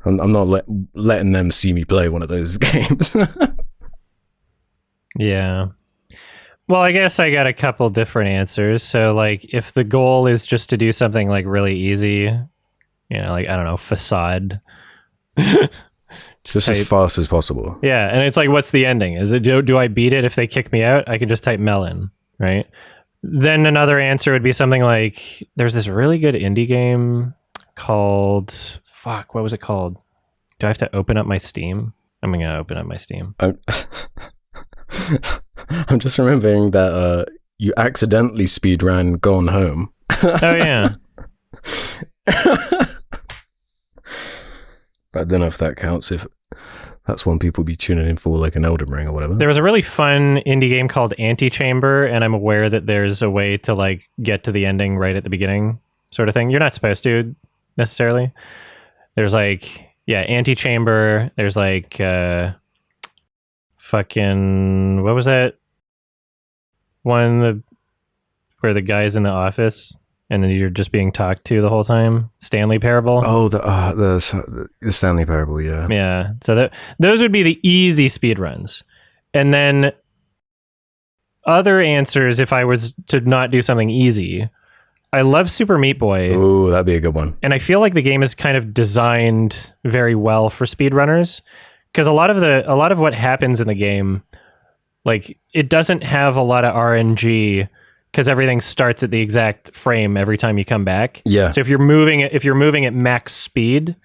I'm not letting them see me play one of those games. Yeah. Well, I guess I got a couple different answers. So like if the goal is just to do something like really easy, like, I don't know, Facade. Just as fast as possible. Yeah, and it's like, what's the ending? Is it, do I beat it if they kick me out? I can just type Melon, right? Then another answer would be something like, there's this really good indie game called, what was it called? Do I have to open up my Steam? I'm going to open up my Steam. I'm just remembering that you accidentally speedran Gone Home. Oh, yeah. But I don't know if that counts, if that's one people be tuning in for, like an Elden Ring or whatever. There was a really fun indie game called Antechamber, and I'm aware that there's a way to like get to the ending right at the beginning, sort of thing. You're not supposed to necessarily. There's like, Antechamber. There's like fucking, what was that one where the guy's in the office? and then you're just being talked to the whole time. Stanley Parable. Oh, the Stanley Parable, yeah. Yeah. So those would be the easy speed runs. And then other answers, if I was to not do something easy, I love Super Meat Boy. Oh, that'd be a good one. And I feel like the game is kind of designed very well for speedrunners, because a lot of what happens in the game, like, it doesn't have a lot of RNG, because everything starts at the exact frame every time you come back. Yeah. So if you're moving at max speed,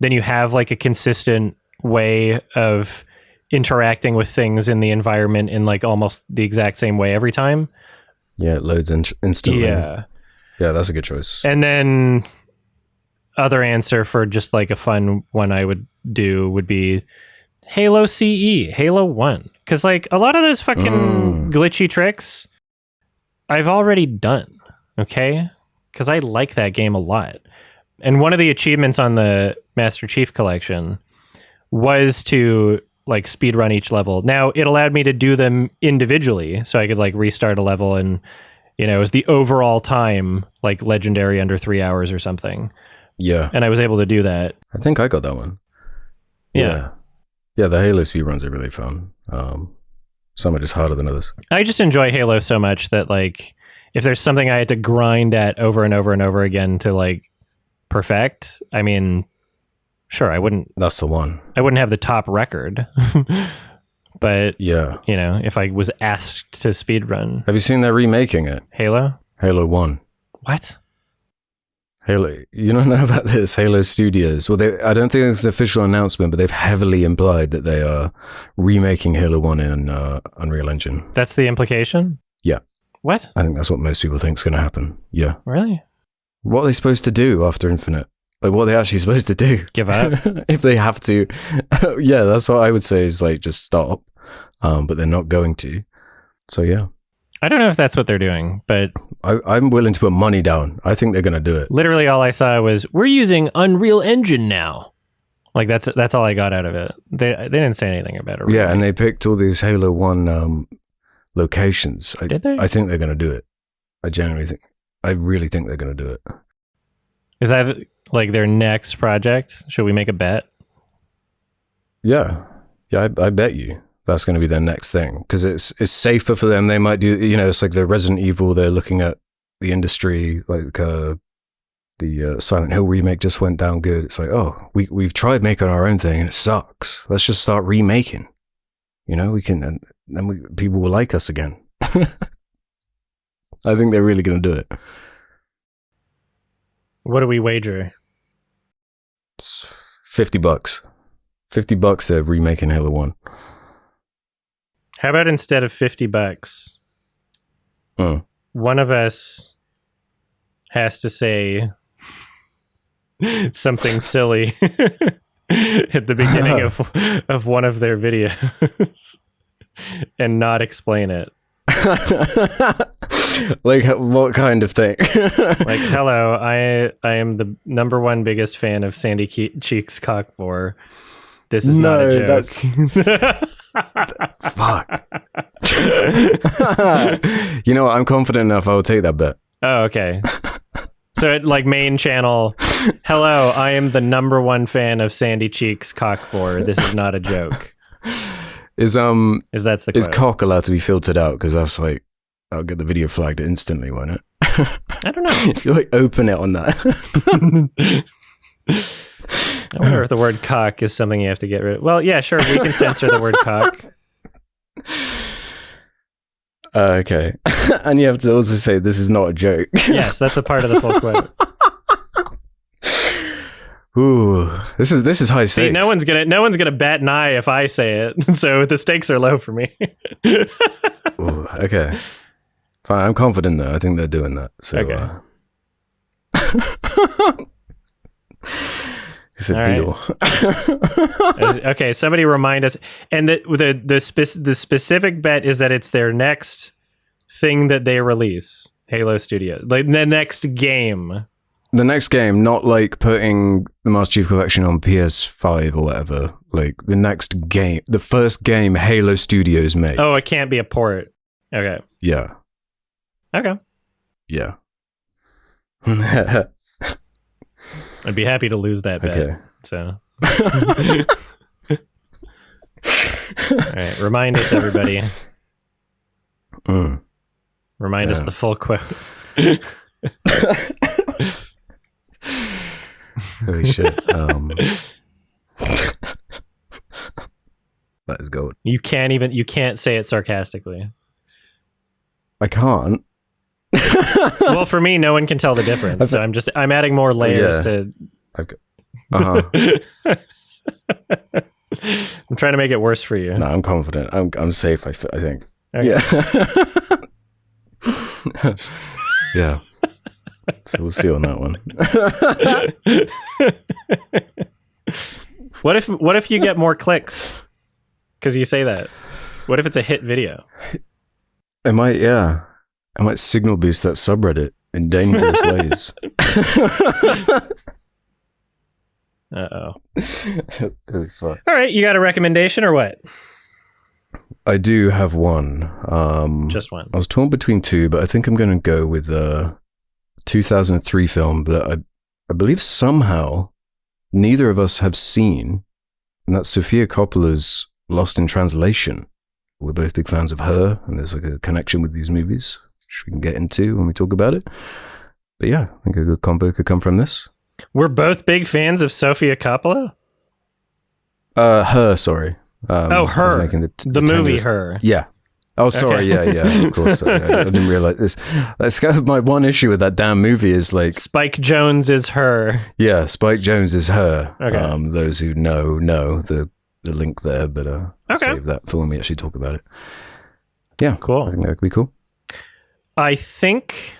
then you have like a consistent way of interacting with things in the environment in like almost the exact same way every time. Yeah, it loads instantly. Yeah. Yeah, that's a good choice. And then other answer for just like a fun one I would do would be Halo CE, Halo 1. Because like a lot of those fucking glitchy tricks I've already done, okay? Because I like that game a lot. And one of the achievements on the Master Chief Collection was to like speedrun each level. Now, it allowed me to do them individually, so I could like restart a level and, you know, it was the overall time, like legendary under 3 hours or something. Yeah. And I was able to do that. I think I got that one. Yeah. Yeah, the Halo speedruns are really fun. Some are just harder than others. I just enjoy Halo so much that like if there's something I had to grind at over and over and over again to like perfect, I mean, sure, I wouldn't. That's the one. I wouldn't have the top record, but yeah, you know, if I was asked to speedrun, have you seen they're remaking it? Halo 1. What? Halo, you don't know about this? Halo Studios. Well, I don't think it's an official announcement, but they've heavily implied that they are remaking Halo 1 in Unreal Engine. That's the implication? Yeah. What? I think that's what most people think is going to happen. Yeah. Really? What are they supposed to do after Infinite? Like, what are they actually supposed to do? Give up? If they have to. Yeah, that's what I would say is like, just stop. But they're not going to. So, yeah. I don't know if that's what they're doing, but I'm willing to put money down. I think they're going to do it. Literally all I saw was, we're using Unreal Engine now. Like, that's all I got out of it. They didn't say anything about it. Really. Yeah, and they picked all these Halo 1 locations. Did they? I think they're going to do it. I really think they're going to do it. Is that like their next project? Should we make a bet? Yeah. Yeah, I bet you that's going to be their next thing, because it's safer for them. They might do, you know, it's like the Resident Evil. They're looking at the industry, like the Silent Hill remake just went down good. It's like, oh, we've tried making our own thing and it sucks. Let's just start remaking. You know, we can, and then people will like us again. I think they're really going to do it. What do we wager? It's $50. $50 they're remaking Halo 1. How about instead of $50, one of us has to say something silly at the beginning of one of their videos and not explain it. Like, what kind of thing? Like, hello, I am the number one biggest fan of Sandy Cheeks Cockvor. This is not a joke. Fuck. You know what? I'm confident enough. I will take that bet. Oh, okay. So at like main channel, hello, I am the number one fan of Sandy Cheeks Cockvor. This is not a joke. Is that's the quote. Is cock allowed to be filtered out? Because that's like, I'll get the video flagged instantly, won't it? I don't know. If you like open it on that. I wonder if the word cock is something you have to get rid of. Well, yeah, sure. We can censor the word cock. Okay. And you have to also say, this is not a joke. Yes, that's a part of the full quote. Ooh, this is high stakes. See, no one's gonna bat an eye if I say it. So the stakes are low for me. Ooh, okay. Fine, I'm confident though. I think they're doing that. So, okay. It's a deal. Okay, somebody remind us. And the specific bet is that it's their next thing that they release. Halo Studio, like the next game. The next game, not like putting the Master Chief Collection on PS5 or whatever. Like the next game, the first game Halo Studios made. Oh, it can't be a port. Okay. Yeah. Okay. Yeah. I'd be happy to lose that bet. Okay. So. All right. Remind us, everybody. Remind us the full quote. Holy shit. That is gold. You can't say it sarcastically. I can't. Well, for me, no one can tell the difference. So I'm adding more layers to. I'm trying to make it worse for you. No, I'm confident. I'm safe. I think. Okay. Yeah. Yeah. So we'll see on that one. What if you get more clicks because you say that? What if it's a hit video? I might signal boost that subreddit in dangerous ways. Uh-oh. Holy fuck. All right, you got a recommendation or what? I do have one. Just one. I was torn between two, but I think I'm going to go with a 2003 film that I believe somehow neither of us have seen, and that's Sofia Coppola's Lost in Translation. We're both big fans of her, and there's like a connection with these movies, which we can get into when we talk about it. But yeah, I think a good combo could come from this. We're both big fans of Sofia Coppola? Her, sorry. Her. The movie Her. Yeah. Oh, sorry. Okay. Yeah. Of course. Sorry. I didn't realize this. That's kind of my one issue with that damn movie is like Spike Jonze is Her. Yeah, Spike Jonze is Her. Okay. Those who know the link there, but I'll save that for when we actually talk about it. Yeah. Cool. I think that could be cool. I think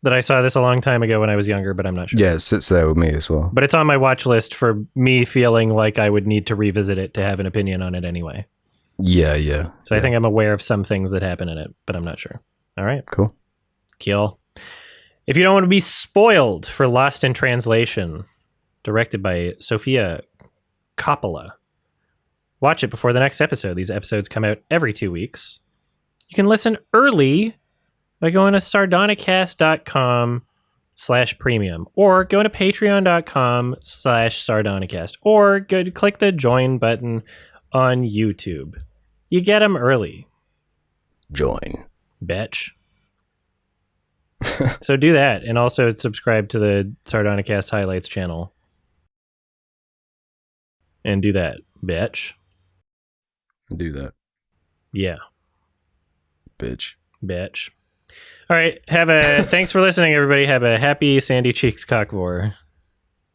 that I saw this a long time ago when I was younger, but I'm not sure. Yeah, it sits there with me as well. But it's on my watch list for me feeling like I would need to revisit it to have an opinion on it anyway. Yeah. So I think I'm aware of some things that happen in it, but I'm not sure. All right. Cool. Kill. If you don't want to be spoiled for Lost in Translation, directed by Sofia Coppola, watch it before the next episode. These episodes come out every 2 weeks. You can listen early by going to sardonicast.com/premium or go to patreon.com/sardonicast or click the join button on YouTube. You get them early. Join. Bitch. So do that, and also subscribe to the Sardonicast Highlights channel. And do that, bitch. Do that. Yeah. Bitch. All right. Thanks for listening, everybody. Have a happy Sandy Cheeks cockvore.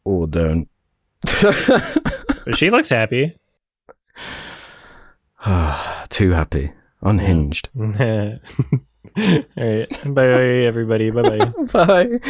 Or don't. She looks happy. Too happy. Unhinged. All right. Bye, everybody. Bye-bye. Bye.